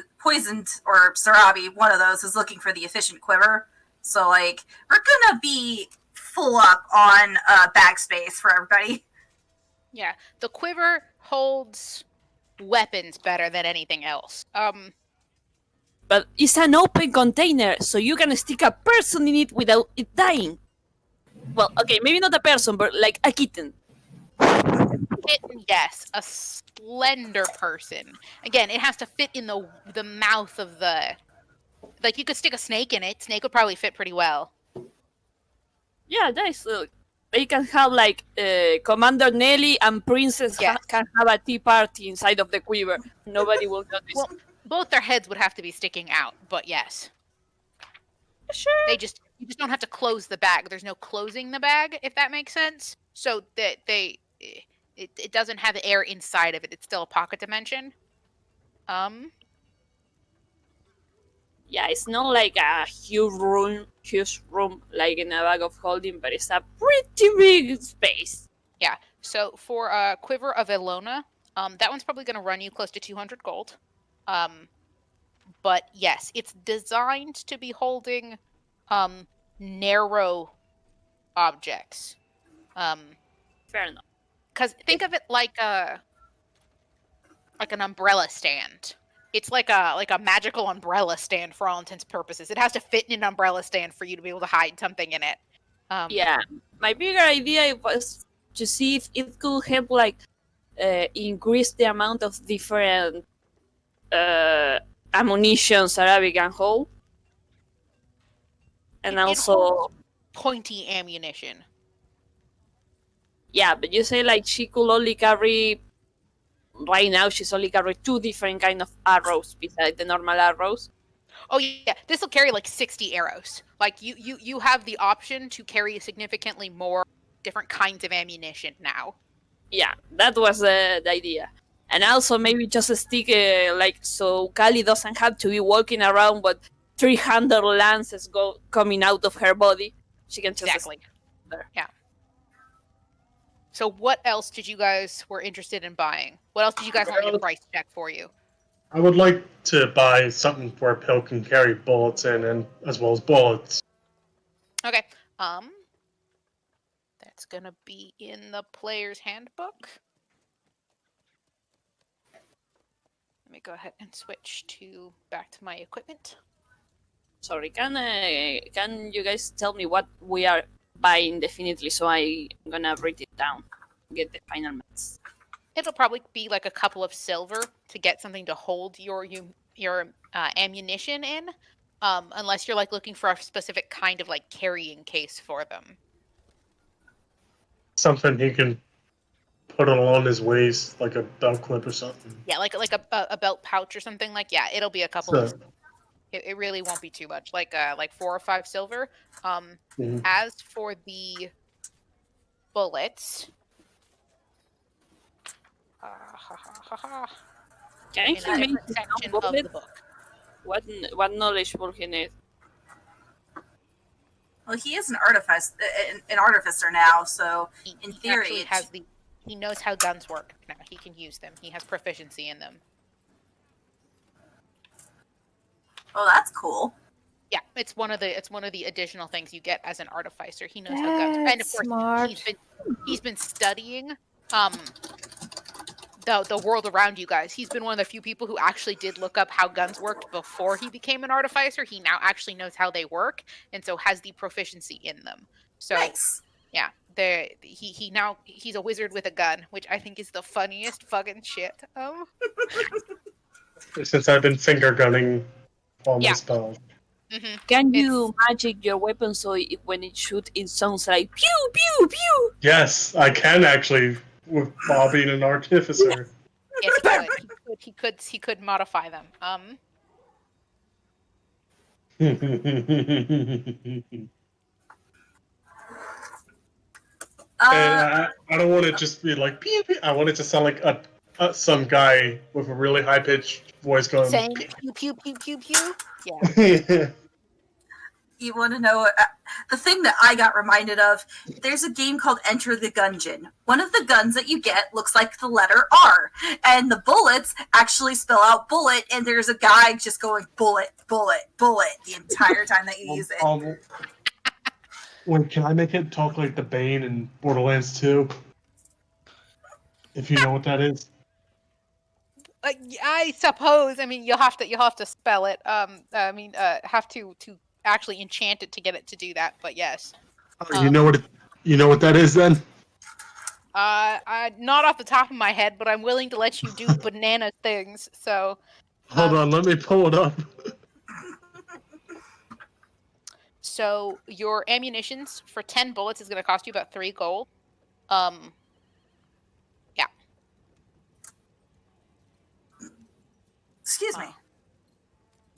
or Sarabi, one of those is looking for the efficient quiver. So like we're gonna be full up on bag space for everybody. Yeah, the quiver holds weapons better than anything else. But it's an open container, so you can stick a person in it without it dying. Well, okay, maybe not a person, but like a kitten. Kitten, yes, a slender person. Again, it has to fit in the mouth of the. Like you could stick a snake in it. Snake would probably fit pretty well. Yeah, nice. They can have like Commander Nelly and Princess can have a tea party inside of the quiver. Nobody will notice. Well, both their heads would have to be sticking out, but yes. Sure. You just don't have to close the bag. There's no closing the bag, if that makes sense. So that it doesn't have air inside of it. It's still a pocket dimension. Yeah, it's not like a huge room like in a bag of holding, but it's a pretty big space. Yeah. So for Quiver of Elona, that one's probably going to run you close to 200 gold. But yes, it's designed to be holding narrow objects. Fair enough. Because think of it like an umbrella stand. It's like a magical umbrella stand for all intents and purposes. It has to fit in an umbrella stand for you to be able to hide something in it. Yeah, my bigger idea was to see if it could help, like, increase the amount of different ammunition Arabic can hold, and It also holds pointy ammunition. Yeah, but you say like she could only carry. Right now, she's only carry 2 different kind of arrows besides the normal arrows. Oh yeah, this will carry like 60 arrows. Like you have the option to carry significantly more different kinds of ammunition now. Yeah, that was the idea. And also maybe just stick like so Kali doesn't have to be walking around with 300 lances coming out of her body. She can just exactly there. Yeah. So what else did you guys were interested in buying? What else did you guys want me to price check for you? I would like to buy something where Pill can carry bullets in, and as well as bullets. Okay. That's gonna be in the player's handbook. Let me go ahead and switch back to my equipment. Sorry, can you guys tell me what we are buying definitely, so I'm gonna write it down, get the final maths. It'll probably be like a couple of silver to get something to hold your ammunition in, unless you're like looking for a specific kind of like carrying case for them. Something he can put along his waist, like a belt clip or something. Yeah, like a belt pouch or something like. Yeah, it'll be a couple of. It really won't be too much, like 4 or 5 silver. As for the bullets, can he make section of the book. What knowledge will he need? Well, he is an artificer now, so in theory, he knows how guns work now. He can use them. He has proficiency in them. Oh, that's cool. Yeah, it's one of the additional things you get as an artificer. He knows how guns, and of course smart. he's been studying the world around you guys. He's been one of the few people who actually did look up how guns worked before he became an artificer. He now actually knows how they work, and so has the proficiency in them. So nice. Yeah, he's a wizard with a gun, which I think is the funniest fucking shit. Since I've been finger gunning all my spells. Mm-hmm. Can you magic your weapon so when it shoots, it sounds like pew pew pew? Yes, I can actually, while being an artificer. Yes, he could modify them. And I don't want it to just be like pew pew. I want it to sound like some guy with a really high pitched voice going saying pew pew pew pew pew. Yeah. You want to know the thing that I got reminded of? There's a game called Enter the Gungeon. One of the guns that you get looks like the letter R, and the bullets actually spell out bullet. And there's a guy just going bullet, bullet, bullet the entire time that you use it. Wait, can I make it talk like the Bane in Borderlands 2? If you know what that is. I suppose. I mean, you'll have to spell it. Have to actually enchant it to get it to do that. But yes. You know what that is then? Not off the top of my head, but I'm willing to let you do banana things. So. Hold on, let me pull it up. So your ammunitions for 10 bullets is going to cost you about 3 gold. Yeah. Excuse me.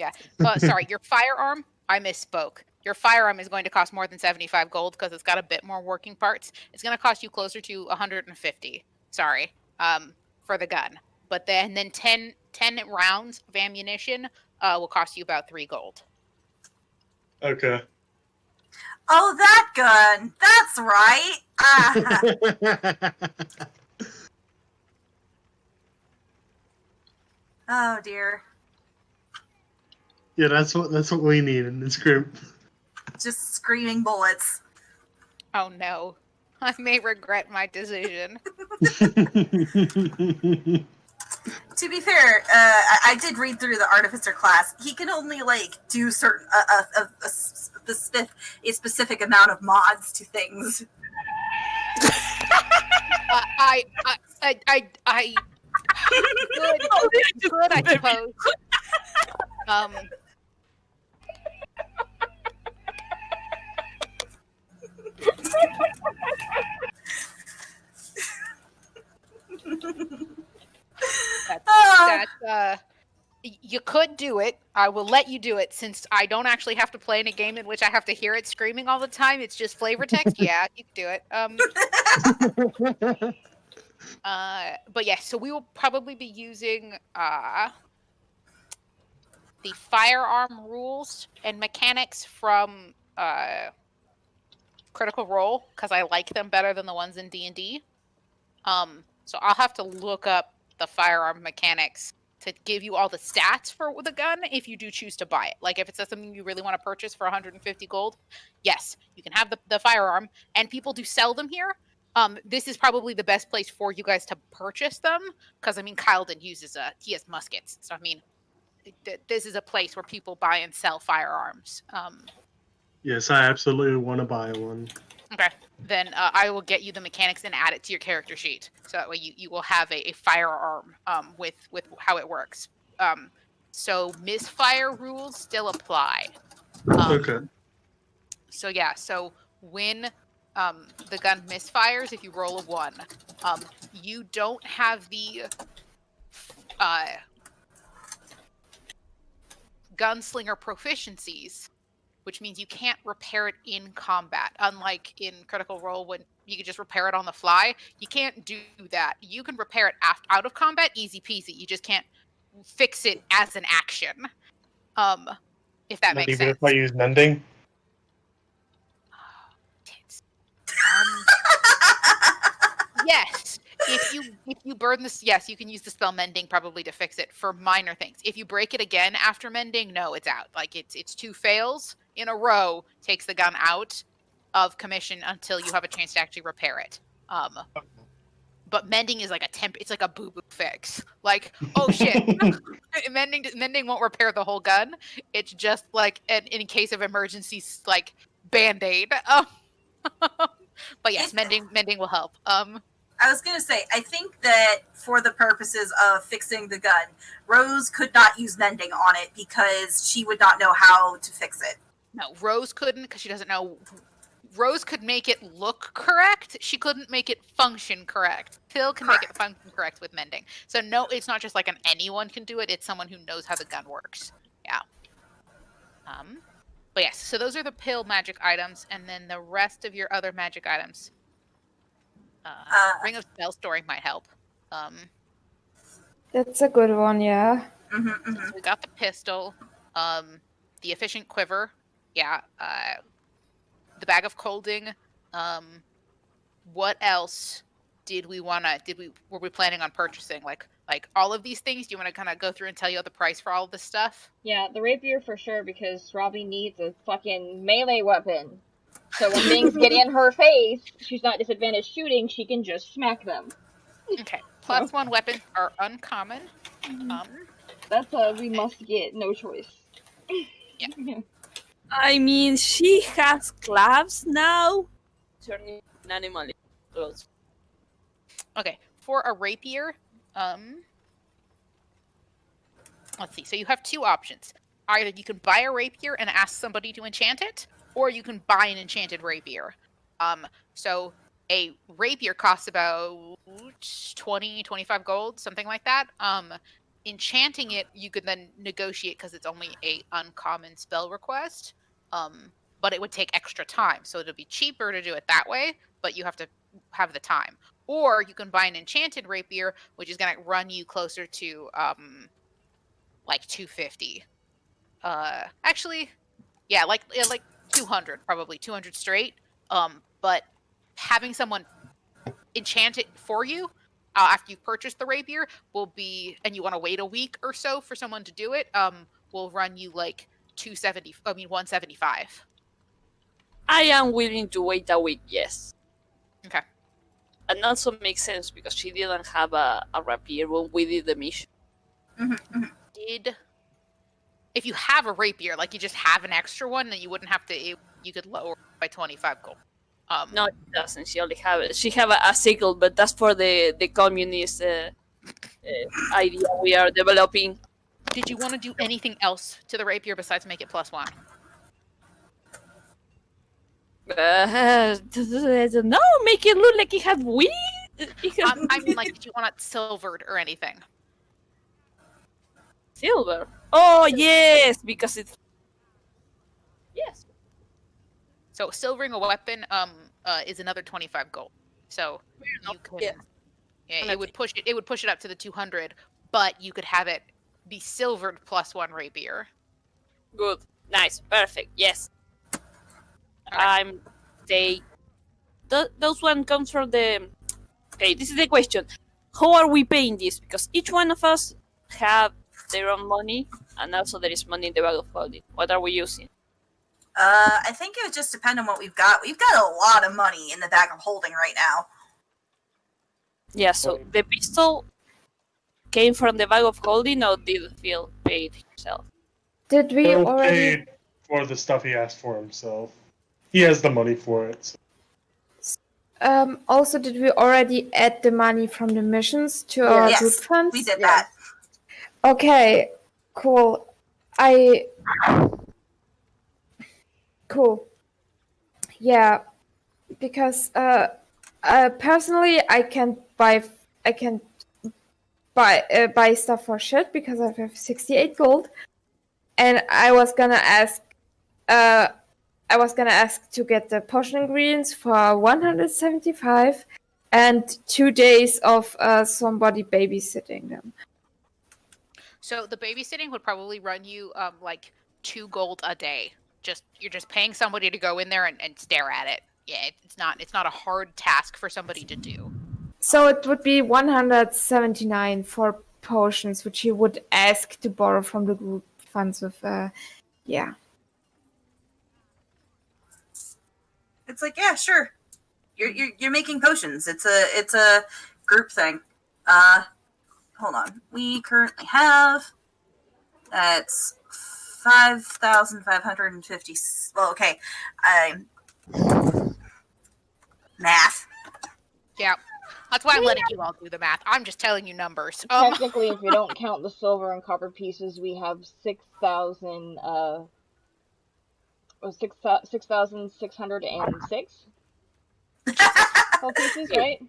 Yeah. Sorry, your firearm, I misspoke. Your firearm is going to cost more than 75 gold because it's got a bit more working parts. It's going to cost you closer to 150. Sorry. For the gun. But then 10 rounds of ammunition will cost you about 3 gold. Okay. Oh, that gun. That's right. Oh dear. Yeah, that's what we need in this group. Just screaming bullets. Oh no. I may regret my decision. To be fair, I did read through the artificer class. He can only do certain a specific amount of mods to things. Good, I suppose. You could do it. I will let you do it since I don't actually have to play in a game in which I have to hear it screaming all the time. It's just flavor text. Yeah, you can do it. But yeah, so we will probably be using the firearm rules and mechanics from Critical Role because I like them better than the ones in D&D. So I'll have to look up the firearm mechanics to give you all the stats for the gun if you do choose to buy it. Like if it's something you really want to purchase for 150 gold, yes, you can have the firearm, and people do sell them here. This is probably the best place for you guys to purchase them because I mean Kyleton he has muskets, so I mean this is a place where people buy and sell firearms. Yes, I absolutely want to buy one. Okay, then I will get you the mechanics and add it to your character sheet, so that way you will have a firearm with how it works. So misfire rules still apply. Okay. So yeah, so when the gun misfires, if you roll a 1, you don't have the gunslinger proficiencies, which means you can't repair it in combat. Unlike in Critical Role, when you can just repair it on the fly, you can't do that. You can repair it out of combat, easy peasy. You just can't fix it as an action. If that Not makes even sense. if I use mending. Yes. If you burn this, yes, you can use the spell mending probably to fix it for minor things. If you break it again after mending, no, it's out. Like it's 2 fails in a row takes the gun out of commission until you have a chance to actually repair it. But mending is like it's like a boo-boo fix. Like, oh shit. mending won't repair the whole gun. It's just like in case of emergencies, like band-aid. But yes, mending will help. I was going to say, I think that for the purposes of fixing the gun, Rose could not use mending on it because she would not know how to fix it. No, Rose couldn't because she doesn't know. Rose could make it look correct. She couldn't make it function correct. Phil can make it function correct with mending. So no, it's not just like anyone can do it. It's someone who knows how the gun works. Yeah. But yes, so those are the pill magic items, and then the rest of your other magic items. Ring of Spell Storing might help. That's a good one, yeah. So we got the pistol, the efficient quiver, yeah, the bag of colding. What else were we planning on purchasing? Like all of these things? Do you want to kind of go through and tell you the price for all of this stuff? Yeah, the rapier for sure, because Robbie needs a fucking melee weapon. So when things get in her face, she's not disadvantaged shooting, she can just smack them. Okay. +1 weapons are uncommon. That's a we must get, no choice. Yeah. I mean, she has gloves now. Turning an animal clothes. Okay. For a rapier, let's see. So you have 2 options. Either you can buy a rapier and ask somebody to enchant it, or you can buy an enchanted rapier. So a rapier costs about 20, 25 gold, something like that. enchanting it, you could then negotiate because it's only a uncommon spell request. But it would take extra time, so it'll be cheaper to do it that way. But you have to have the time, or you can buy an enchanted rapier, which is going to run you closer to like 250. Actually, yeah, like 200, probably 200 straight. But having someone enchant it for you after you purchase the rapier will be, and you want to wait a week or so for someone to do it, will run you like 175. I am willing to wait a week, yes. Okay. And also makes sense because she didn't have a rapier when we did the mission. If you have a rapier, like you just have an extra one, then you wouldn't have to. You could lower by 25 gold. No, it doesn't. She only have it. She have a sickle, but that's for the communist idea we are developing. Did you want to do anything else to the rapier besides make it +1? No, make it look like it had wings. I mean, like, did you want it silvered or anything? Silver. Oh yes, because it's yes. So silvering a weapon is another 25 gold. So you can, yeah, it would push it up to the 200, but you could have it be silvered +1 rapier. Good, nice, perfect. Yes, okay. I'm say those one comes from the. Okay, this is the question: how are we paying this? Because each one of us have their own money, and also there is money in the bag of holding. What are we using? I think it would just depend on what we've got. We've got a lot of money in the bag of holding right now. Yeah, so the pistol came from the bag of holding, or did Phil pay it himself? Did we Phil already paid for the stuff he asked for himself. He has the money for it. So. also did we already add the money from the missions to our Yes, group funds? we did that. Okay, cool. Cool. Yeah, because personally I can't buy stuff for shit because I have 68 gold, and I was gonna ask to get the potion ingredients for 175 and 2 days of somebody babysitting them. So the babysitting would probably run you like 2 gold a day. You're just paying somebody to go in there and stare at it. Yeah, it's not a hard task for somebody to do. So it would be 179 for potions, which you would ask to borrow from the group funds of yeah. It's like, yeah, sure. You're making potions. It's a group thing. Hold on. We currently have that's 5,550. Well, okay. Math. Yeah. That's why I'm letting you all do the math. I'm just telling you numbers. Technically, if we don't count the silver and copper pieces, we have 6,606 pieces, right?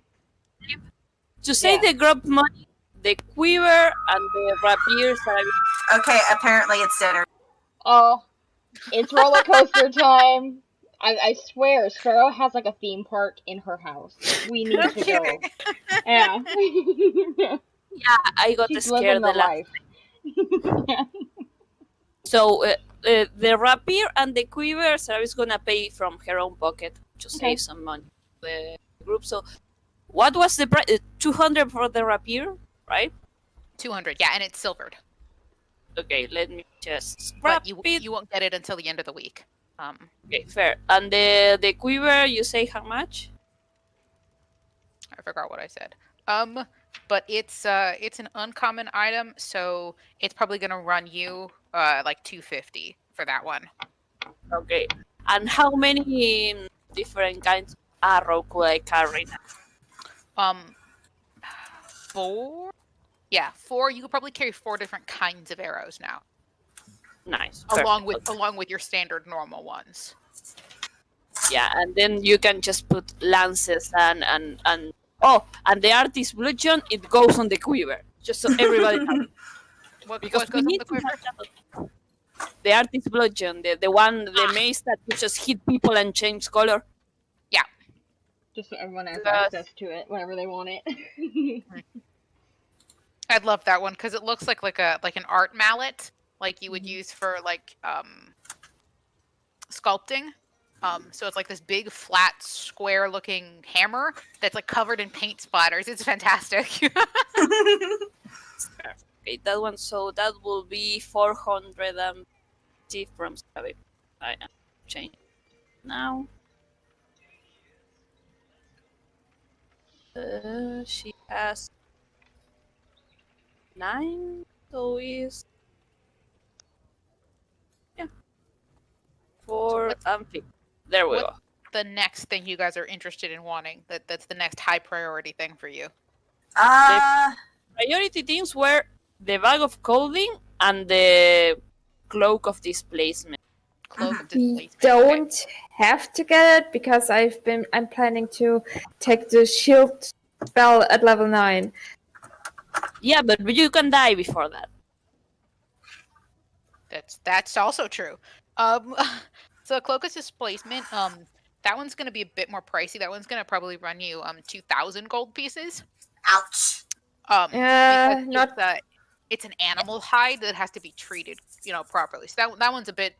To say the group money, the quiver and the rapiers are. Okay, apparently it's dinner. Oh, it's roller coaster time. I swear, Sparrow has like a theme park in her house. We need to go. Yeah. Yeah, I got She's scared living the life. So the rapier and the quiver, Sarah's gonna pay from her own pocket to save some money for the group. So, what was the price? 200 for the rapier, right? 200, yeah, and it's silvered. Okay, let me just scrap it. You won't get it until the end of the week. Okay, fair. And the quiver, you say how much? I forgot what I said. But it's an uncommon item, so it's probably gonna run you like 250 for that one. Okay. And how many different kinds of arrow could I carry now? 4. Yeah, 4. You could probably carry 4 different kinds of arrows now. Nice. Along with your standard normal ones. Yeah, and then you can just put lances and the artist bludgeon, it goes on the quiver. Just so everybody knows. Because What we goes on need the to have quiver? the artist bludgeon, the mace that you just hit people and change color. Yeah. Just so everyone has Yes. access to it whenever they want it. I'd love that one because it looks like an art mallet, like you would use for like sculpting. So it's like this big flat square looking hammer that's like covered in paint splatters. It's fantastic. Okay, that one. So that will be 450 from Scabby. I am changing now. She has 9, so is 4 and 5. There we What's go. the next thing you guys are interested in wanting? That's the next high priority thing for you. Priority things were the bag of clothing and the cloak of displacement. Cloak of We displacement. don't have to get it because I'm planning to take the shield spell at level 9. Yeah, but you can die before that. That's also true. So cloak of displacement. That one's gonna be a bit more pricey. That one's gonna probably run you 2,000 gold pieces. Ouch. Because Not it's an animal hide that has to be treated, properly. So that one's a bit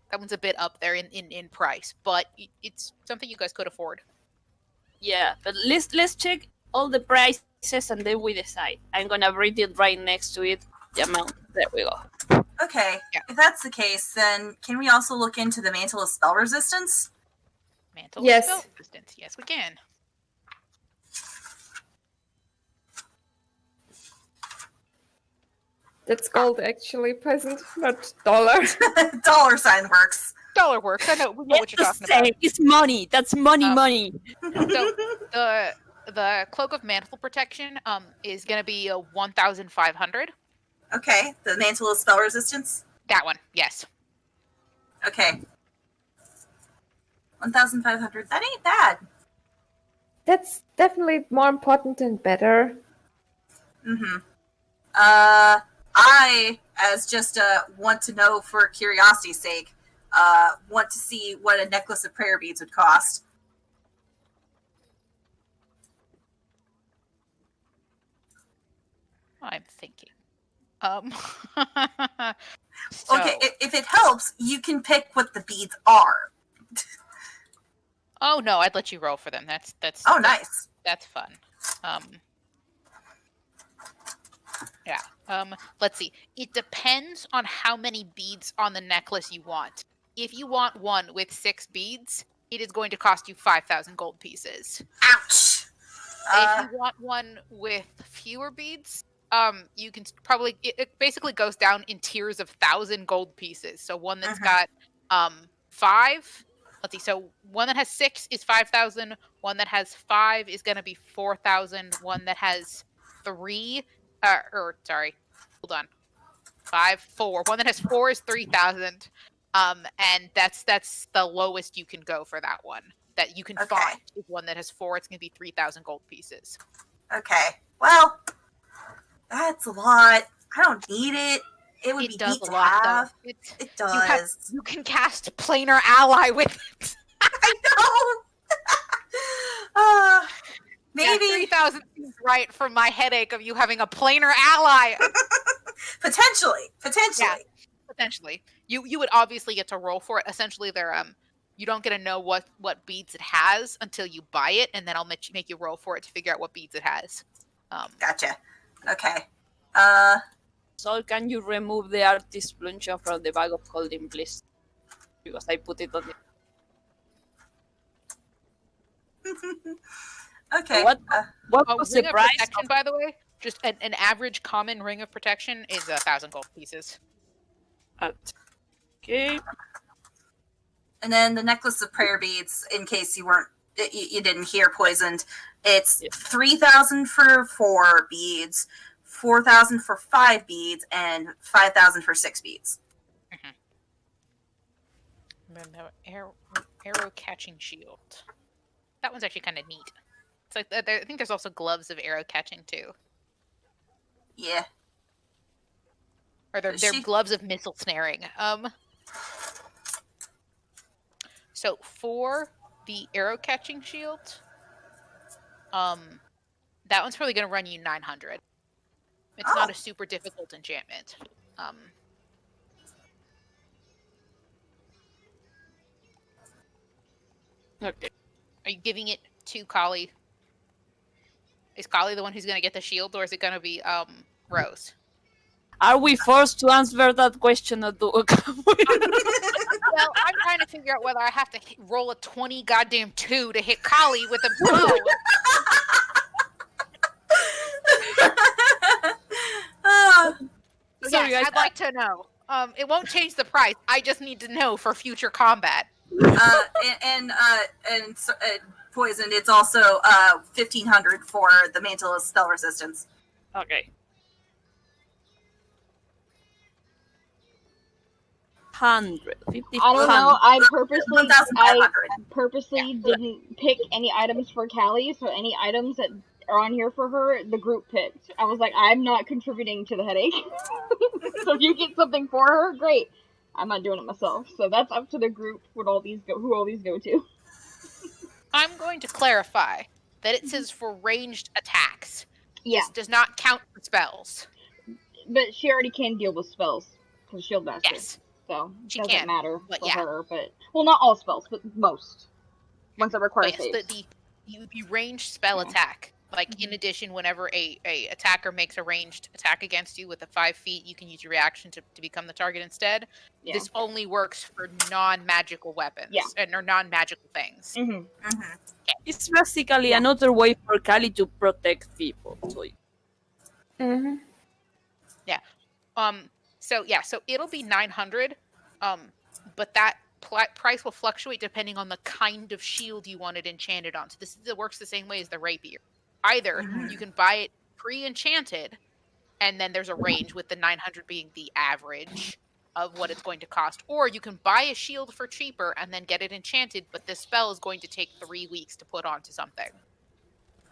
up there in price, but it's something you guys could afford. Yeah, but let's check all the prices and then we decide. I'm gonna read it right next to it. The amount. There we go. Okay, Yeah. if that's the case, then can we also look into the Mantle of Spell Resistance? Mantle Yes. of spell resistance. Yes, we can. that's gold actually, peasant, not dollar. Dollar sign works. Dollar works. I know we know what you're talking about. It's money. That's money. So the cloak of mantle protection is gonna be 1,500. Okay, the Mantle of Spell Resistance? That one, yes. Okay. 1,500. That ain't bad. That's definitely more important and better. Mm-hmm. I, as just want to know for curiosity's sake, want to see what a necklace of prayer beads would cost. I'm thinking. Okay, if it helps, you can pick what the beads are. Oh no, I'd let you roll for them. That's Oh, nice. That's fun. Yeah. Let's see. It depends on how many beads on the necklace you want. If you want one with 6 beads, it is going to cost you 5,000 gold pieces. Ouch. If you want one with fewer beads, you can probably it basically goes down in tiers of 1,000 gold pieces. So one that's got 5. Let's see. So one that has 6 is 5,000. One that has 5 is going to be 4,000. One that has 3, sorry, hold on, 5, 4. One that has 4 is 3,000. And that's the lowest you can go for that one that you can find. Is one that has 4. It's going to be 3,000 gold pieces. Okay. Well, that's a lot. I don't need it. It would be does neat a to lot, have. though. It does. You can cast planar ally with it. I know. Maybe 3,000 seems right for my headache of you having a planar ally. potentially. Yeah, potentially. You would obviously get to roll for it. Essentially, they're you don't get to know what beads it has until you buy it, and then I'll make you roll for it to figure out what beads it has. Gotcha. Okay. So can you remove the artist plunger from the bag of holding, please? Because I put it on the... Okay. What was the ring of price? protection, by the way? Just an average common ring of protection is 1,000 gold pieces. Okay. And then the necklace of prayer beads, in case you didn't hear poisoned, it's 3,000 for 4 beads, 4,000 for 5 beads, and 5,000 for 6 beads. Arrow catching shield. That one's actually kind of neat. It's like I think there's also gloves of arrow catching too. Yeah. or they're gloves of missile snaring. So for the arrow catching shield, that one's probably going to run you 900. It's not a super difficult enchantment. Okay. Are you giving it to Kali? Is Kali the one who's going to get the shield, or is it going to be Rose? Are we forced to answer that question? Or Well, I'm trying to figure out whether I have to roll a 20 goddamn 2 to hit Kali with a bow. So Sorry, yes, guys, I'd like to know. It won't change the price. I just need to know for future combat. And poisoned. It's also 1,500 for the mantle of spell resistance. Okay. 100. 50. I don't know. I purposely Yeah. didn't pick any items for Callie, so any items that are on here for her, the group picked. I was like, I'm not contributing to the headache. So if you get something for her, great. I'm not doing it myself. So that's up to the group who all these go to. I'm going to clarify that it says for ranged attacks. Yeah. This does not count for spells. But she already can deal with spells because Shield Master. Yes. So it She doesn't can, matter but for yeah. her. But well, not all spells, but most. Ones that require Yes, saves. the ranged spell attack. Like in addition, whenever a attacker makes a ranged attack against you with a 5 feet, you can use your reaction to become the target instead. Yeah. This only works for non-magical weapons or non-magical things. Mm-hmm. It's basically another way for Kali to protect people. So. Mm-hmm. Yeah. So it'll be 900. But that price will fluctuate depending on the kind of shield you want it enchanted on. So it works the same way as the rapier. Either you can buy it pre-enchanted, and then there's a range with the 900 being the average of what it's going to cost, or you can buy a shield for cheaper and then get it enchanted, but this spell is going to take 3 weeks to put onto something.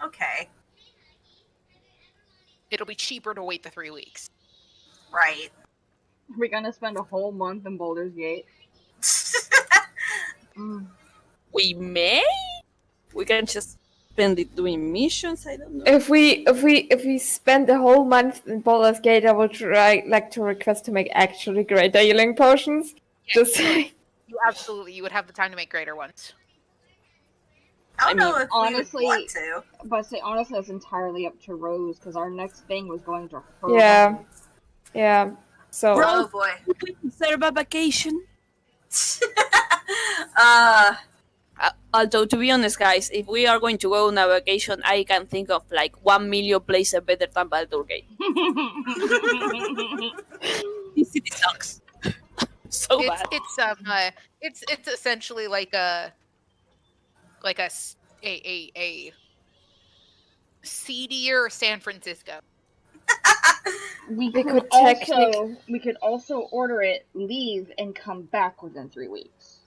Okay. It'll be cheaper to wait the 3 weeks. Right. We're gonna spend a whole month in Baldur's Gate. We may. We can just spend it doing missions. I don't know. If we spend the whole month in Baldur's Gate, I would like to request to make actually great healing potions. Yes, you would have the time to make greater ones. I don't know if honestly, we would want to. But honestly, that's entirely up to Rose because our next thing was going to her. Yeah. So. Oh boy. We deserve a vacation. Although, to be honest, guys, if we are going to go on a vacation, I can think of like 1 million places better than Baldur Gate. This city sucks. So bad. It's essentially like a seedier San Francisco. We could also order it, leave, and come back within 3 weeks.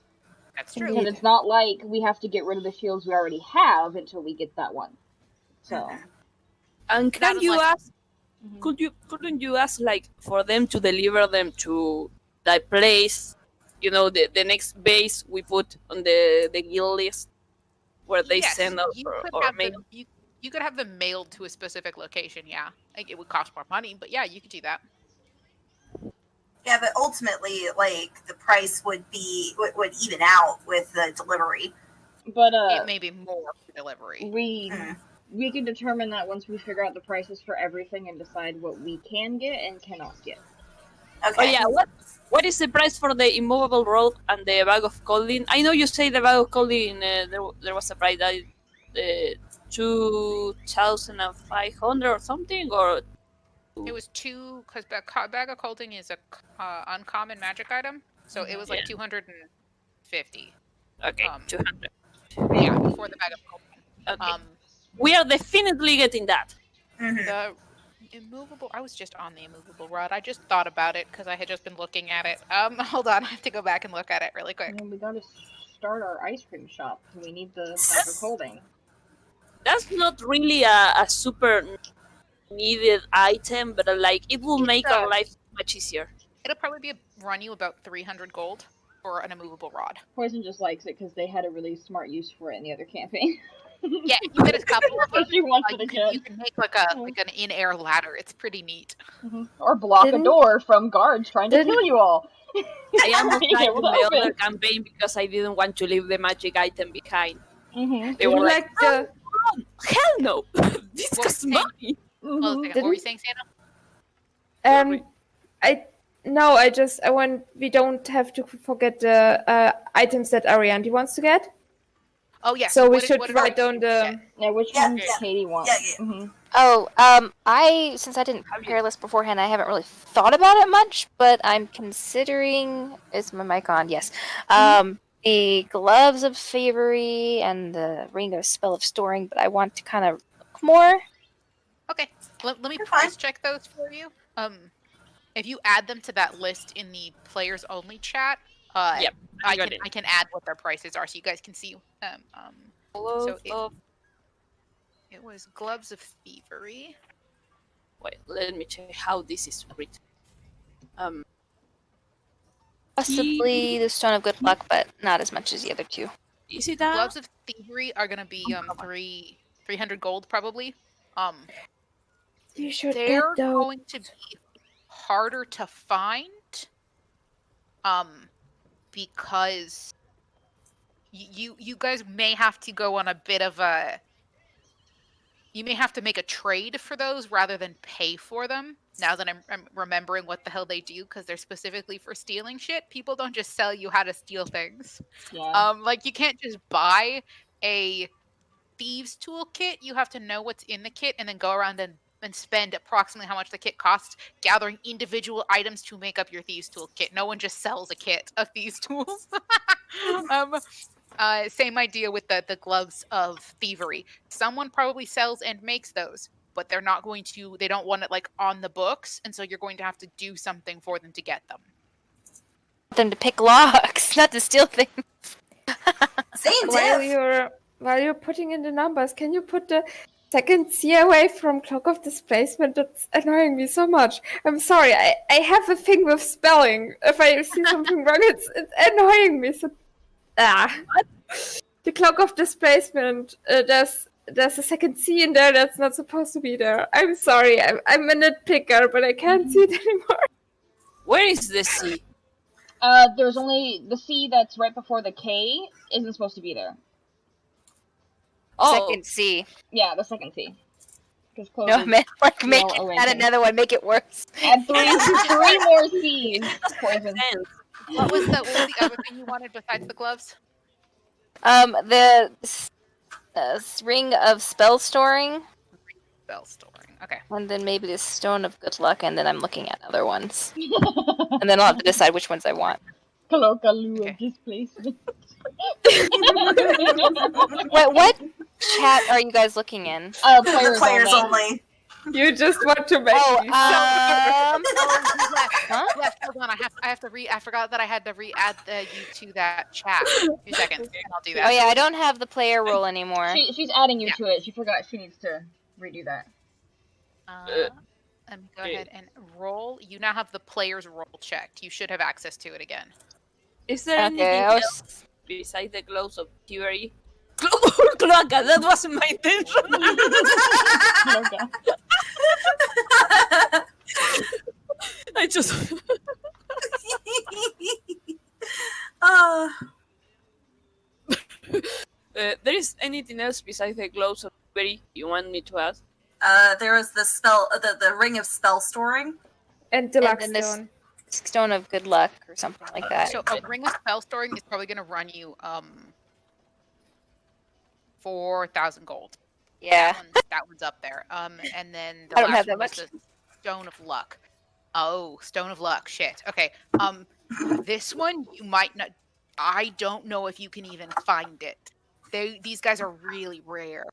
That's true. But it's not like we have to get rid of the shields we already have until we get that one. So. And couldn't you ask like for them to deliver them to that place? You know, the next base we put on the guild list where they send out or mail. You could have them mailed to a specific location. Yeah, like it would cost more money, but yeah, you could do that. Yeah, but ultimately, like the price would even out with the delivery. But it may be more for delivery. We can determine that once we figure out the prices for everything and decide what we can get and cannot get. Okay. Oh yeah, what is the price for the immovable rod and the bag of colding? I know you say the bag of colding there was a price that 2,500 or something, or it was 2 because bag of colding is a uncommon magic item, so it was like 250. Okay, 200. Yeah, for the bag of colding. Okay. We are definitely getting that. The immovable. I was just on the immovable rod. I just thought about it because I had just been looking at it. Hold on, I have to go back and look at it really quick. We gotta start our ice cream shop. We need the bag of colding. That's not really a super needed item, but like it will make our life much easier. It'll probably run you about 300 gold for an immovable rod. Poison just likes it because they had a really smart use for it in the other campaign. Yeah, if you get a couple of them, She wants it you can make like an in-air ladder. It's pretty neat. Or block a door from guards trying to kill you all. I almost Being died able in to the open. other campaign because I didn't want to leave the magic item behind. Mm-hmm. They were like, the oh, hell no! This What costs were you money. Hold on a second. What were you saying, Santa? we don't have to forget the items that Ariandi wants to get. Oh yeah. So we what should what write down the. Yeah, which ones Katie wants. Yeah. Mm-hmm. Oh, since I didn't prepare this beforehand, I haven't really thought about it much, but I'm considering. Is my mic on? Yes. The gloves of thievery and the ring of spell of storing, but I want to kind of look more. Okay. Let me price check those for you. If you add them to that list in the players only chat, Yep, I can add what their prices are so you guys can see. So it was gloves of thievery. Wait, let me check how this is written. Possibly the stone of good luck, but not as much as the other two. Is it that? Gloves of thievery are gonna be 300 gold probably. You should They're get those. going to be harder to find. Because you guys may have to go on a bit of a. You may have to make a trade for those rather than pay for them. Now that I'm remembering what the hell they do, because they're specifically for stealing shit. People don't just sell you how to steal things. Yeah. Like you can't just buy a thieves toolkit. You have to know what's in the kit and then go around and spend approximately how much the kit costs gathering individual items to make up your thieves toolkit. No one just sells a kit of these tools. Same idea with the gloves of thievery. Someone probably sells and makes those, but they're not going to. They don't want it like on the books, and so you're going to have to do something for them to get them. Them to pick locks, not to steal things. Same While you're putting in the numbers, can you put the second C away from Cloak of Displacement? That's annoying me so much. I'm sorry, I have a thing with spelling. If I see something wrong, it's annoying me. So, the Cloak of Displacement, there's a second C in there that's not supposed to be there. I'm sorry, I'm a nitpicker, but I can't see it anymore. Where is the C? There's only the C that's right before the K isn't supposed to be there. Oh. Second C. Yeah, the second C. No, man, like add another one, make it worse. Add three more C's. Poison. What was the other thing you wanted besides the gloves? The ring of spell storing. Spell storing. Okay. And then maybe the stone of good luck, and then I'm looking at other ones. And then I'll have to decide which ones I want. Colloquial of displacement. Wait, what chat are you guys looking in? Players only. You just want to make me left. Hold on, I have to I forgot that I had to re-add you to that chat. 2 seconds, and I'll do that. Oh yeah, I don't have the player role anymore. She's adding you to it. She forgot she needs to redo that. Let me go ahead and roll. You now have the player's role checked. You should have access to it again. Is there anything else besides the gloves of thievery? Cloaca, that wasn't my intention. I just. There is anything else besides the gloves of thievery you want me to ask? There is the spell, the ring of spell storing, and the luck stone. Stone of good luck or something like that. So a ring of spell storing is probably going to run you 4,000 gold. Yeah, that one's up there. And then I don't have that much. The stone of luck. Oh, stone of luck. Shit. Okay. This one you might not. I don't know if you can even find it. These guys are really rare.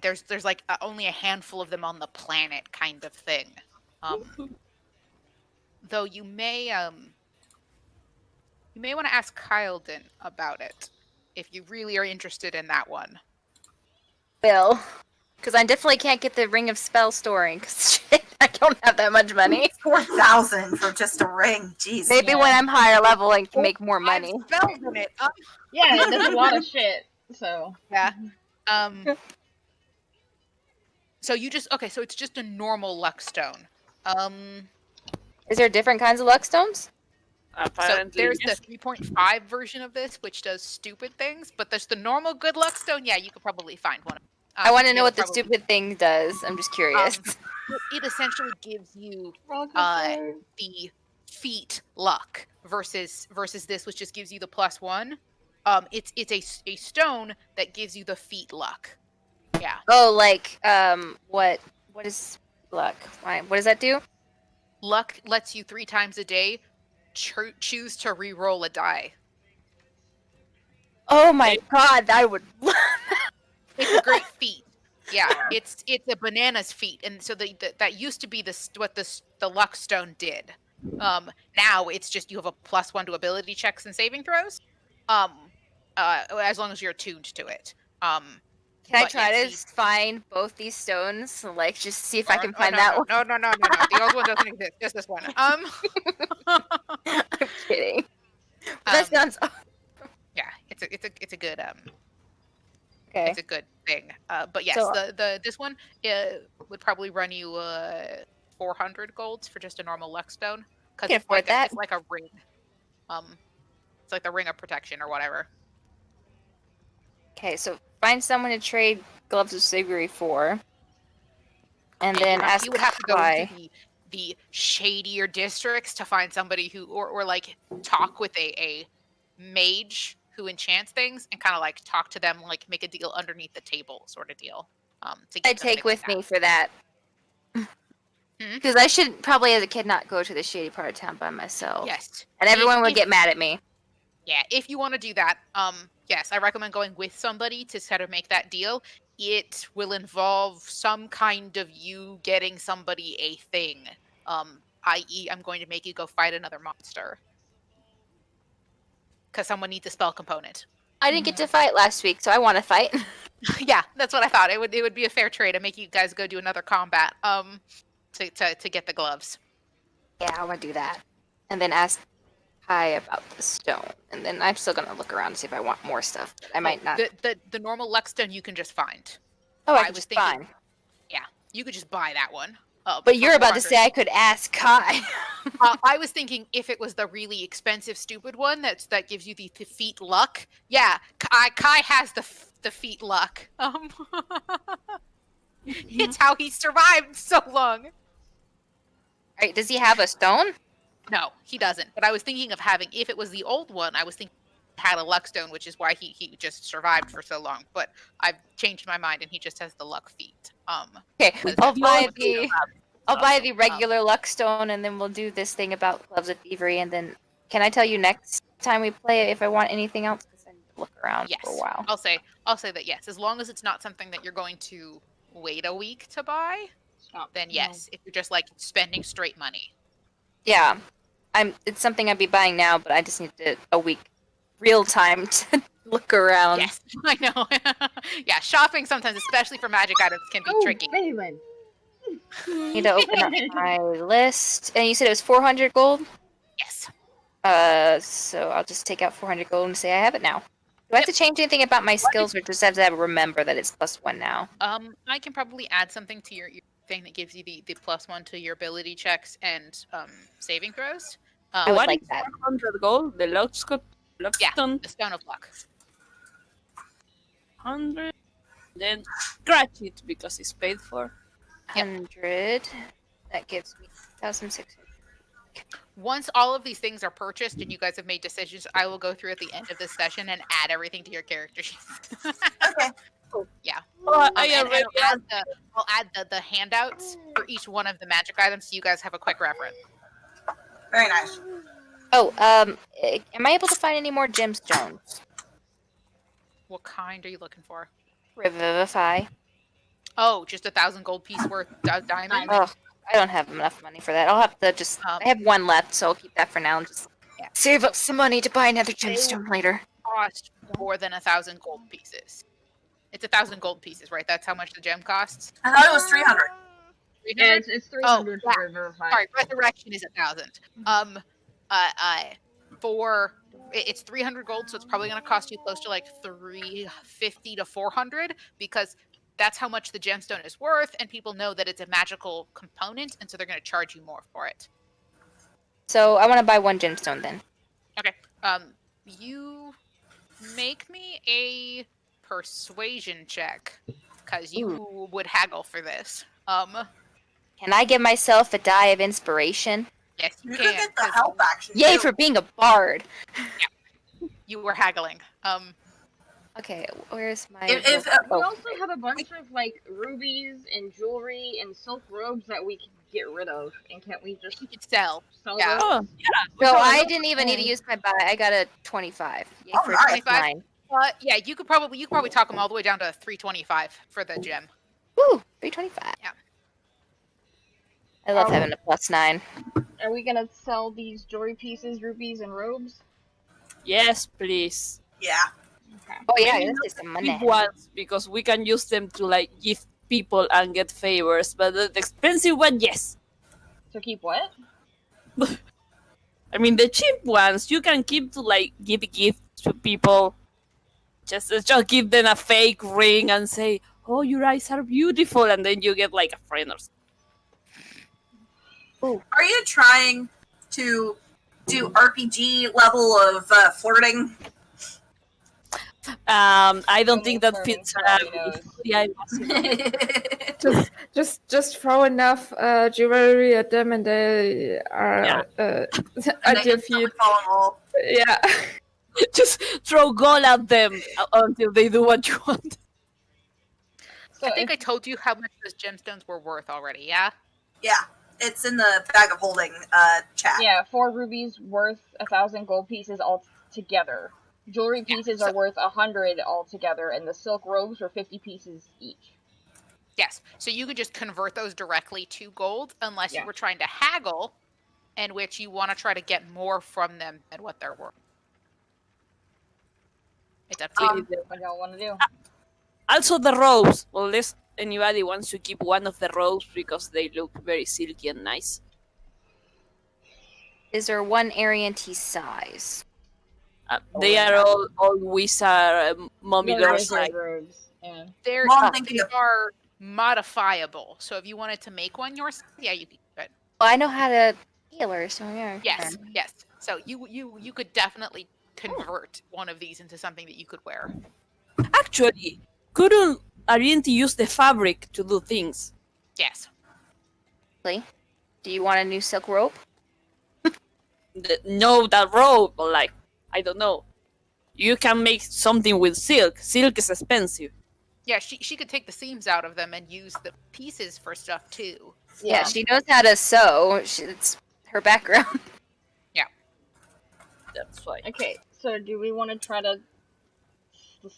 There's like only a handful of them on the planet, kind of thing. Though you may want to ask Kyleton about it if you really are interested in that one. Well, because I definitely can't get the ring of spell storing. Cause shit. I don't have that much money. 4,000 for just a ring. Jeez. Maybe when I'm higher level and can make more I have money. spells in it. Yeah, it does a lot of shit. So Yeah. So you just so it's just a normal luck stone. Is there different kinds of luck stones? So Apparently, there's yes. the 3.5 version of this, which does stupid things, but there's the normal good luck stone. Yeah, you could probably find one. I want to know it'll what the probably- stupid thing does. I'm just curious. It essentially gives you Rocket the feat luck versus this, which just gives you the +1. It's a stone that gives you the feat luck. Yeah. Oh, like what is luck? What does that do? Luck lets you 3 times a day choose to re-roll a die. Oh my god, I would. It's a great feat. Yeah, it's a bananas feat, and so that used to be what the luck stone did. Now it's just you have a +1 to ability checks and saving throws. As long as you're attuned to it. Can I try to find both these stones? Like, just see if I can find that one. No. The old one doesn't exist. Just this one. I'm kidding. That sounds. Yeah, it's a good Okay. It's a good thing. But yes, So- the this one would probably run you 400 golds for just a normal luck stone. Because Can't afford that. It's like a ring. It's like the ring of protection or whatever. Okay, so find someone to trade gloves of Siguri for, and then ask you would have to go why. into the shadier districts to find somebody who or like talk with a mage who enchants things and kind of like talk to them, like make a deal underneath the table sort of deal. To get I take something with like me for that. Because I should probably, as a kid, not go to the shady part of town by myself. Yes. And everyone would If- get mad at me. Yeah, if you want to do that, yes, I recommend going with somebody to sort of make that deal. It will involve some kind of you getting somebody a thing. I.e., I'm going to make you go fight another monster. Because someone needs a spell component. I didn't get to fight last week, so I want to fight. Yeah, that's what I thought. It would be a fair trade to make you guys go do another combat. To get the gloves. Yeah, I want to do that. And then ask Kai about the stone. And then I'm still going to look around to see if I want more stuff. I might not. The normal luck stone you can just find. Oh, I was was thinking- fine. Yeah, you could just buy that one. But for you're about to 400. say I could ask Kai. I was thinking if it was the really expensive, stupid one that gives you the feat luck. Yeah, Kai has the feat luck. It's how he survived so long. Right, does he have a stone? No, he doesn't. But I was thinking of having, if it was the old one, I was thinking he had a luck stone, which is why he just survived for so long. But I've changed my mind, and he just has the luck feat. Okay, Because I'll that's buy what the I'll buy the regular luck stone, and then we'll do this thing about gloves of thievery. And then, can I tell you next time we play it if I want anything else? Because I need to look around Yes, for a while. I'll say that yes, as long as it's not something that you're going to wait a week to buy, then yes. If you're just like spending straight money. Yeah, it's something I'd be buying now, but I just need a week, real time to look around. Yes, I know. Yeah, shopping sometimes, especially for magic items, can be tricky. Balin. Need to open up my list. And you said it was 400 gold? Yes. So I'll just take out 400 gold and say I have it now. Do I have to change anything about my skills, or just have to remember that it's +1 now? I can probably add something to your thing that gives you the +1 to your ability checks and saving throws. I would What like is that. 100 gold? The Yeah, Luckstone the stone of luck. 100. Then scratch it because it's paid for. 100. That gives me 1,600. Once all of these things are purchased and you guys have made decisions, I will go through at the end of this session and add everything to your character sheet. Okay. Yeah. Oh, I And already I'll add the handouts for each one of the magic items so you guys have a quick reference. Very nice. Oh, am I able to find any more gemstones? What kind are you looking for? Revivify. Oh, just 1,000 gold piece worth diamond? Oh, I don't have enough money for that. I'll have to just. I have one left, so I'll keep that for now and just save up some money to buy another gemstone later. Cost more than 1,000 gold pieces. It's 1,000 gold pieces, right? That's how much the gem costs. I thought it was 300. Yeah, 300? it's 300 Oh, for verified. sorry, resurrection is 1,000. For it's 300 gold, so it's probably going to cost you close to like 350 to 400 because that's how much the gemstone is worth, and people know that it's a magical component, and so they're going to charge you more for it. So I want to buy 1 gemstone then. Okay. You make me a persuasion check because you would haggle for this. Can I give myself a die of inspiration? Yes, you You can. could get the help action. Yay too. for being a bard. You were haggling. Okay, where's my? If We also have a bunch of like rubies and jewelry and silk robes that we can get rid of, and can't we just you could sell. sell Yeah. those? Oh, yeah. So I didn't even need to use my buy. I got a 25. Yay Oh, for nice. 25? 9. Yeah, you could probably talk them all the way down to 325 for the gem. Woo, 325. Yeah. I love having a +9. Are we gonna sell these jewelry pieces, rubies, and robes? Yes, please. Yeah. Oh yeah, Maybe this is some money. Big ones, because we can use them to like give people and get favors. But the expensive one, yes. So keep what? I mean, the cheap ones you can keep to like give gifts to people. Just give them a fake ring and say, "Oh, your eyes are beautiful," and then you get like a friend or something. Are you trying to do RPG level of flirting? I don't Only think that flirting fits. knows. Just throw enough jewelry at them, and they are And at they your instantly feet. fall in love. Yeah. Just throw gold at them until they do what you want. So I think I told you how much those gemstones were worth already, yeah? Yeah, it's in the bag of holding chat. yeah, 4 rubies worth 1,000 gold pieces all together. Jewelry pieces are worth 100 altogether, and the silk robes are 50 pieces each. Yes. So you could just convert those directly to gold unless you were trying to haggle, in which you want to try to get more from them than what they're worth. It's up to you. What y'all want to do? Also, the robes. Unless anybody wants to keep one of the robes because they look very silky and nice. Is there one Arianti size? They are all wizard mummy Those are lords. wizard robes. Yeah. They Well, I'm thinking of- are modifiable. So if you wanted to make one yourself, yeah, you could. But Well, I know how to heal her, so yeah. yes, yes. So you could definitely convert one of these into something that you could wear. Actually, couldn't Arianti use the fabric to do things? Yes. Do you want a new silk robe? No, that robe, but like, I don't know. You can make something with silk. Silk is expensive. Yeah, she could take the seams out of them and use the pieces for stuff too. Yeah, she knows how to sew. It's her background. Yeah. That's why. Okay, so do we want to try to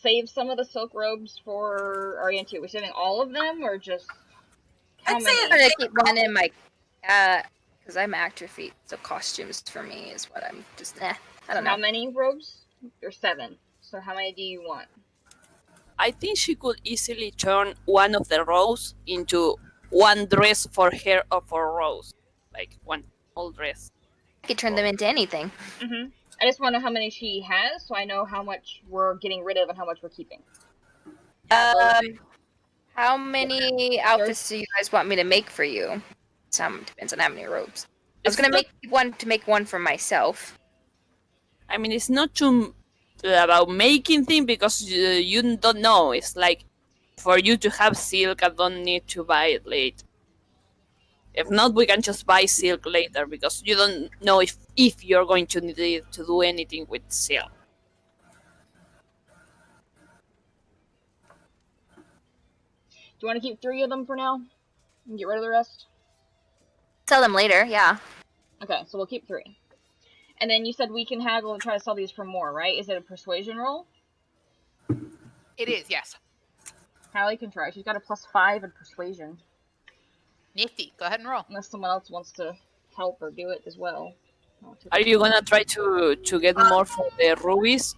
save some of the silk robes for Arianti? Are we saving all of them, or just how I'd say many? I'm gonna keep one in my, because I'm atrophied, so costumes for me is what I'm just, I don't How know. many robes? There's 7. So how many do you want? I think she could easily turn one of the rows into one dress for her or for Rose. Like one whole dress. I could turn them into anything. Mm-hmm. I just want to know how many she has, so I know how much we're getting rid of and how much we're keeping. How many outfits do you guys want me to make for you? Some depends on how many robes. I was gonna make one for myself. I mean, it's not too about making things because you don't know. It's like for you to have silk, I don't need to buy it late. If not, we can just buy silk later because you don't know if you're going to need it to do anything with silk. Do you want to keep 3 of them for now and get rid of the rest? Sell them later, yeah. Okay, so we'll keep 3. And then you said we can haggle and try to sell these for more, right? Is it a persuasion roll? It is, yes. Hallie can try. She's got a +5 in persuasion. Nifty. Go ahead and roll. Unless someone else wants to help or do it as well. Are you gonna try to get more for the rubies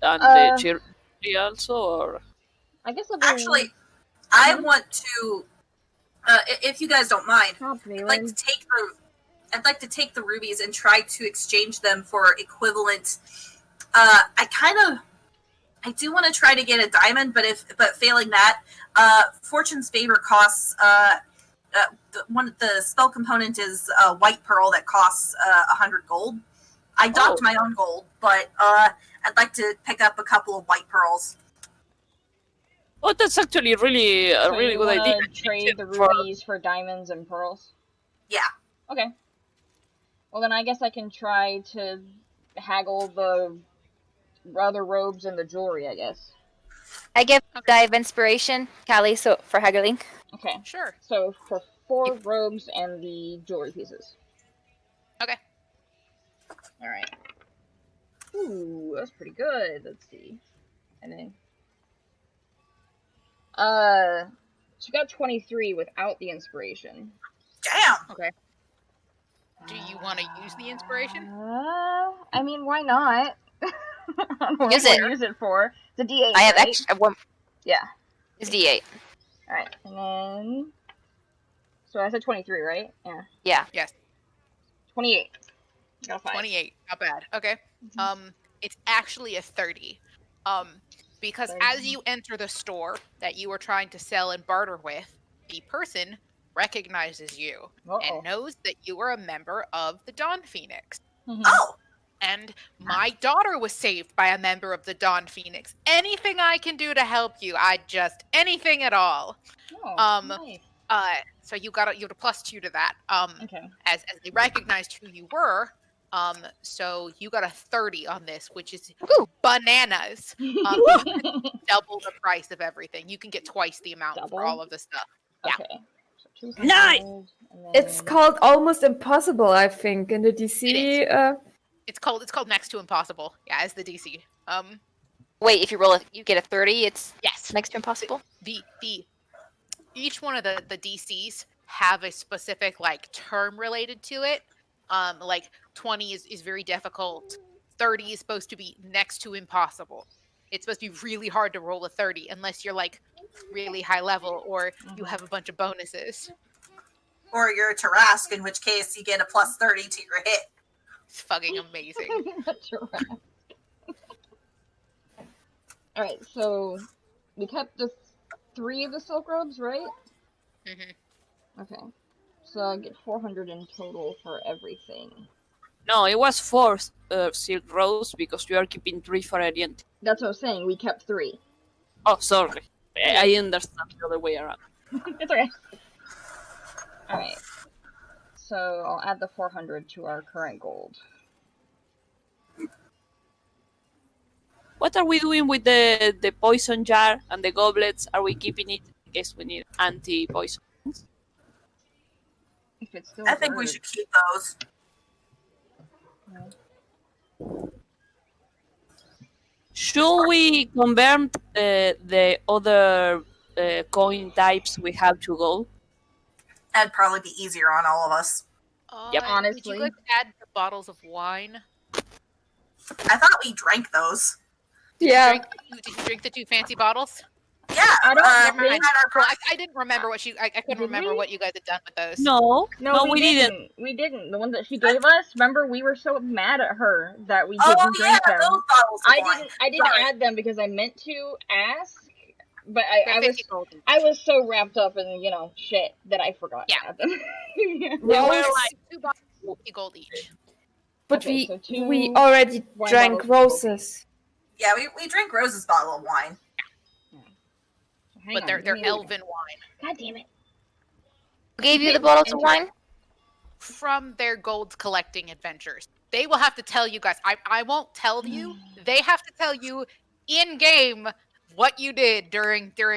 and the cherry also, or? I guess I'll Actually, I want to if you guys don't mind, Oh, I'd like to take the rubies and try to exchange them for equivalent. I do want to try to get a diamond, but failing that, Fortune's Favor costs. The spell component is a white pearl that costs 100 gold. I docked my own gold, but I'd like to pick up a couple of white pearls. Oh, that's actually really a So really you good wanna idea. trade the rubies for diamonds and pearls? Yeah. Okay. Well, then I guess I can try to haggle the other robes and the jewelry, I guess. I give Dive inspiration, Callie, so for haggling. Okay. Sure. So for 4 robes and the jewelry pieces. Okay. Alright. Ooh, that's pretty good. Let's see. And then she got 23 without the inspiration. Damn. Okay. Do you want to use the inspiration? I mean, why not? I don't know Use what it. to use it for. It's a D8, I have right? extra one. Yeah. It's D8. Alright, and then... So I said 23, right? Yeah. Yeah. Yes. 28. Got a 5. 28. Not bad. Okay. It's actually a 30. Because 30. as you enter the store that you were trying to sell and barter with, the person recognizes you and knows that you are a member of the Dawn Phoenix. Oh. And my daughter was saved by a member of the Dawn Phoenix. Anything I can do to help you, anything at all. Nice. So you have a +2 to that. Okay. As they recognized who you were. So you got a 30 on this, which is bananas. You can double the price of everything. You can get twice the amount for all of the stuff. Yeah. Okay. So Nice! It's called Almost Impossible, I think, in the DC. It's called Next to Impossible. Yeah, as the DC. Wait, if you roll you get a 30, it's yes, next to impossible. Each one of the DCs have a specific term related to it. Like 20 is very difficult. 30 is supposed to be next to impossible. It's supposed to be really hard to roll a 30 unless you're really high level or you have a bunch of bonuses. Or you're a Tarask, in which case you get a +30 to your hit. It's fucking amazing. Alright, so we kept the 3 of the silk robes, right? Mm-hmm. Okay. So I get 400 in total for everything. No, it was 4 silk robes because you are keeping 3 for Ariente. That's what I was saying. We kept 3. Oh, sorry. I understand the other way around. It's okay. Alright. So I'll add the 400 to our current gold. What are we doing with the poison jar and the goblets? Are we keeping it in case we need anti-poison? If it's still I think we should keep those. Should we convert the other coin types we have to gold? That'd probably be easier on all of us. Yep. Honestly. Did you guys add the bottles of wine? I thought we drank those. Yeah. Did you drink the 2 fancy bottles? Yeah, I don't we think- had our Well, I didn't remember what I couldn't Did remember we? what you guys had done with those. No, we didn't. We didn't. The ones that she gave us, remember, we were so mad at her that we Oh didn't yeah, drink them. those bottles of wine. I didn't Sorry. add them because I meant to ask, but They're I 50 gold. I was so wrapped up in, shit that I forgot to add them. We're like 2 bottles of 50 gold each. But Okay, so 2 we already wine drank bottles. roses. Yeah, we drank Rose's bottle of wine. Hang But on, they're give me a elven second. wine. God damn it. Who gave you the bottles of wine? From their gold collecting adventures. They will have to tell you guys. I won't tell you. They have to tell you in game what you did during their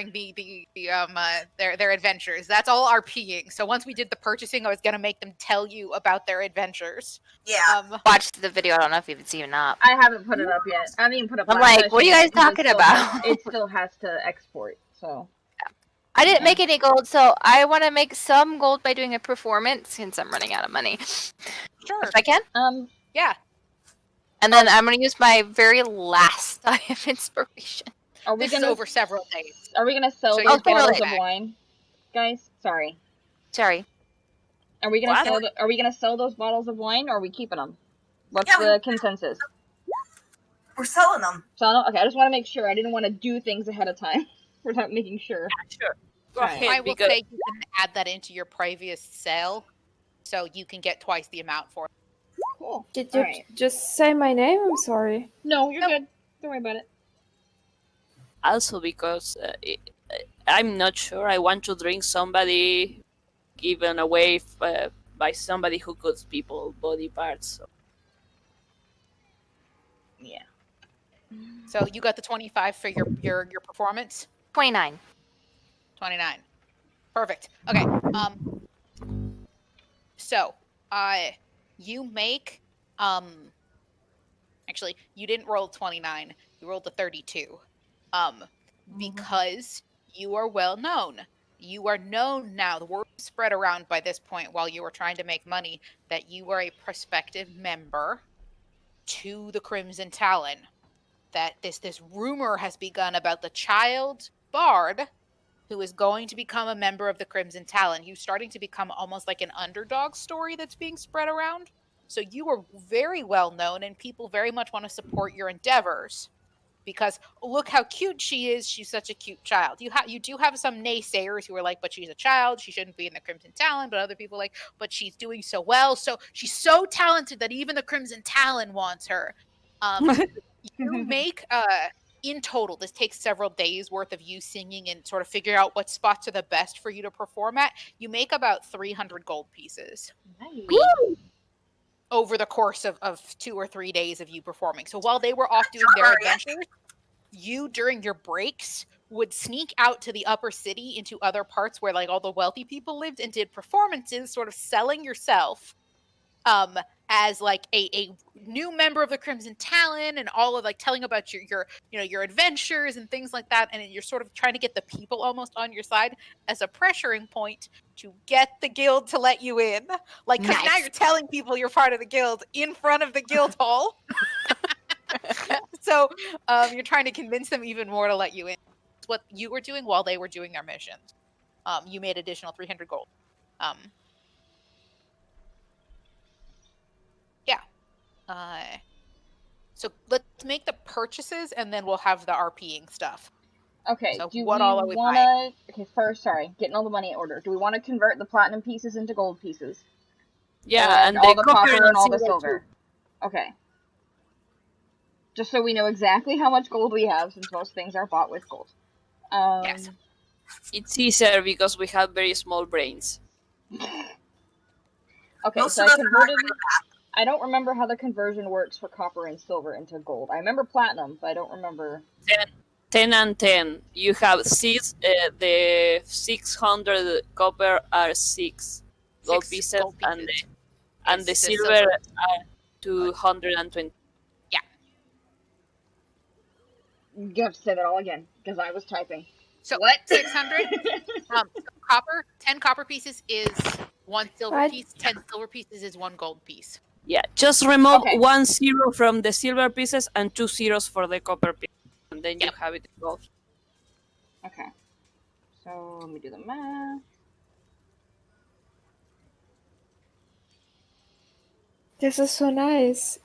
adventures. That's all RPing. So once we did the purchasing, I was gonna make them tell you about their adventures. Yeah. Watch the video. I don't know if you've seen it or not. I haven't put it up yet. I haven't even put up I'm my like, what are you guys because talking about? It still has to export, so. I didn't make any gold, so I want to make some gold by doing a performance since I'm running out of money. Sure. If I can. Yeah. And then I'm going to use my very last eye of inspiration. Are we This is gonna over several days. Are we gonna sell So these you can bottles roll of back. wine, guys? Sorry. Sorry. Are we gonna What? sell? Are we gonna sell those bottles of wine, or are we keeping them? What's Yeah, the consensus? We're selling them. Selling them? Okay, I just want to make sure. I didn't want to do things ahead of time. We're not making sure. Sure. Go Alright. ahead. I will Because say you can add that into your previous sale, so you can get twice the amount for it. Cool. Did you Alright. just say my name? I'm sorry. No, you're Nope. good. Don't worry about it. also because I'm not sure I want to drink somebody given away by somebody who cuts people body parts. So. Yeah. So you got the 25 for your performance. 29. 29. Perfect. Okay. So, you make actually you didn't roll 29. You rolled a 32. Because you are well known. You are known now. The word spread around by this point while you were trying to make money that you are a prospective member to the Crimson Talon. That this rumor has begun about the child bard who is going to become a member of the Crimson Talon. You starting to become almost like an underdog story that's being spread around. So you are very well known, and people very much want to support your endeavors because look how cute she is. She's such a cute child. You do have some naysayers who are like, but she's a child. She shouldn't be in the Crimson Talon. But other people are like, but she's doing so well. So she's so talented that even the Crimson Talon wants her. You make in total, this takes several days worth of you singing and sort of figure out what spots are the best for you to perform at. You make about 300 gold pieces over the course of 2 or 3 days of you performing. So while they were off doing their adventures, you during your breaks would sneak out to the upper city into other parts where like all the wealthy people lived and did performances, sort of selling yourself as like a new member of the Crimson Talon and all of like telling about your adventures and things like that, and you're sort of trying to get the people almost on your side as a pressuring point to get the guild to let you in, like because now you're telling people you're part of the guild in front of the guild hall. So you're trying to convince them even more to let you in. It's what you were doing while they were doing their missions. You made additional 300 gold. Yeah. So let's make the purchases and then we'll have the RPing stuff. Okay, So do what we all are we want buying? to... Okay, first, sorry, getting all the money in order. Do we want to convert the platinum pieces into gold pieces? Yeah, and all the the copper and all the silver silver? Okay. Just so we know exactly how much gold we have, since most things are bought with gold. Yes. It's easier because we have very small brains. Okay, Most so of I us are not converted... good at math. I don't remember how the conversion works for copper and silver into gold. I remember platinum, but I don't remember... 10 and 10. You have six. The 600 copper are 6 gold pieces, gold pieces. and the silver are 220. Yeah. You have to say that all again, because I was typing. So what? 600. Copper. 10 copper pieces is 1 silver piece. 10 silver pieces is 1 gold piece. Yeah, just remove 1 0 from the silver pieces and 2 zeros for the copper pieces, and then you have it in gold. Okay. So let me do the math. This is so nice.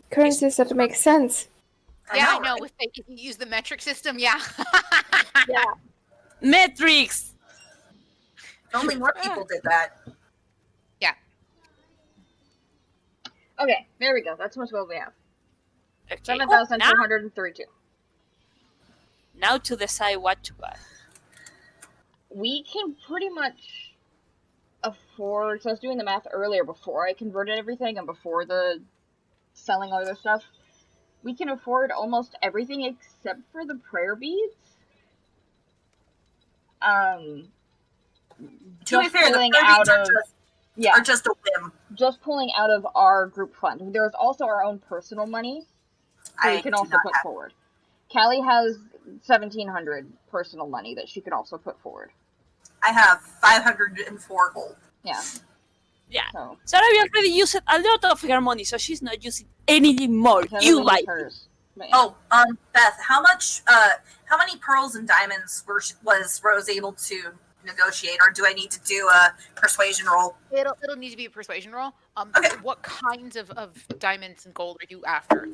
Currencies that make sense. I know. If you use the metric system, yeah. Yeah. Metrics! If only more people did that. Yeah. Okay, there we go. That's how much gold we have. Okay. 7,232. Now to decide what to buy. We can pretty much afford... So I was doing the math earlier before I converted everything and before the selling all the stuff. We can afford almost everything except for the prayer beads. To be fair, the prayer beads are just a whim. Just pulling out of our group fund. There's also our own personal money that we can also put forward. Callie has 1,700 personal money that she can also put forward. I have 504 gold. Yeah. Yeah. So Sarah already used a lot of her money, so she's not using anything more. You like hers. Oh, Beth, how many pearls and diamonds was Rose able to negotiate, or do I need to do a persuasion roll? It'll need to be a persuasion roll. Okay. What kinds of diamonds and gold are you after?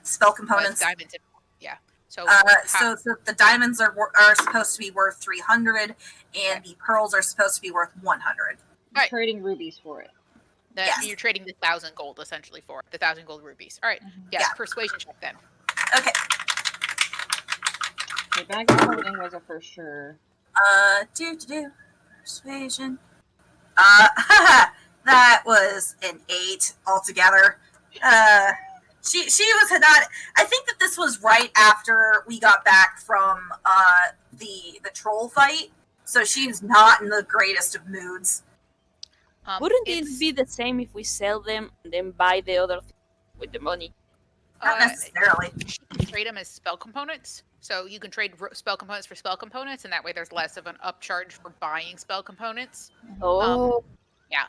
Spell components. Diamonds and yeah. So so the diamonds are supposed to be worth 300, and the pearls are supposed to be worth 100. Right. Trading rubies for it. Yes. You're trading the 1,000 gold essentially for it, the 1,000 gold rubies. All right. Yes. Yeah. Persuasion check then. Okay. The bag of holding was a for sure. Persuasion. That was an 8 altogether. She was not. I think that this was right after we got back from the troll fight, so she's not in the greatest of moods. Wouldn't it be the same if we sell them and then buy the other thing with the money? Not necessarily. You can trade them as spell components. So you can trade spell components for spell components, and that way there's less of an upcharge for buying spell components. Oh. Yeah.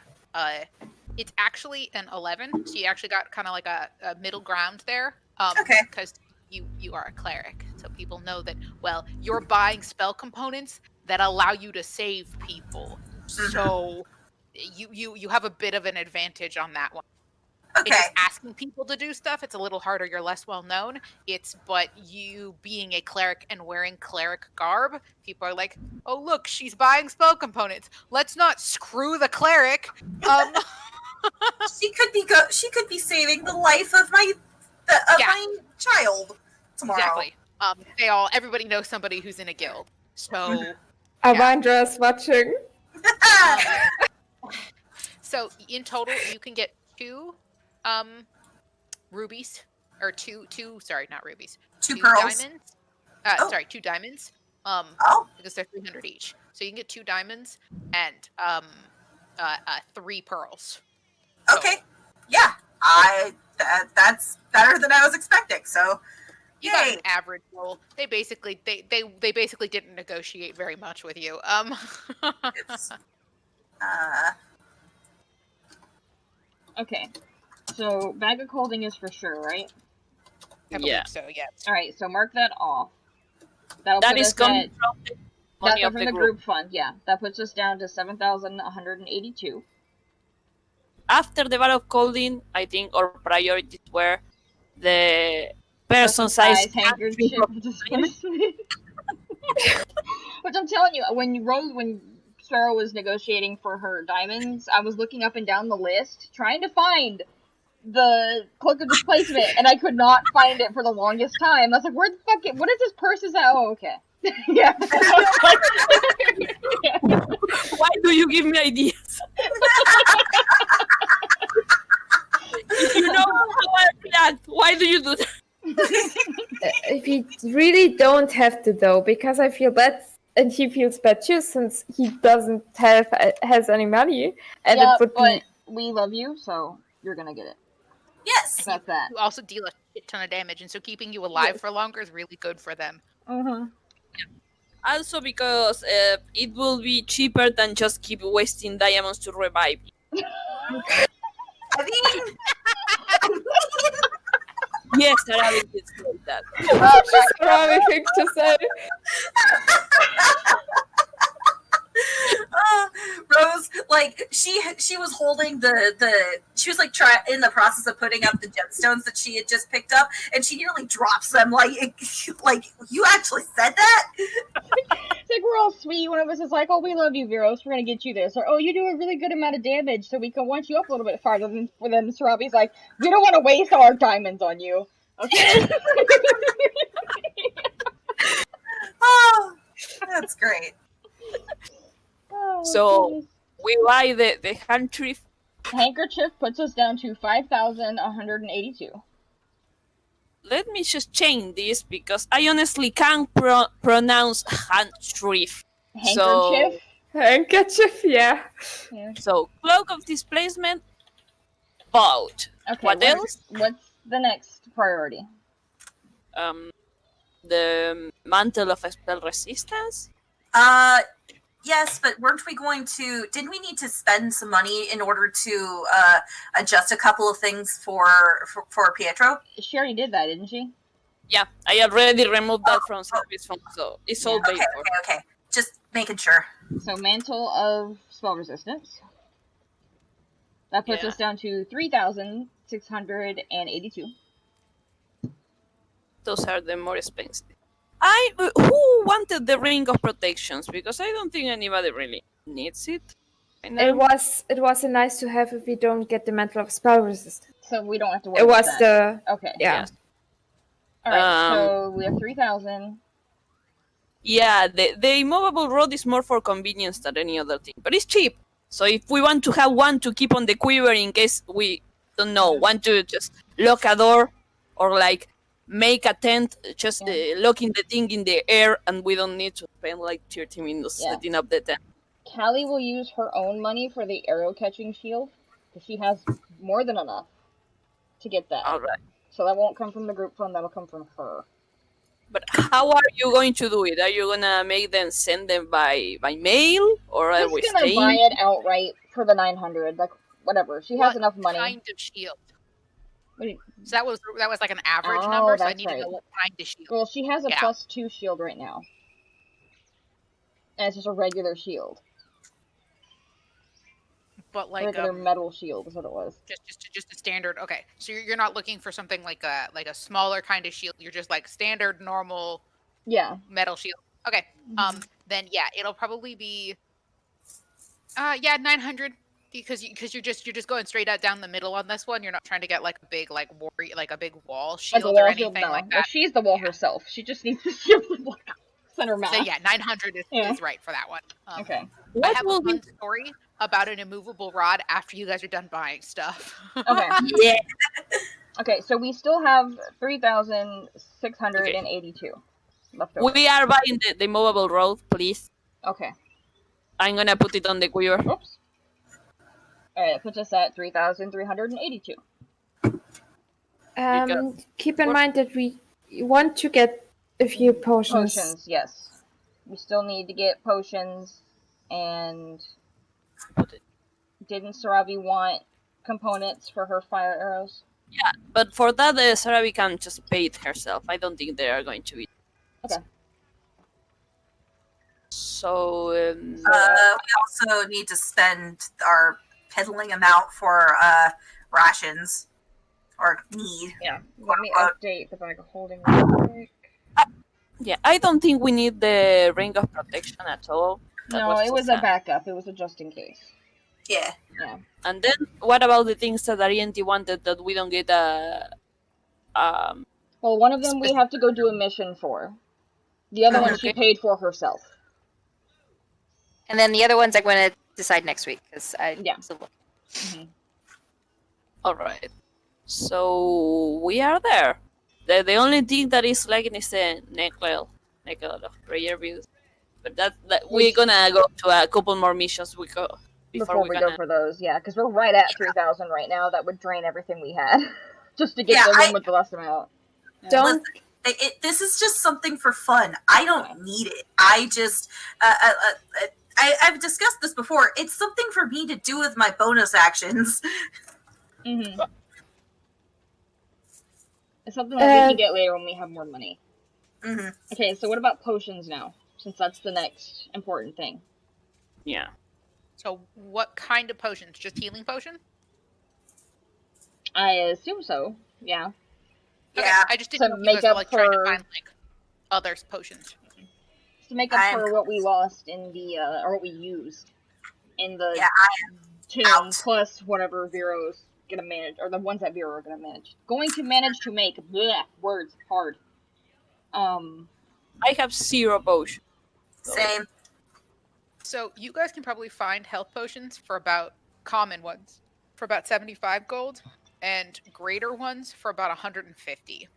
It's actually an 11, so you actually got kind of like a middle ground there. Okay. Because you are a cleric, so people know that, well, you're buying spell components that allow you to save people. Mm-hmm. So you have a bit of an advantage on that one. Okay. It's asking people to do stuff. It's a little harder. You're less well known. But you being a cleric and wearing cleric garb, people are like, "Oh, look, she's buying spell components. Let's not screw the cleric." She could be saving the life of my child tomorrow. Exactly. Everybody knows somebody who's in a guild. So Avandra's watching. So in total, you can get 2 rubies, or two sorry, not rubies. 2 pearls. Diamonds. 2 diamonds. Because they're 300 each. So you can get 2 diamonds and 3 pearls. Okay. Yeah. That's better than I was expecting. So you got an average roll. They basically didn't negotiate very much with you. Okay. So bag of holding is for sure, right? I believe so, yes. All right, so mark that off. That is coming from the money of the group fund. Yeah, that puts us down to 7,182. After the Battle of Colding, I think our priorities were the person-sized handkerchief. Which I'm telling you, when Sparrow was negotiating for her diamonds, I was looking up and down the list trying to find the cloak of displacement, and I could not find it for the longest time. I was like, "Where the fuck? What is this purse? Is that? Oh, okay." Yeah. Why do you give me ideas? If you know how I react, why do you do that? We really don't have to, though, because I feel bad, and he feels bad too, since he doesn't has any money, and yeah, it would but we love you, so you're gonna get it. Yes. That's that. You also deal a shit ton of damage, and so keeping you alive for longer is really good for them. Mm-hmm. Also because it will be cheaper than just keep wasting diamonds to revive you. I mean... Yes, Arabic did say that. That's just a Arabic thing to say. Rose, like she was holding she was like in the process of putting up the gemstones that she had just picked up, and she nearly drops them. Like you actually said that? It's like we're all sweet. One of us is like, "Oh, we love you, Viros. We're gonna get you this," or "Oh, you do a really good amount of damage, so we can want you up a little bit farther." Than for them, Sarabi's like, "We don't want to waste our diamonds on you." Okay. Oh, that's great. So we buy the handkerchief. Handkerchief puts us down to 5,182. Let me just change this because I honestly can't pronounce handkerchief. Handkerchief? Handkerchief, yeah. So cloak of displacement, boat. Okay. What else? What's the next priority? The mantle of spell resistance. Yes, but weren't we going to... Didn't we need to spend some money in order to adjust a couple of things for Pietro? She already did that, didn't she? Yeah, I already removed that from service fund, so it's all paid for. Okay. Just making sure. So Mantle of Spell Resistance. That puts us down to 3,682. Those are the more expensive. Who wanted the Ring of Protections? Because I don't think anybody really needs it. It was nice to have if we don't get the Mantle of Spell Resistance. So we don't have to worry It about was that. the Okay. yeah. Yes. Alright, so we have 3,000. Yeah, the immovable rod is more for convenience than any other thing, but it's cheap. So if we want to have one to keep on the quiver in case we don't know, want to just lock a door or like make a tent, just locking the thing in the air, and we don't need to spend like 30 minutes setting up the tent. Callie will use her own money for the arrow catching shield, because she has more than enough to get that. Alright. So that won't come from the group fund, that'll come from her. But how are you going to do it? Are you gonna make them send them by mail, or are we Just gonna buy it outright for the 900, like whatever. She has enough money. What kind of shield? So that was like an average Oh, number, so I that's need to right. know what kind of shield. Well, she has a +2 shield right now. And it's just a regular shield. But like regular metal shield is what it was. Just a standard. Okay, so you're not looking for something like a smaller kind of shield. You're just like standard normal. Metal shield. Okay. Then yeah, it'll probably be. 900 because you're just going straight out down the middle on this one. You're not trying to get like a big like a big wall shield or anything like that. Well, she's the wall herself. She just needs to shield the center mass. So yeah, 900 is right for that one. Okay. I have a fun story about an immovable rod after you guys are done buying stuff. Okay. Yeah. Okay, so we still have 3,682 left over. We are buying the movable rod, please. Okay. I'm gonna put it on the quiver. Oops. Alright, it puts us at 3,382. Keep in mind that we want to get a few potions. Potions, yes. We still need to get potions, and didn't Sarabi want components for her fire arrows? Yeah, but for that, Sarabi can just pay it herself. I don't think they are going to be. Okay. So, we also need to spend our peddling amount for rations, or need. Yeah, let me update the bag of holding real quick. Yeah, I don't think we need the ring of protection at all. No, it was a backup. It was a just in case. Yeah. Yeah. And then, what about the things that Arienti wanted that we don't get Well, one of them we have to go do a mission for. The other one she paid for herself. And then the other ones I'm going to decide next week because All right. So we are there. The only thing that is lagging is the necklace of prayer views. But that we're gonna go to a couple more missions before we go for those. Yeah, because we're right at 3,000 right now. That would drain everything we had just to get the one with the less amount. Yeah. Don't. This is just something for fun. I don't need it. I just. I've discussed this before. It's something for me to do with my bonus actions. Mm-hmm. It's something that we can get later when we have more money. Mm-hmm. Okay, so what about potions now? Since that's the next important thing. Yeah. So what kind of potions? Just healing potion? I assume so. Yeah. Okay, yeah. I just didn't know if you guys were like trying to find like other potions. To make up for what we lost in the or what we used in the tomb, plus whatever Vero's gonna manage, or the ones that Vero are gonna manage. Going to manage to make words hard. I have 0 potions. Same. So you guys can probably find health potions for about common ones for about 75 gold, and greater ones for about 150.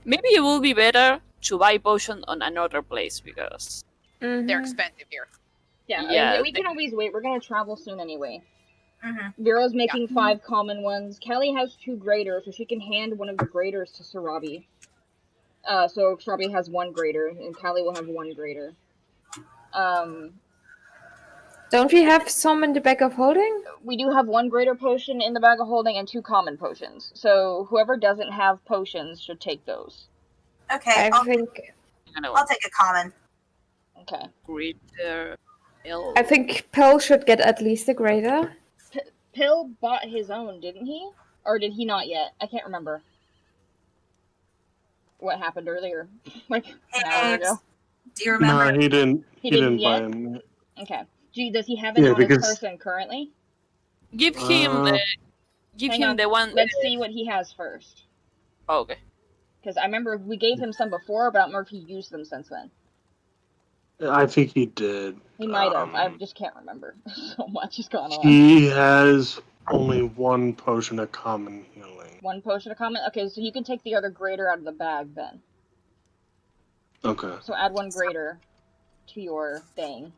Maybe it will be better to buy potion on another place because they're expensive here. Yeah, we can always wait. We're gonna travel soon anyway. Vero's making 5 common ones. Callie has 2 greater, so she can hand one of the graders to Sarabi. So Sarabi has 1 greater, and Callie will have 1 greater. Don't we have some in the bag of holding? We do have 1 greater potion in the bag of holding and 2 common potions. So whoever doesn't have potions should take those. Okay, I'll take a common. Okay. Greater. I think Pearl should get at least a greater. Pill bought his own, didn't he? Or did he not yet? I can't remember what happened earlier, like Hey, an hour babes, ago. do you remember? No, he didn't. He He didn't didn't buy yet? him. Okay. Does he have it Yeah, on his because person currently? Give him Hang on. the one. Let's see what he has first. Oh, okay. Because I remember we gave him some before, but I don't remember if he used them since then. I think he did. He might have. I just can't remember. So much has gone on. He has only one potion of common healing. One potion of common? Okay, so you can take the other greater out of the bag then. Okay. So add one greater to your thing.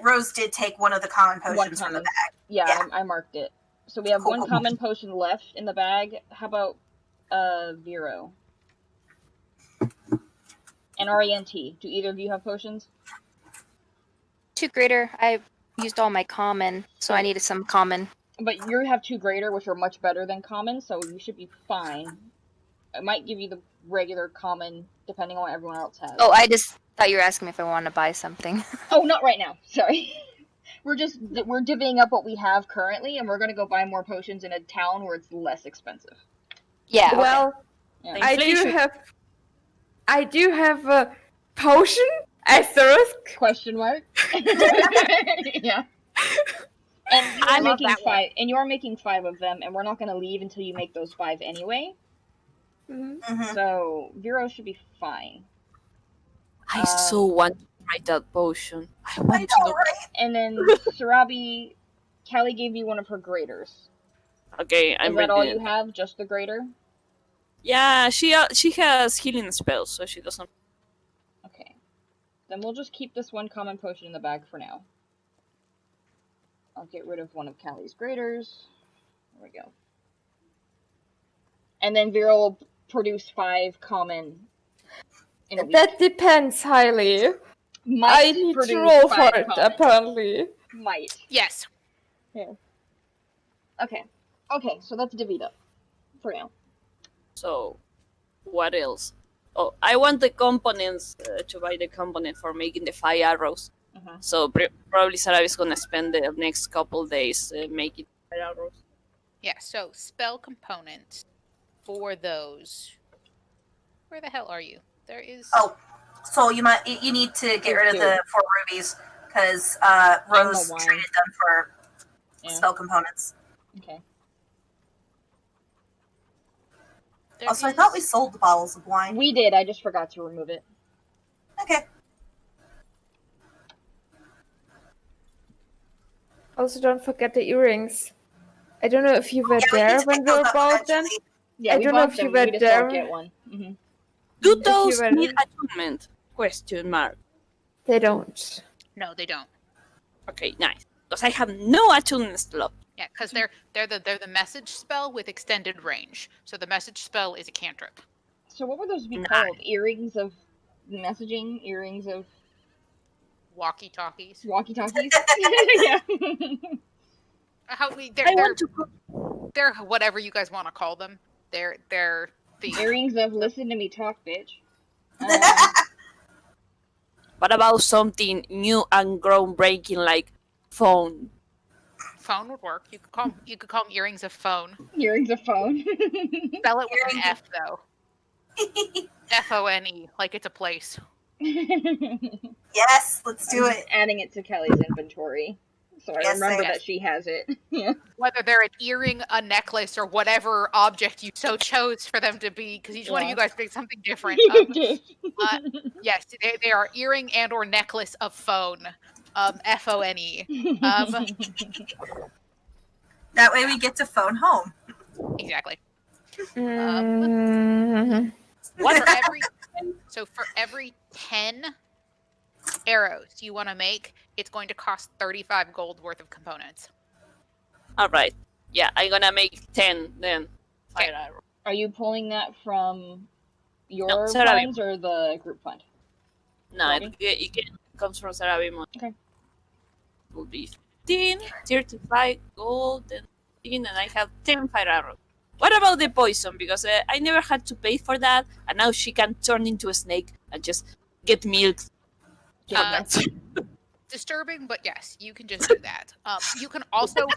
Rose did take one of the common potions from the bag. Yeah. I marked it. So we have Cool. one common potion left in the bag. How about Vero? And RENT. Do either of you have potions? 2 greater. I used all my common, so I needed some common. But you have 2 greater, which are much better than common, so you should be fine. It might give you the regular common, depending on what everyone else has. Oh, I just thought you were asking me if I wanted to buy something. Oh, not right now. Sorry. We're divvying up what we have currently, and we're gonna go buy more potions in a town where it's less expensive. Yeah. Okay. Well, Yeah. I do have a potion asterisk Question mark? Yeah. And I you're love making that one. 5, and you're making 5 of them, and we're not gonna leave until you make those 5 anyway. Mhm. So Vero should be fine. I so want to try that potion. I I want to know, know. right? And then Sarabi, Callie gave you one of her graders. Okay, Is I'm that all ready. you have? Just the grader? Yeah, she has healing spells, so she doesn't. Okay. Then we'll just keep this one common potion in the bag for now. I'll get rid of one of Callie's graders. There we go. And then Vera will produce 5 common in a week. That depends highly. Might I need to produce roll 5 for it, common. apparently. Might. Yes. Yeah. Okay. Okay, so that's divvied up for now. So, what else? Oh, I want the components to buy the component for making the 5 arrows. Mhm. So probably Sarah is gonna spend the next couple days making 5 arrows. Yeah, so spell components for those. Where the hell are you? There is. Oh, so you need to get rid of the 4 rubies because Rose wine. traded them for spell components. Okay. There Also, I is- thought we sold the bottles of wine. We did, I just forgot to remove it. Okay. Also, don't forget the earrings. I don't know if you were Yeah, we need there to when pick we those were up about them. eventually. Yeah, I we don't know bought if you them, were we just don't there. get one. Mm-hmm. Do If you those were- need attunement? Question mark. They don't. No, they don't. Okay, nice. Because I have no attunement slot. Yeah, because they're the message spell with extended range. So the message spell is a cantrip. So what would those be Nice. called? Earrings of messaging? Earrings of Walkie talkies. walkie-talkies? Yeah. How we I want to. they're whatever you guys want to call them. They're the Earrings of listen to me talk, bitch. What about something new and groundbreaking like phone? phone would work. You could call them earrings of phone. Earrings of phone. Spell it with an F though. FONE, like it's a place. Yes, let's do it. Adding it to Kelly's inventory. So I Yes, remember I- that she has it. Yeah. Whether they're an earring, a necklace, or whatever object you so chose for them to be, because each one of Yeah. you guys picked something different. You did. Yes, they are earring and or necklace of phone. FONE. That way we get to phone home. Exactly. Mm, For every 10 arrows you want to make, it's going to cost 35 gold worth of components. Alright. Yeah, I'm gonna make 10 then. Okay. Fire arrow. Are you pulling that from your Sarah. funds or the group fund? No, Ready? it comes from Sarabimon. Okay. It will be 15, 35 gold, and 15, and I have 10 fire arrows. What about the poison? Because I never had to pay for that, and now she can turn into a snake and just get milk. Disturbing, but yes, you can just do that. You can also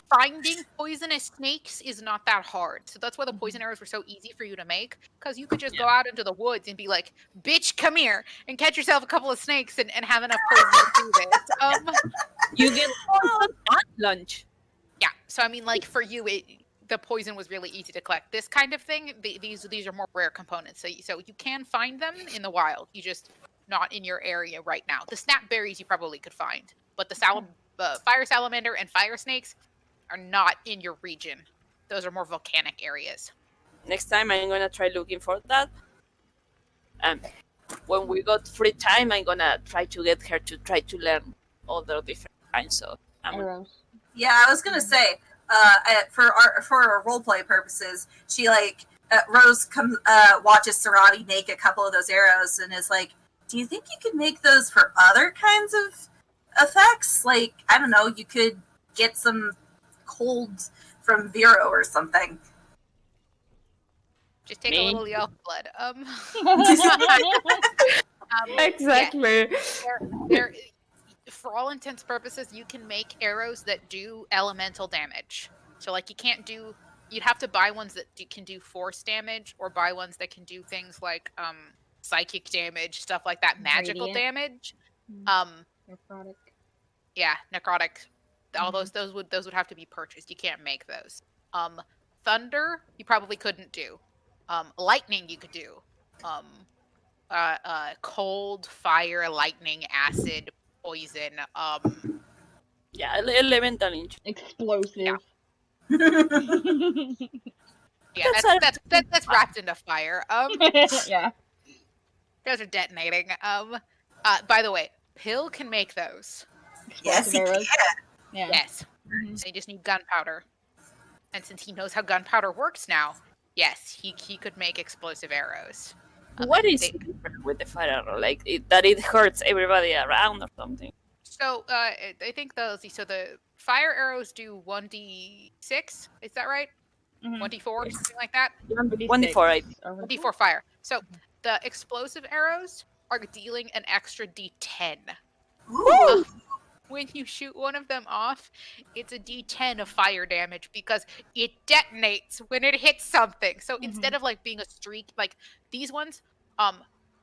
finding poisonous snakes is not that hard, so that's why the poison arrows were so easy for you to make. Because you could just go out into the woods and be like, "Bitch, come here," and catch yourself a couple of snakes and have enough poison to do this. You get lunch. Yeah, so I mean, like for you, the poison was really easy to collect. This kind of thing, these are more rare components, so you can find them in the wild. You just not in your area right now. The snapberries you probably could find, but the fire salamander and fire snakes are not in your region. Those are more volcanic areas. Next time I'm gonna try looking for that. When we got free time, I'm gonna try to get her to try to learn all the different kinds of arrows. Yeah, I was gonna say, for roleplay purposes, she Rose comes watches Sarabi make a couple of those arrows and is like, "Do you think you could make those for other kinds of effects? Like, I don't know, you could get some cold from Vero or something." Just take a little elf blood. Exactly. Yeah, for all intents and purposes, you can make arrows that do elemental damage. So, like, you'd have to buy ones that can do force damage, or buy ones that can do things like psychic damage, stuff like that, magical damage. Necrotic. Yeah, necrotic. All those would have to be purchased. You can't make those. Thunder, you probably couldn't do. Lightning, you could do. Cold, fire, lightning, acid, poison. Yeah, elemental. Explosive. Yeah, that's wrapped into fire. Yeah. Those are detonating. By the way, Pill can make those. Yes, he can. Yeah. Yes. So you just need gunpowder. And since he knows how gunpowder works now, yes, he could make explosive arrows. What is different with the fire arrow? Like that it hurts everybody around or something? So I think the fire arrows do 1d6. Is that right? 1d4, something like that. 1d4, right? 1d4 fire. So the explosive arrows are dealing an extra d10. When you shoot one of them off, it's a d10 of fire damage because it detonates when it hits something. So instead of like being a streak, like these ones,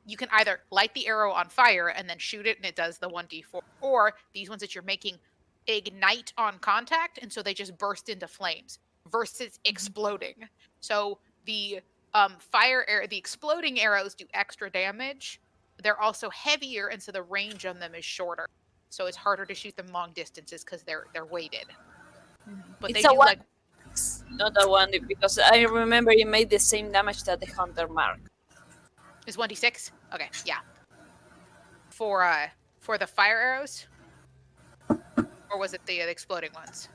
you can either light the arrow on fire and then shoot it and it does the 1d4, or these ones that you're making ignite on contact and so they just burst into flames versus exploding. So the the exploding arrows do extra damage. They're also heavier and so the range on them is shorter. So it's harder to shoot them long distances because they're weighted. But It's they do one, like not a one, because I remember it made the same damage that the hunter mark. Is 1d6? Okay, yeah. For the fire arrows, or was it the exploding ones?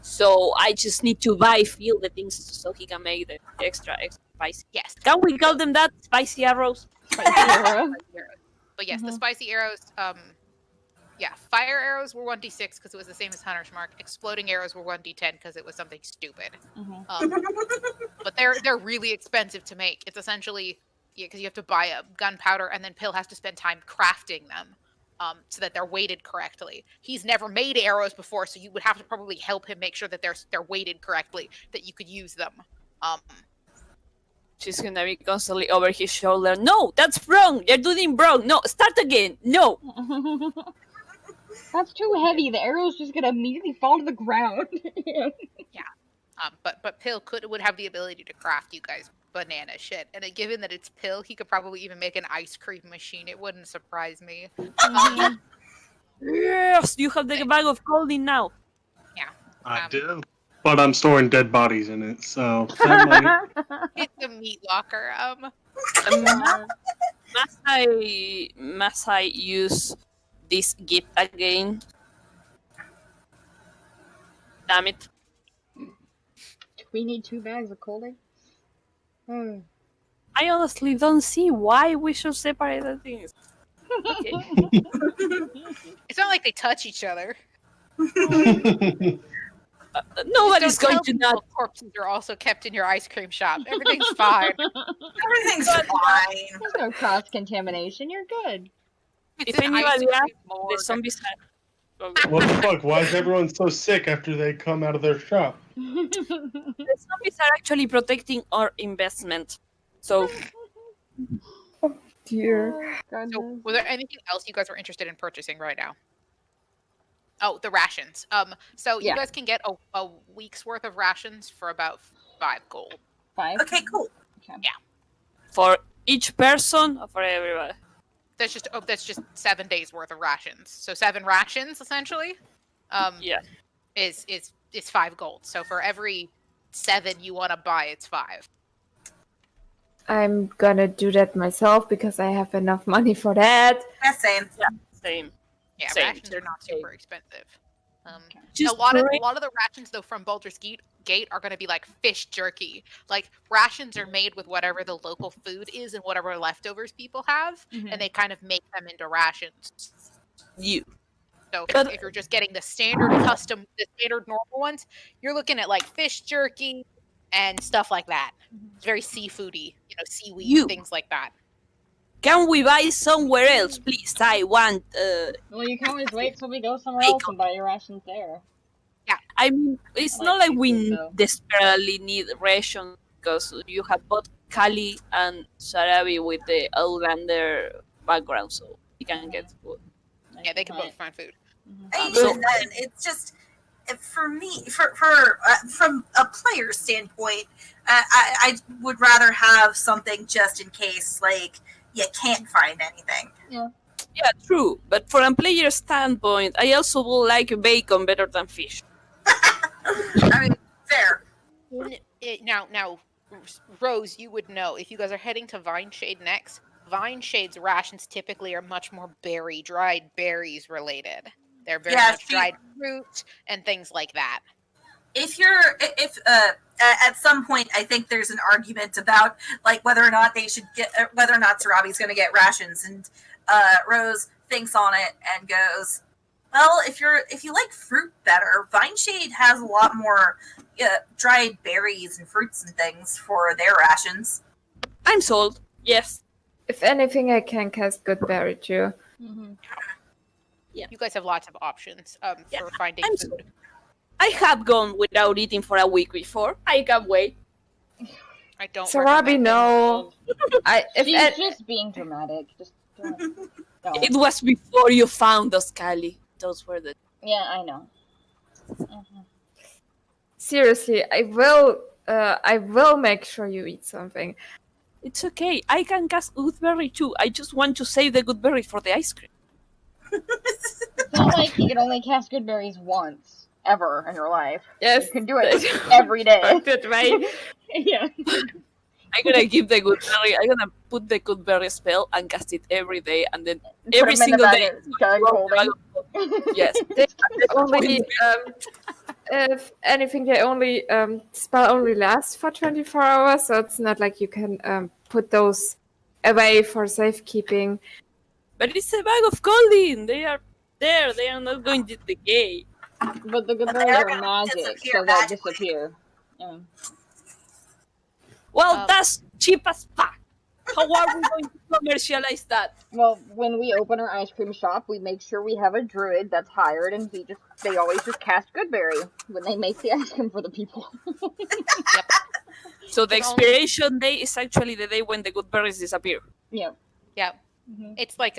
So I just need to feel the things so he can make the extra spicy. Yes. Can we call them that? Spicy arrows? But yes, the spicy arrows, fire arrows were 1d6 because it was the same as Hunter's Mark. Exploding arrows were 1d10 because it was something stupid. But they're really expensive to make. It's essentially, because you have to buy a gunpowder and then Pill has to spend time crafting them so that they're weighted correctly. He's never made arrows before, so you would have to probably help him make sure that they're weighted correctly, that you could use them. She's gonna be constantly over his shoulder. No, that's wrong. You're doing wrong. No, start again. No. That's too heavy. The arrow's just gonna immediately fall to the ground. Yeah. But Pill would have the ability to craft you guys banana shit. And given that it's Pill, he could probably even make an ice cream machine. It wouldn't surprise me. Yes, you have the bag of holding now. Yeah. I do. But I'm storing dead bodies in it, so that might... It's a meat locker. Must I use this gift again? Damn it. We need 2 bags of coaling. I honestly don't see why we should separate the things. Okay. It's not like they touch each other. Nobody's Just don't going tell to people not. corpses are also kept in your ice cream shop. Everything's fine. Everything's fine. There's no cross contamination. You're good. If It's an ice anybody cream asks, the morgue. zombies have. What the fuck? Why is everyone so sick after they come out of their shop? The zombies are actually protecting our investment. So Dear. So, was there anything else you guys were interested in purchasing right now? Oh, the rations. So you Yeah. guys can get a week's worth of rations for about 5 gold. 5. Okay, cool. for each person or for everybody? That's just 7 days worth of rations. So 7 rations essentially. Yeah. Is 5 gold. So for every 7 you want to buy, it's 5. I'm gonna do that myself because I have enough money for that. Yeah, same. Same. Yeah, Same, rations are not same. super expensive. Just a lot of bring- the rations though from Baldur's Gate are going to be like fish jerky. Like rations are made with whatever the local food is and whatever leftovers people have, and they kind of make them into rations. you. So But- if you're just getting the standard normal ones, you're looking at like fish jerky and stuff like that. It's very seafoody, seaweed, You. things like that. Can we buy somewhere else, please? I want. Well, you can always wait till we go somewhere else and buy your rations there. I mean, it's I not like like we seafood, though. desperately need rations because you have both Kali and Sarabi with the Outlander background, so we can get food. Yeah, they can both find food. And So- even then, it's just for me, from a player standpoint, I would rather have something just in case, like you can't find anything. Yeah, true. But from a player standpoint, I also would like bacon better than fish. I mean, fair. Now, Rose, you would know if you guys are heading to Vine Shade next. Vine Shade's rations typically are much more dried berries related. They're very Yeah, much dried fruit and things like that. If at some point, I think there's an argument about like whether or not they should get whether or not Sarabi's going to get rations, and Rose thinks on it and goes, "Well, if you like fruit better, Vine Shade has a lot more dried berries and fruits and things for their rations." I'm sold. Yes. If anything, I can cast Goodberry too. You guys have lots of options for finding I'm food. sold. I have gone without eating for a week before. I can wait. I don't. Sarabi, recommend no. She's just being dramatic. Just don't. It was before you found us, Kali. Those were the. Yeah, I know. Seriously, I will make sure you eat something. It's okay. I can cast Goodberry too. I just want to save the Goodberry for the ice cream. It's not like you can only cast good berries once, ever in your life. Yes, You can do it every day. That right. Yeah. I'm gonna give the Goodberry. I'm gonna put the Goodberry spell and cast it every day, and then Put every 'em in the single bag day. of Doug holding. Yes. They only if anything, they only spell only lasts for 24 hours, so it's not like you can put those away for safekeeping. But it's a bag of golden. They are there. They are not going to decay. But the good But berries they're are gonna magic, disappear so they'll magically. disappear. Yeah. Well, that's cheap as fuck. How are we going to commercialize that? Well, when we open our ice cream shop, we make sure we have a druid that's hired, and they always just cast Goodberry when they make the ice cream for the people. So the expiration day is actually the day when the good berries disappear. Yeah. Yeah, Mhm. it's like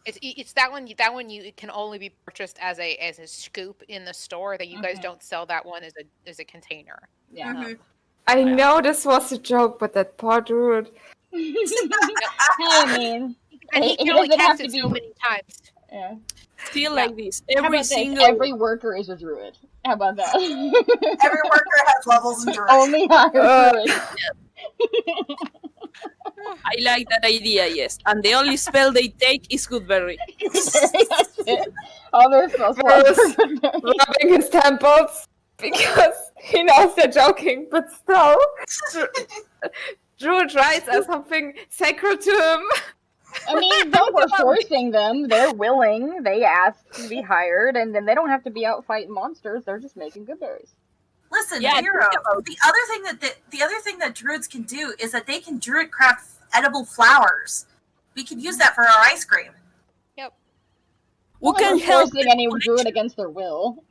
it's that one. That one it can only be purchased as a scoop in the store. That you guys don't sell that one as a container. Yeah. Mhm. I know this was a joke, but that poor druid. I mean, And he It can only doesn't have cast to it be- so many times. yeah. Feel Yeah. like this. How Every about single this? Every worker is a druid. How about that? Every worker has levels and duress. Only hire druids. I like that idea, yes. And the only spell they take is Goodberry. That's it. All their spells Rose. are Goodberry. Rubbing his temples because he knows they're joking, but still, druid rights are something sacred to him. I mean, no, we're forcing them. They're willing. They asked to be hired, and then they don't have to be out fighting monsters. They're just making good berries. Listen, Yeah, Hero. The other thing that druids can do is that they can druid craft edible flowers. We could use that for our ice cream. Yep. We Not like can we're help. forcing any druid against their will.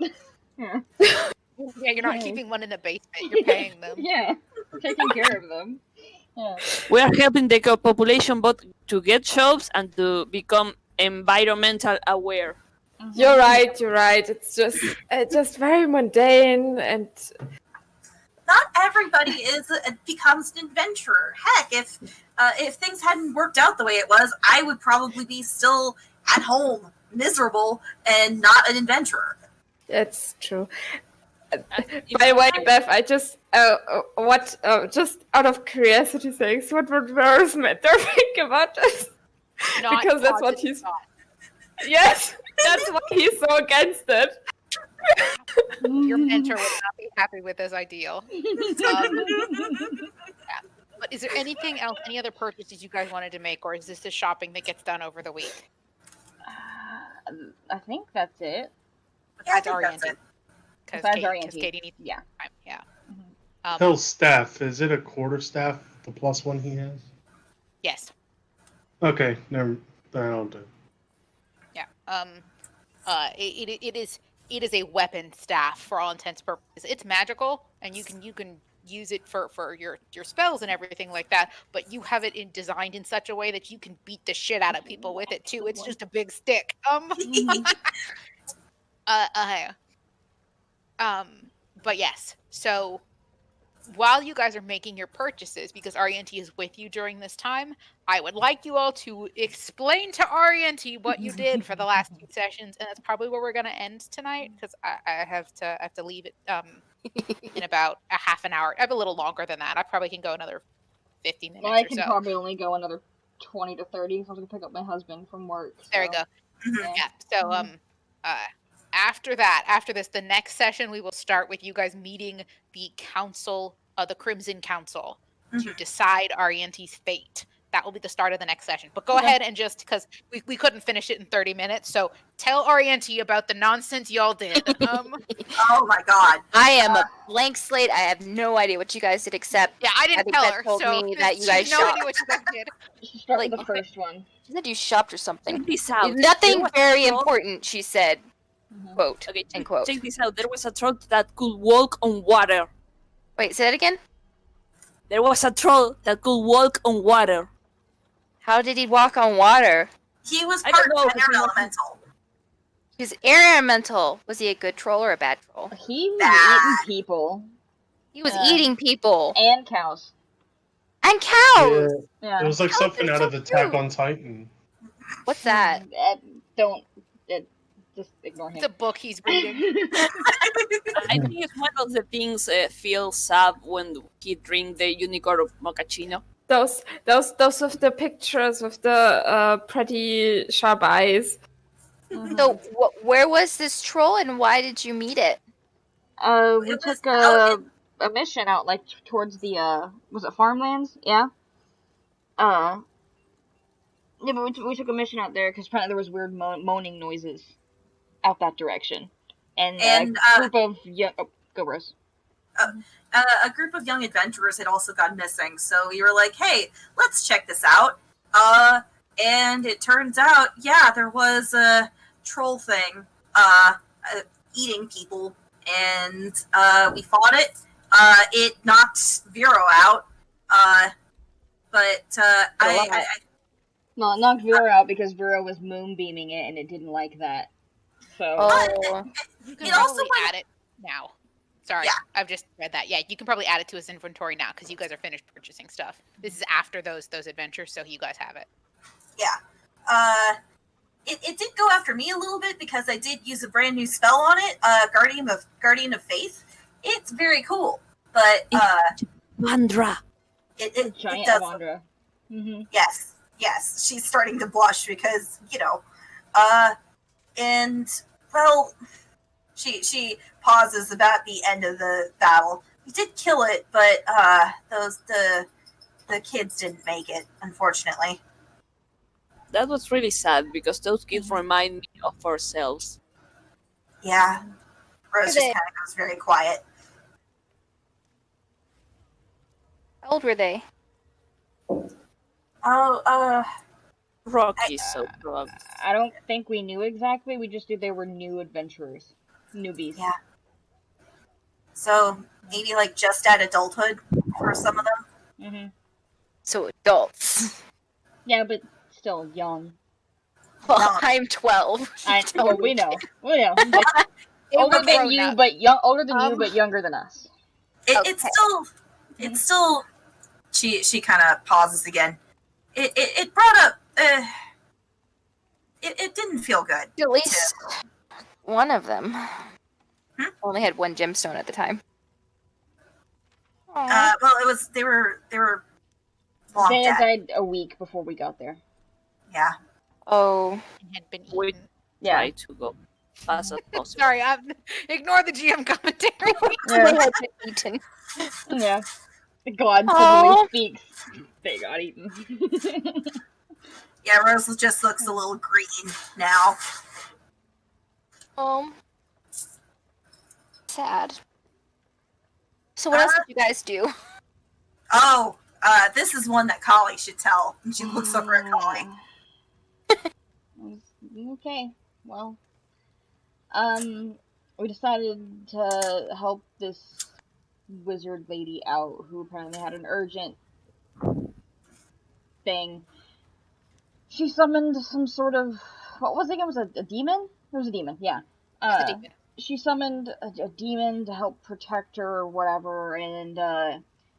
Yeah. Yeah, you're not keeping one in the basement. You're paying them. Yeah, we're taking care of them. Yeah. We are helping the population both to get jobs and to become environmental aware. You're right. You're right. It's just very mundane and. Not everybody becomes an adventurer. Heck, if things hadn't worked out the way it was, I would probably be still at home, miserable, and not an adventurer. That's true. By the way, Beth, I just just out of curiosity sakes, what would Rose Matter think about this? Because that's what he's. Yes, that's why he's so against it. Your mentor would not be happy with this ideal. Yeah. But is there anything else, any other purchases you guys wanted to make, or is this the shopping that gets done over the week? I think that's it. Besides orienting. Because Katie needs yeah. time. Yeah. Tell staff, is it a quarterstaff, the +1 he has? Yes. Okay, never. That'll do. Yeah. It is a weapon staff for all intents and purposes. It's magical, and you can use it for your spells and everything like that. But you have it designed in such a way that you can beat the shit out of people with it too. It's just a big stick. But yes. So while you guys are making your purchases, because Arianti is with you during this time, I would like you all to explain to Arianti what you did for the last 2 sessions, and that's probably where we're going to end tonight, because I have to leave it in about a half an hour. I have a little longer than that. I probably can go another 50 minutes I or can so. probably only go another 20 to 30 because I'm going to pick up my husband from work. So. There you go. Yeah. So after this, the next session we will start with you guys meeting the council, the Crimson Council, to decide Arianti's fate. That will be the start of the next session. But go ahead and just, because we couldn't finish it in 30 minutes, so tell Arianti about the nonsense y'all did. Oh my god. I am a blank slate. I have no idea what you guys did except I didn't tell her. told so me that you guys no shopped. idea what you guys did. She started with the first one. She said you shopped or something. Check this out. Nothing very important, she said. Quote. Okay, end quote. Check this out. There was a troll that could walk on water. Wait, say that again? There was a troll that could walk on water. How did he walk on water? He was I part don't know, of an air elemental. He was air elemental. Was he a good troll or a bad troll? He was eating people. He was eating people. And cows. And cows! Yeah. It was like something out of Attack on Titan. What's that? Just ignore him. It's a book he's reading. I think it's one of the things Phil saw when he drank the unicorn of mochaccino. Those of the pictures with the pretty sharp eyes. So, where was this troll and why did you meet it? We took a mission out, like, towards the, was it farmlands? Yeah? Yeah, but we took a mission out there, because apparently there was weird moaning noises out that direction. And a group of young... Oh, go, Rose. A group of young adventurers had also gone missing, so we were like, hey, let's check this out. And it turns out, yeah, there was a troll thing, eating people, and, we fought it. It knocked Vero out, but, No, it knocked Vero out because Vero was moonbeaming it, and it didn't like that. So... Oh. You can It also probably add it now. Sorry, I've just read that. Yeah, you can probably add it to his inventory now because you guys are finished purchasing stuff. This is after those adventures, so you guys have it. Yeah. It did go after me a little bit because I did use a brand new spell on it, Guardian of Faith. It's very cool, but Mandra. It Giant does. Avandra. Mm-hmm. Yes, she's starting to blush because and well, she pauses about the end of the battle. We did kill it, but the kids didn't make it, unfortunately. That was really sad because those kids remind me of ourselves. Yeah. Rose just kind of goes very quiet. How old were they? Oh, Rocky, so probably. I don't think we knew exactly. We just knew they were new adventurers, newbies. yeah. So maybe like just at adulthood for some of them. Mm-hmm. So adults. Yeah, but still young. Well, No. I'm 12. Well, we know. We know. They Older were than grown you, up. but older than you, but younger than us. It's still. She kind of pauses again. It brought up. It didn't feel good. At least one of them. Hmm? Only had one gemstone at the time. Aw. Well, they were long They had dead. died a week before we got there. Yeah. Oh. Had been We eaten. Yeah. try to go fast as possible. Sorry, ignore the GM commentary. Yeah. They had been eaten. Yeah. The god Aw. suddenly speaks. They got eaten. Yeah, Rose just looks a little green now. Sad. So what else did you guys do? Oh, this is one that Kali should tell. And she looks over at Kali. Okay. Well, we decided to help this wizard lady out who apparently had an urgent thing. She summoned some sort of, what was it again? Was it a demon? It was a demon, yeah. The demon. She summoned a demon to help protect her or whatever, and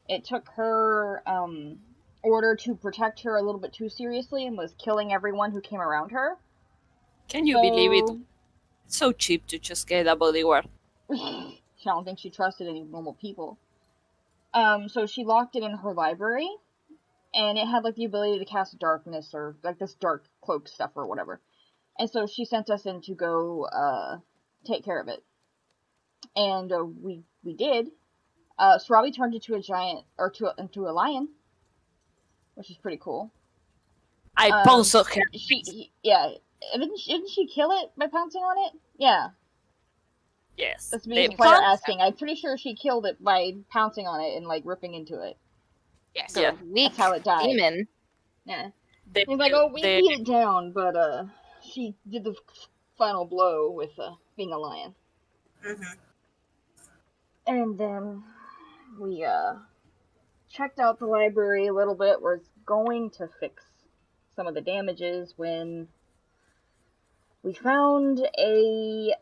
it took her order to protect her a little bit too seriously and was killing everyone who came around her. Can you believe it? It's so cheap to just get a bodyguard. I don't think she trusted any normal people. So she locked it in her library, and it had like the ability to cast darkness or like this dark cloak stuff or whatever. And so she sent us in to go take care of it, and we did. Sarabi turned into a giant or into a lion, which is pretty cool. I also have. Didn't she kill it by pouncing on it? Yeah. Yes. That's me the player asking. I'm pretty sure she killed it by pouncing on it and like ripping into it. Yes. So Yeah. weak That's how it died. demon. Yeah. They, He's like, oh, we they- beat it down, but she did the final blow with being a lion. Mm-hmm. And then we checked out the library a little bit. We're going to fix some of the damages when we found a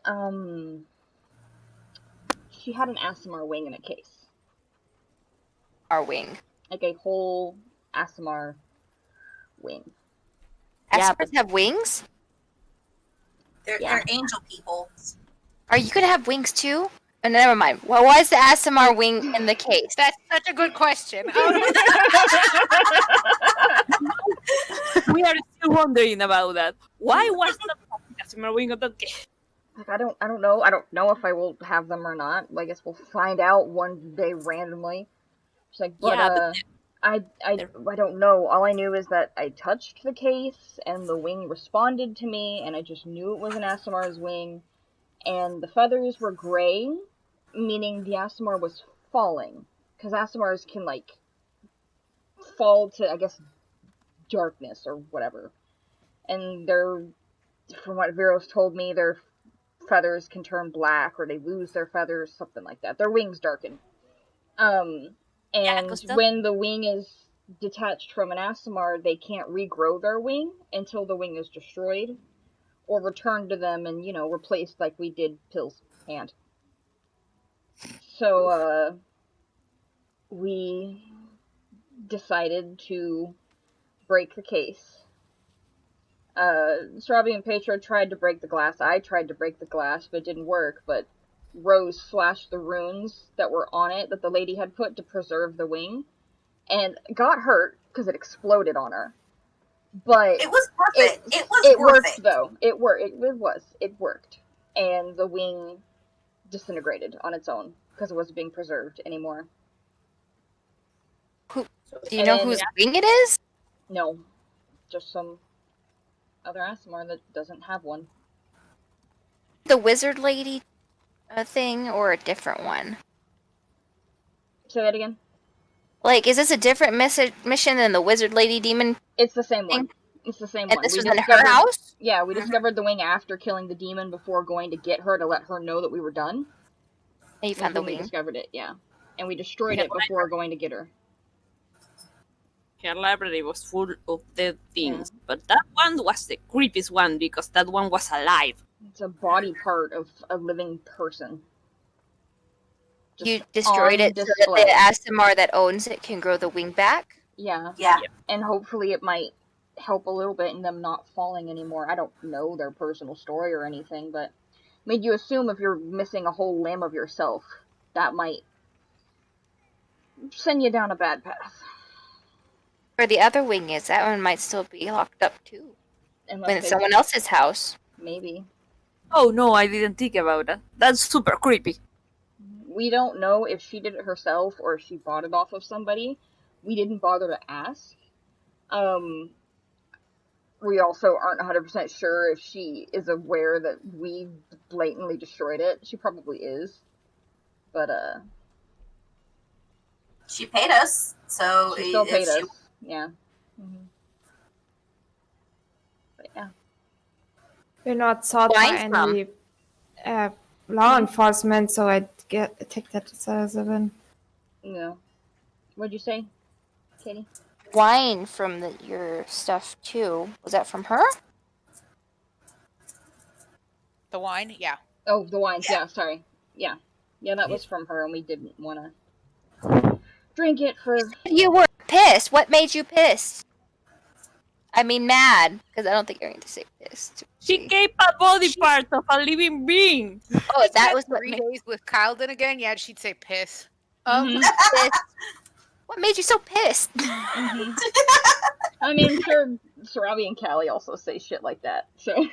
she had an Asimar wing in a case. Our wing. Like a whole Asimar wing. Yeah, Aspers have wings? They're angel people. Are you gonna have wings too? Oh, never mind. Well, why is the Asimar wing in the case? That's such a good question. we are still wondering about that. Why was the customer wing of the case? Like, I don't know. I don't know if I will have them or not. I guess we'll find out one day randomly. She's like, but I don't know. All I knew is that I touched the case and the wing responded to me, and I just knew it was an Asimar's wing. And the feathers were gray, meaning the Asimar was falling, because Asimars can like fall to, I guess, darkness or whatever. And they're, from what Veros told me, their feathers can turn black, or they lose their feathers, something like that. Their wings darken. And when the wing is detached from an Asimar, they can't regrow their wing until the wing is destroyed or returned to them and, replaced like we did Pill's hand. So, we decided to break the case. Sarabi and Petra tried to break the glass. I tried to break the glass, but it didn't work. But Rose slashed the runes that were on it that the lady had put to preserve the wing, and got hurt because it exploded on her. But it was worth it. It worked though. It worked. It worked, and the wing disintegrated on its own because it wasn't being preserved anymore. Do you know whose wing it is? No, just some other Asimar that doesn't have one. The wizard lady thing or a different one? Say that again. Like, is this a different mission than the wizard lady demon? It's the same thing? one. It's the same And one. this We was in discovered, her house? Yeah, we discovered the wing after killing the demon before going to get her to let her know that we were done. And you That's found the when we wing. discovered it, yeah. And we destroyed Yeah, it before going to get her. her library was full of dead things, but that one was the creepiest one because that one was alive. It's a body part of a living person. Just you destroyed on it so that display. the ASMR that owns it can grow the wing back? Yeah. Yeah. And hopefully it might help a little bit in them not falling anymore. I don't know their personal story or anything, but made you assume if you're missing a whole limb of yourself, that might send you down a bad path. Or the other wing is. That one might still be locked up too. Unless When it's they- someone else's house. Maybe. Oh no, I didn't think about that. That's super creepy. We don't know if she did it herself or if she bought it off of somebody. We didn't bother to ask. We also aren't 100% sure if she is aware that we blatantly destroyed it. She probably is. But, She paid us, so she still paid if us. she Yeah. Mm-hmm. But yeah. We're not sought by Wine from? any law enforcement, so I take that as a win. No. What'd you say, Katie? Wine from your stuff too. Was that from her? The wine, yeah. Oh, the wines. Yeah, sorry. Yeah. Yeah, that was from her, and we didn't want to drink it for... You were pissed. What made you pissed? I mean mad, because I don't think you're going to say pissed. She gave a body part of a living being. Oh, that was what 3 made days with Kyleton again. Yeah, she'd say piss. Mhm. pissed. What made you so pissed? Mhm. I mean, I'm sure Sarabi and Callie also say shit like that, so...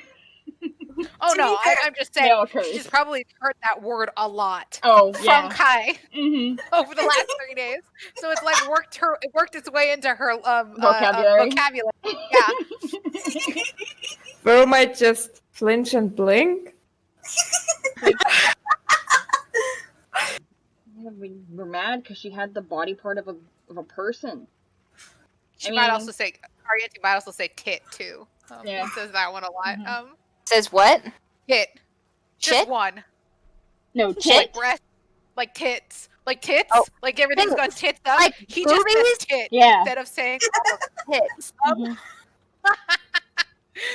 Oh To no, be fair, I'm just saying. They all curse. She's probably heard that word a lot Oh, from yeah. Kai Mm-hmm. over the last 3 days. So it's like it worked its way into her Vocabulary. vocabulary. Yeah. Bro might just flinch and blink. We were mad because she had the body part of a person. She might also say, Ariente might also say tit too. Yeah. He says that one a lot. Mhm. Says what? Tit. Just Shit? one. No, Shit? tit. Breast, like tits. Like tits. Oh. Like everything's got tits up. Like He just says boobies? tit Yeah. instead of saying Tits. Mhm.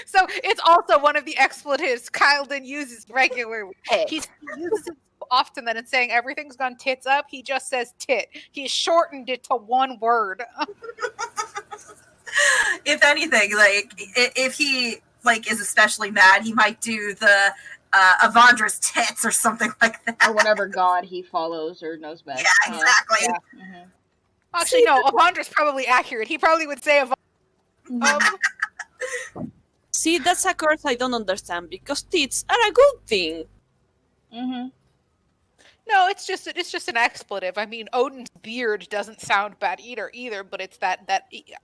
So it's also one of the expletives Kyleton uses regularly. Tit. He uses it so often that in saying everything's gone tits up, he just says tit. He shortened it to one word. if anything, like if he like is especially mad, he might do the Avandra's tits or something like that. Or whatever god he follows or knows best. Yeah, exactly. Yeah. Mhm. Actually, no, Avandra's probably accurate. He probably would say See, that's a curse I don't understand because tits are a good thing. Mhm. No, it's just an expletive. I mean, Odin's beard doesn't sound bad either, but it's that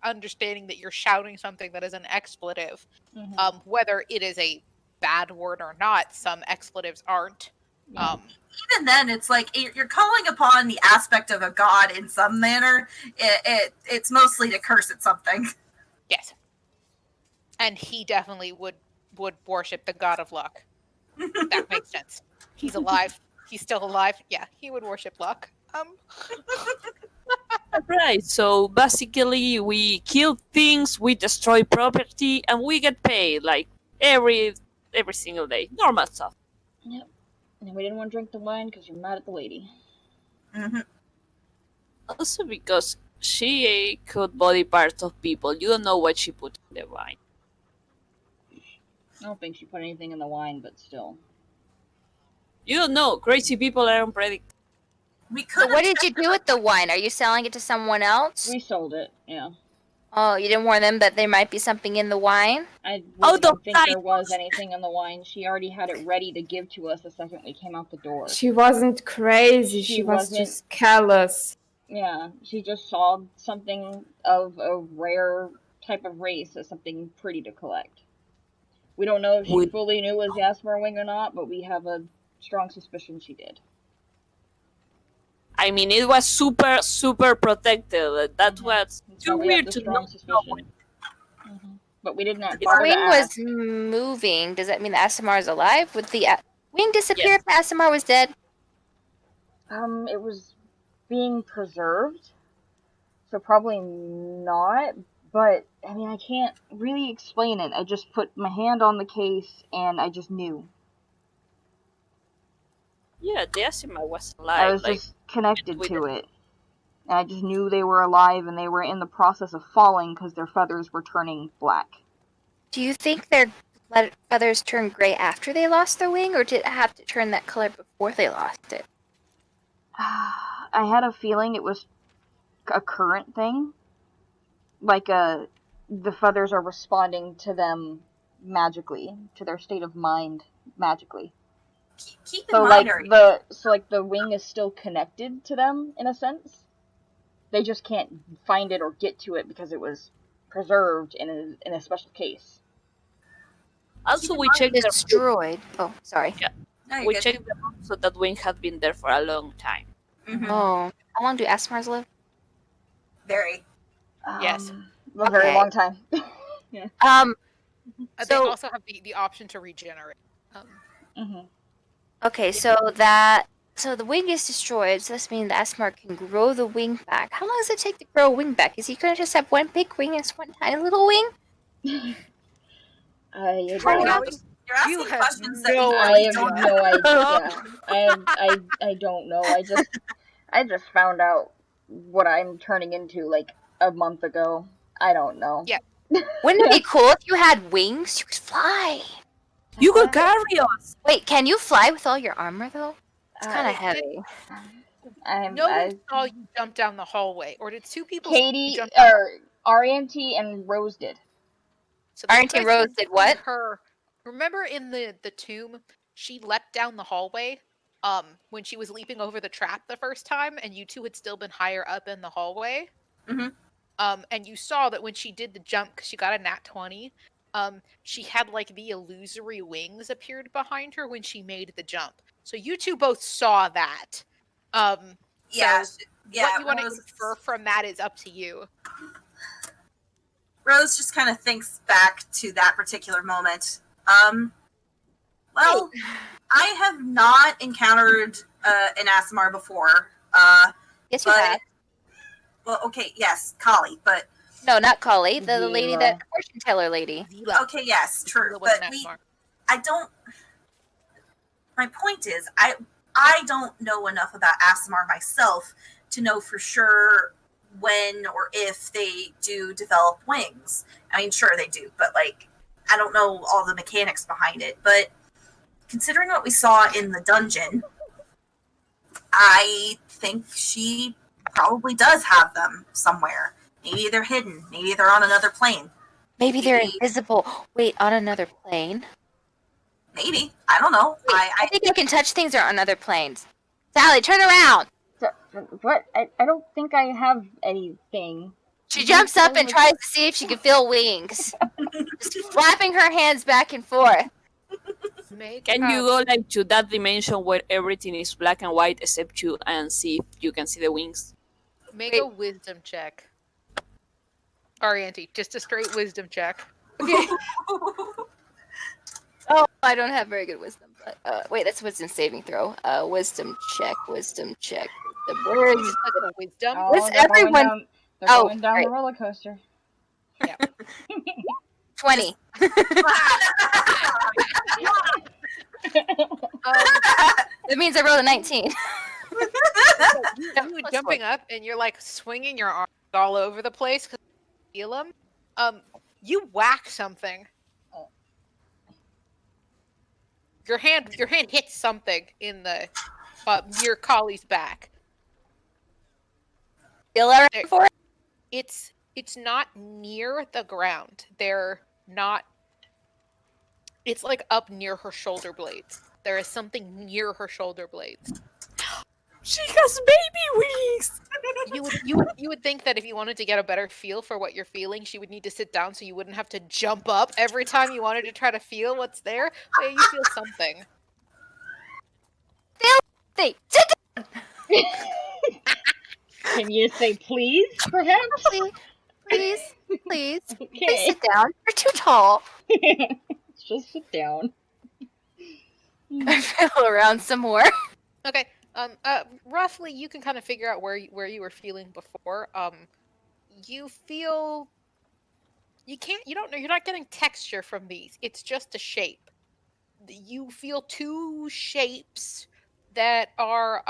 understanding that you're shouting something that is an expletive. Mhm. Whether it is a bad word or not, some expletives aren't. Yeah. Even then, it's like you're calling upon the aspect of a god in some manner. It's mostly to curse at something. Yes. And he definitely would worship the god of luck. That makes sense. He's alive. He's still alive. Yeah, he would worship luck. Right, so basically we kill things, we destroy property, and we get paid like every single day. Normal stuff. Yep. And we didn't want to drink the wine because you're mad at the lady. Mm-hmm. Also because she cut body parts of people. You don't know what she put in the wine. I don't think she put anything in the wine, but still. You don't know. Crazy people are unpredictable. We So could. what did you do with the wine? Are you selling it to someone else? We sold it, yeah. Oh, you didn't warn them that there might be something in the wine? I Oh, don't think the there was anything in the wine. She already had it ready to give to us the second we came out the door. She wasn't crazy, She she was wasn't- just careless. Yeah, she just saw something of a rare type of race as something pretty to collect. We don't know if she fully knew it was Yasmer Wing or not, but we have a strong suspicion she did. I mean, it was super, super protected. That was So too we have weird the to strong not suspicion. But we didn't The bother to wing was ask. moving. Does that mean the Asimar is alive? Would the wing disappear Yes. if the Asimar was dead? It was being preserved, so probably not. But I mean, I can't really explain it. I just put my hand on the case, and I just knew. Yeah, the Asimar was I alive. was Like, just connected with to it. And I just knew they were alive, and they were in the process of falling because their feathers were turning black. Do you think their feathers turned gray after they lost their wing, or did it have to turn that color before they lost it? I had a feeling it was a current thing. Like the feathers are responding to them magically, to their state of mind magically. Keep in So mind, the wing is still connected to them in a sense. They just can't find it or get to it because it was preserved in a special case. Also, we checked the Destroyed. Oh, sorry. Yeah. No, We good. checked the room, so that wing had been there for a long time. Mm-hmm. Oh, how long do Asimars live? Very. Yes. A very Okay. long time. They So- also have the option to regenerate. Okay, so the wing is destroyed, so this means the Asimar can grow the wing back. How long does it take to grow a wing back? Is he gonna just have one big wing and one tiny little wing? I You're don't. asking have questions that no we I really have don't no idea. I don't know. I just found out what I'm turning into like a month ago. I don't know. Yeah. Wouldn't it be cool if you had wings? You could fly. You could carry us. Wait, can you fly with all your armor though? It's kind of heavy. No one saw you jump down the hallway, or did two people Katie jump down? or Arianti and Rose did. So the Arrington two Rose guys did who what? Her, remember in the tomb, she leapt down the hallway. When she was leaping over the trap the first time, and you two had still been higher up in the hallway. Mhm. And you saw that when she did the jump, 'cause she got a nat 20. She had like the illusory wings appeared behind her when she made the jump. So you two both saw that. Yeah, So yeah, what you want to Rose- infer from that is up to you. Rose just kind of thinks back to that particular moment. Well, I have not encountered an Asimar before. Yes, you but, have. well, okay, yes, Kali, but No, not Kali. The lady, Zila. that fortune teller lady. Zila. okay, yes, true. Zila was But an Asimar. I don't. My point is, I don't know enough about Asimar myself to know for sure when or if they do develop wings. I mean, sure they do, but like, I don't know all the mechanics behind it. But considering what we saw in the dungeon, I think she probably does have them somewhere. Maybe they're hidden. Maybe they're on another plane. Maybe they're Maybe- invisible. Wait, on another plane? Maybe. I don't know. Wait, I think I can touch things on other planes. Sally, turn around! So, what? I don't think I have anything. She jumps up and tries to see if she can feel wings. Just flapping her hands back and forth. Can you go like to that dimension where everything is black and white except you and see if you can see the wings? Make a wisdom check. Arianti, just a straight wisdom check. Okay. Oh, I don't have very good wisdom. But wait, that's wisdom saving throw. Wisdom check. Wisdom check. Where is wisdom? What's everyone? They're going down right. the roller coaster. Yeah. 20. That means I rolled a 19. You jumping up and you're like swinging your arms all over the place because you feel them. You whack something. Your hand hits something in the near Kali's back. Feel alright for it? It's not near the ground. They're not. It's like up near her shoulder blades. There is something near her shoulder blades. She has baby wings. You would think that if you wanted to get a better feel for what you're feeling, she would need to sit down so you wouldn't have to jump up every time you wanted to try to feel what's there. But yeah, you feel something. Sit down. Can you say please, perhaps? Please, please Okay. sit down. You're too tall. Just sit down. I feel around some more. Okay. Roughly, you can kind of figure out where you were feeling before. You feel you can't. You don't know. You're not getting texture from these. It's just a shape. You feel two shapes that are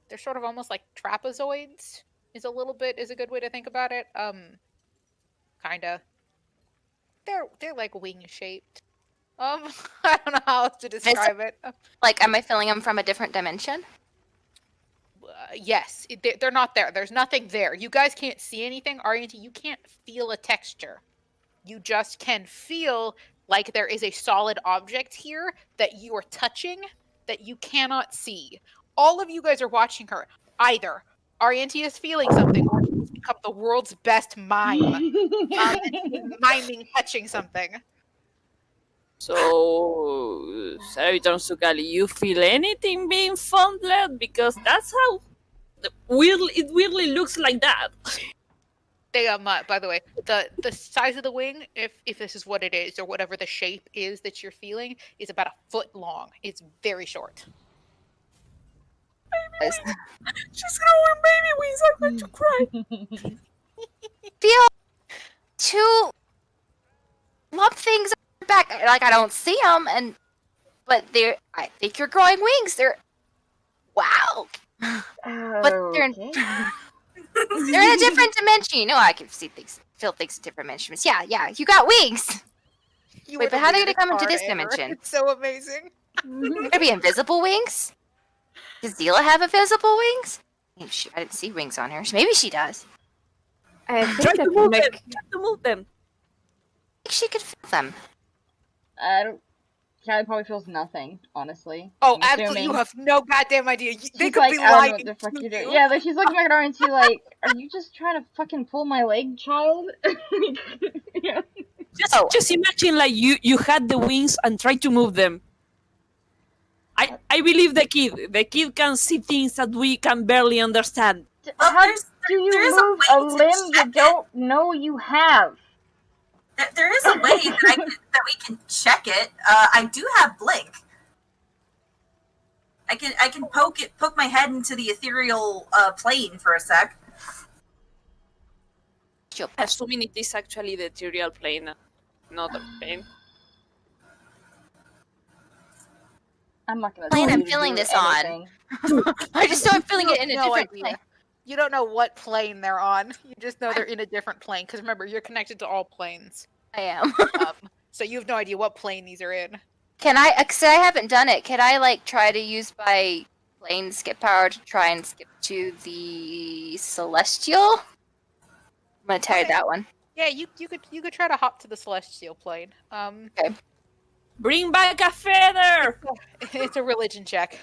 they're sort of almost like trapezoids. Is a good way to think about it. Kinda. They're like wing shaped. I don't know how else to describe it. Like, am I feeling them from a different dimension? Yes, they're not there. There's nothing there. You guys can't see anything. Arianti, you can't feel a texture. You just can feel like there is a solid object here that you are touching that you cannot see. All of you guys are watching her. Either Arianti is feeling something or she has become the world's best mime. And she is miming touching something. So, Sarah returns to Kali. You feel anything being fondled? Because that's how it weirdly looks like that. They by the way, the size of the wing, if this is what it is, or whatever the shape is that you're feeling, is about a foot long. It's very short. She's growing baby wings. I'm going to cry. Feel two lump things on your back. Like, I don't see them, but I think you're growing wings. They're wow. But they're in a different dimension. You know, I can see things, feel things in different dimensions. Yeah, you got wings. Wait, but how are they gonna come into this dimension? It's so amazing. They're gonna be invisible wings? Does Zila have invisible wings? I didn't see wings on her. Maybe she does. I Try think to that move make them. Try to move them. I think she could feel them. I don't. Callie probably feels nothing, honestly. Oh, I'm absolutely! assuming. You have no goddamn idea. They She's could like, be I don't know lying what the fuck to you're doing. you. Yeah, like she's looking back at RNT like, are you just trying to fucking pull my leg, child? Yeah. Just imagine like you had the wings and try to move them. I believe the kid. The kid can see things that we can barely understand. Well, How do you move a limb you don't know you have? There is a way that we can check it. I do have blink. I can poke my head into the ethereal plane for a sec. Assuming it is actually the ethereal plane, not a plane. I'm not gonna. Plane tell I'm you to feeling do this anything. on. I just know I'm feeling You it have in a no different idea. plane. You don't know what plane they're on. You just know they're in a different plane. Because remember, you're connected to all planes. I am. So you have no idea what plane these are in. Can I? Cause I haven't done it. Can I like try to use my plane skip power to try and skip to the celestial? I'm gonna try that one. Yeah, you could try to hop to the celestial plane. Okay. Bring back a feather. It's a religion check.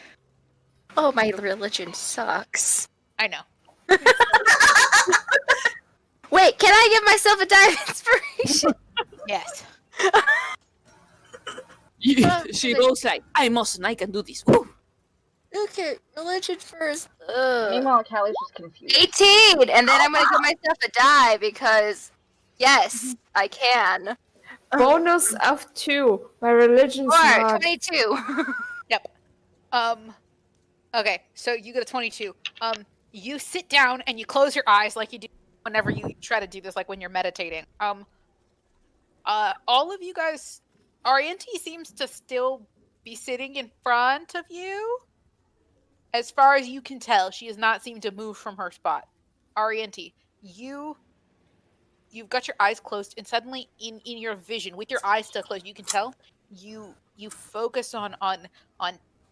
Oh, my religion sucks. I know. Wait, can I give myself a die of inspiration? Yes. She goes like, I must and I can do this. Woo. Okay, religion first. Meanwhile, Callie's just confused. 18, and then I'm gonna give myself a die because, yes, I can. bonus of 2. My religion's Or not. 22. Yep. Okay, so you get a 22. You sit down and you close your eyes like you do whenever you try to do this, like when you're meditating. All of you guys, Arianti seems to still be sitting in front of you. As far as you can tell, she has not seemed to move from her spot. Arianti, you've got your eyes closed, and suddenly in your vision, with your eyes still closed, you can tell you focus on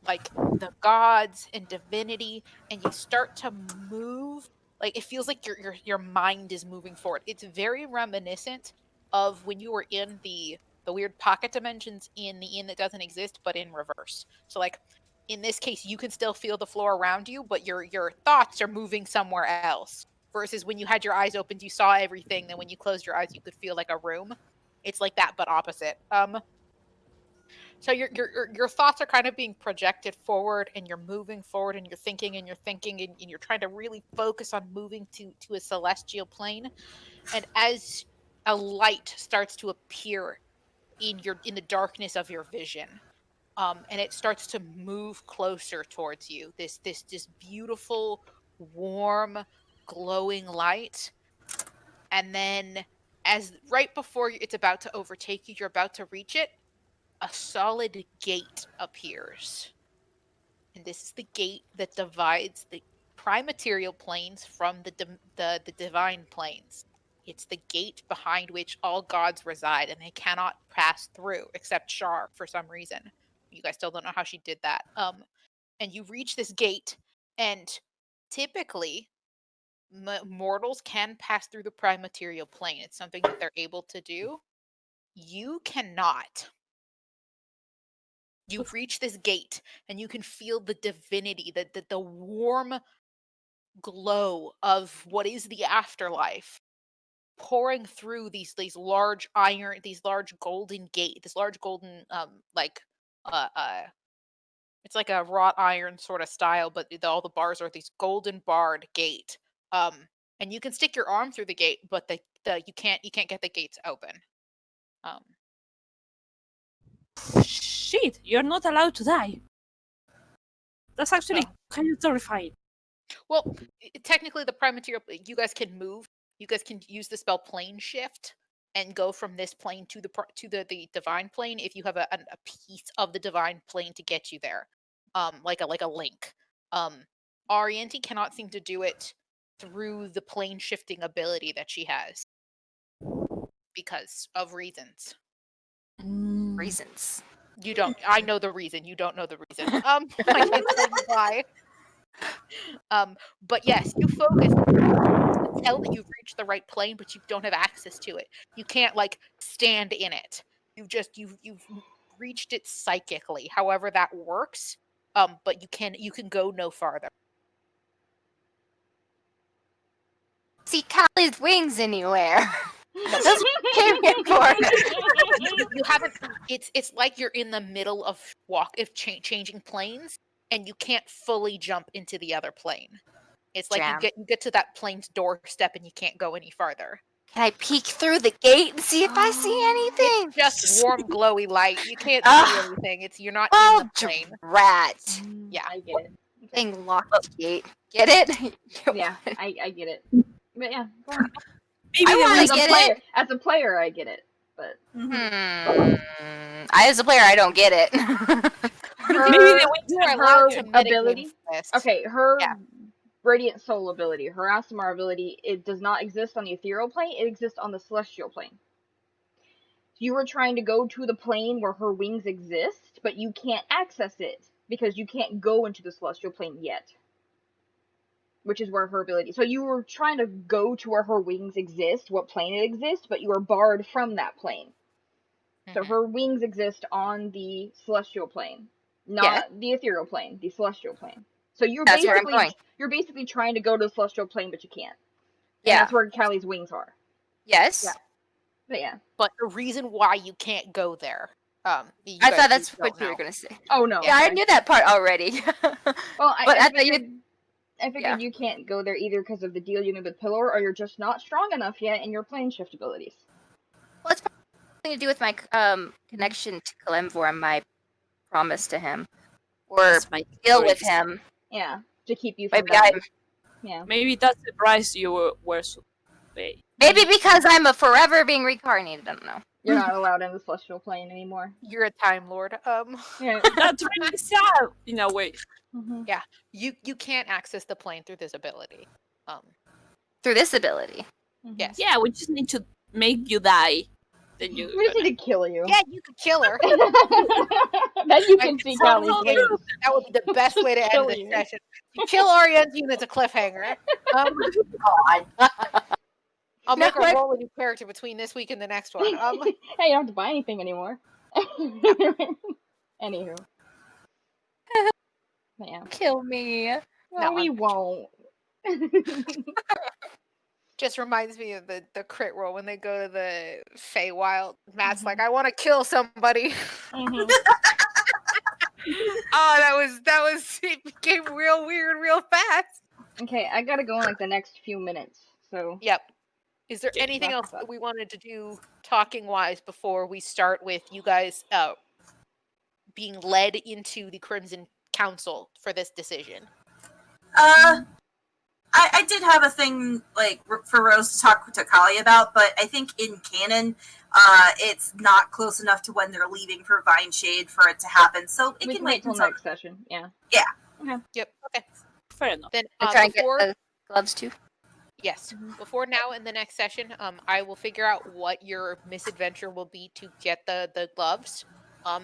like the gods and divinity, and you start to move. Like it feels like your mind is moving forward. It's very reminiscent of when you were in the weird pocket dimensions in the inn that doesn't exist, but in reverse. So like in this case, you can still feel the floor around you, but your thoughts are moving somewhere else. Versus when you had your eyes opened, you saw everything. Then when you closed your eyes, you could feel like a room. It's like that, but opposite. So your thoughts are kind of being projected forward, and you're moving forward, and you're thinking, and you're trying to really focus on moving to a celestial plane. And as a light starts to appear in the darkness of your vision, and it starts to move closer towards you, this beautiful, warm, glowing light, and then as right before it's about to overtake you, you're about to reach it, a solid gate appears. And this is the gate that divides the prime material planes from the divine planes. It's the gate behind which all gods reside, and they cannot pass through except Shar for some reason. You guys still don't know how she did that. And you reach this gate, and typically mortals can pass through the prime material plane. It's something that they're able to do. You cannot. You reach this gate, and you can feel the divinity, the warm glow of what is the afterlife pouring through these large iron, these large golden gate, this large golden like uh uh it's like a wrought iron sort of style, but all the bars are these golden barred gate. And you can stick your arm through the gate, but the you can't get the gates open. Um Shit, you're not allowed to die. That's actually kind of terrifying. Well, technically, the prime material, you guys can move. You guys can use the spell plane shift and go from this plane to the divine plane if you have a piece of the divine plane to get you there, like a link. Arianti cannot seem to do it through the plane shifting ability that she has because of reasons. Reasons. You don't. I know the reason. You don't know the reason. I can't tell you why. But yes, you focus. You can tell that you've reached the right plane, but you don't have access to it. You can't like stand in it. You've reached it psychically. However that works. But you can go no farther. See Callie's wings anywhere. That's what I came here for. You haven't. It's like you're in the middle of changing planes, and you can't fully jump into the other plane. It's like Jam. you get to that plane's doorstep and you can't go any farther. Can I peek through the gate and see if I see anything? It's just warm, glowy light. You can't see anything. You're not in the plane. Rat. Yeah, I get it. Thing locked gate. Get it? Yeah, I get it. But yeah, go on. Maybe I want to get it. As a player, I get it. But I, as a player, I don't get it. You are allowed to ability. Okay, her Yeah. Radiant Soul ability, her Asimar ability, it does not exist on the ethereal plane. It exists on the celestial plane. You were trying to go to the plane where her wings exist, but you can't access it because you can't go into the celestial plane yet. Which is where her ability. So you were trying to go to where her wings exist, what plane it exists, but you were barred from that plane. So her wings exist on the celestial plane, not the ethereal plane, the celestial plane. So That's where I'm going. You're basically trying to go to the celestial plane, but you can't. And Yeah. that's where Callie's wings are. Yes. Yeah. But yeah. But the reason why you can't go there, I thought that's what you were gonna say. Oh no. Yeah, I knew that part already. Well, I figured you can't go there either because of the deal you made with Pillar, or you're just not strong enough yet in your plane shift abilities. Well, it's probably something to do with my connection to Kalimvor and my promise to him, or my deal with him. Yeah, to keep you from Maybe that's the price you were supposed to pay. Maybe because I'm a forever being reincarnated. I don't know. You're not allowed in the celestial plane anymore. You're a Time Lord. Yeah. That's really sad in a way. Yeah, you can't access the plane through this ability. Through this ability. Yes. Yeah, we just need to make you die. Then you. We just need to kill you. Yeah, you could kill her. Then you can see Callie's wings. That would be the best way to end this session. You kill Orianti, and it's a cliffhanger. God. I'll make a roll with your character between this week and the next one. Hey, you don't have to buy anything anymore. Anywho. Yeah. Kill me. Well, we won't. Just reminds me of the crit roll when they go to the Feywild. Matt's like, I want to kill somebody. Mhm. Oh, that was it became real weird real fast. Okay, I gotta go in like the next few minutes. So Yep. Is there Okay, anything wrap else this up. that we wanted to do talking wise before we start with you guys being led into the Crimson Council for this decision? I did have a thing like for Rose to talk to Kali about, but I think in canon, it's not close enough to when they're leaving for Vine Shade for it to happen. So it We can can wait till until next session. Yeah. Yeah. Okay. Yep. Okay. Fair enough. Then I'm trying to get before the gloves too. yes, before now in the next session, I will figure out what your misadventure will be to get the gloves,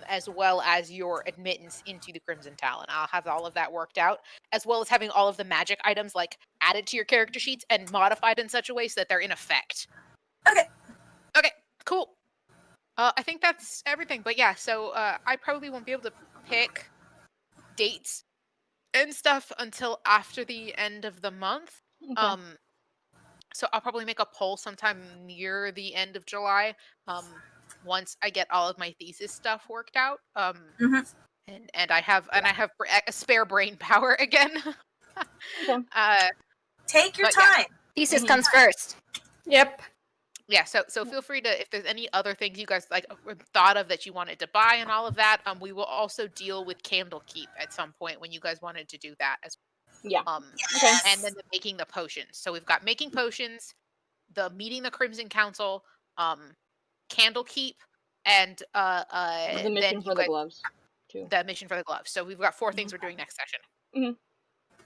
as well as your admittance into the Crimson Talon. I'll have all of that worked out, as well as having all of the magic items like added to your character sheets and modified in such a way so that they're in effect. Okay. Okay. Cool. I think that's everything. But yeah, so I probably won't be able to pick dates and stuff until after the end of the month. Okay. So I'll probably make a poll sometime near the end of July. Once I get all of my thesis stuff worked out. Mhm. And I have a spare brain power again. Okay. Take your But yeah. time. Thesis comes first. Yep. Yeah, so feel free to, if there's any other things you guys like thought of that you wanted to buy and all of that. We will also deal with Candlekeep at some point when you guys wanted to do that as Yeah. okay. And then the making the potions. So we've got making potions, the meeting the Crimson Council, Candlekeep, and The mission then for you the guys gloves, too. the mission for the gloves. So we've got 4 things we're doing next session. Mhm.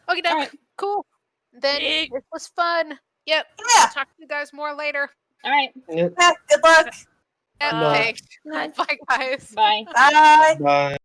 Okay, doke. Alright. Cool. Then Big. this was fun. Yep. Yeah. I'll talk to you guys more later. All right. Yeah, good luck. Yep, Bye. thanks. Night. Bye, guys. Bye. Bye. Bye.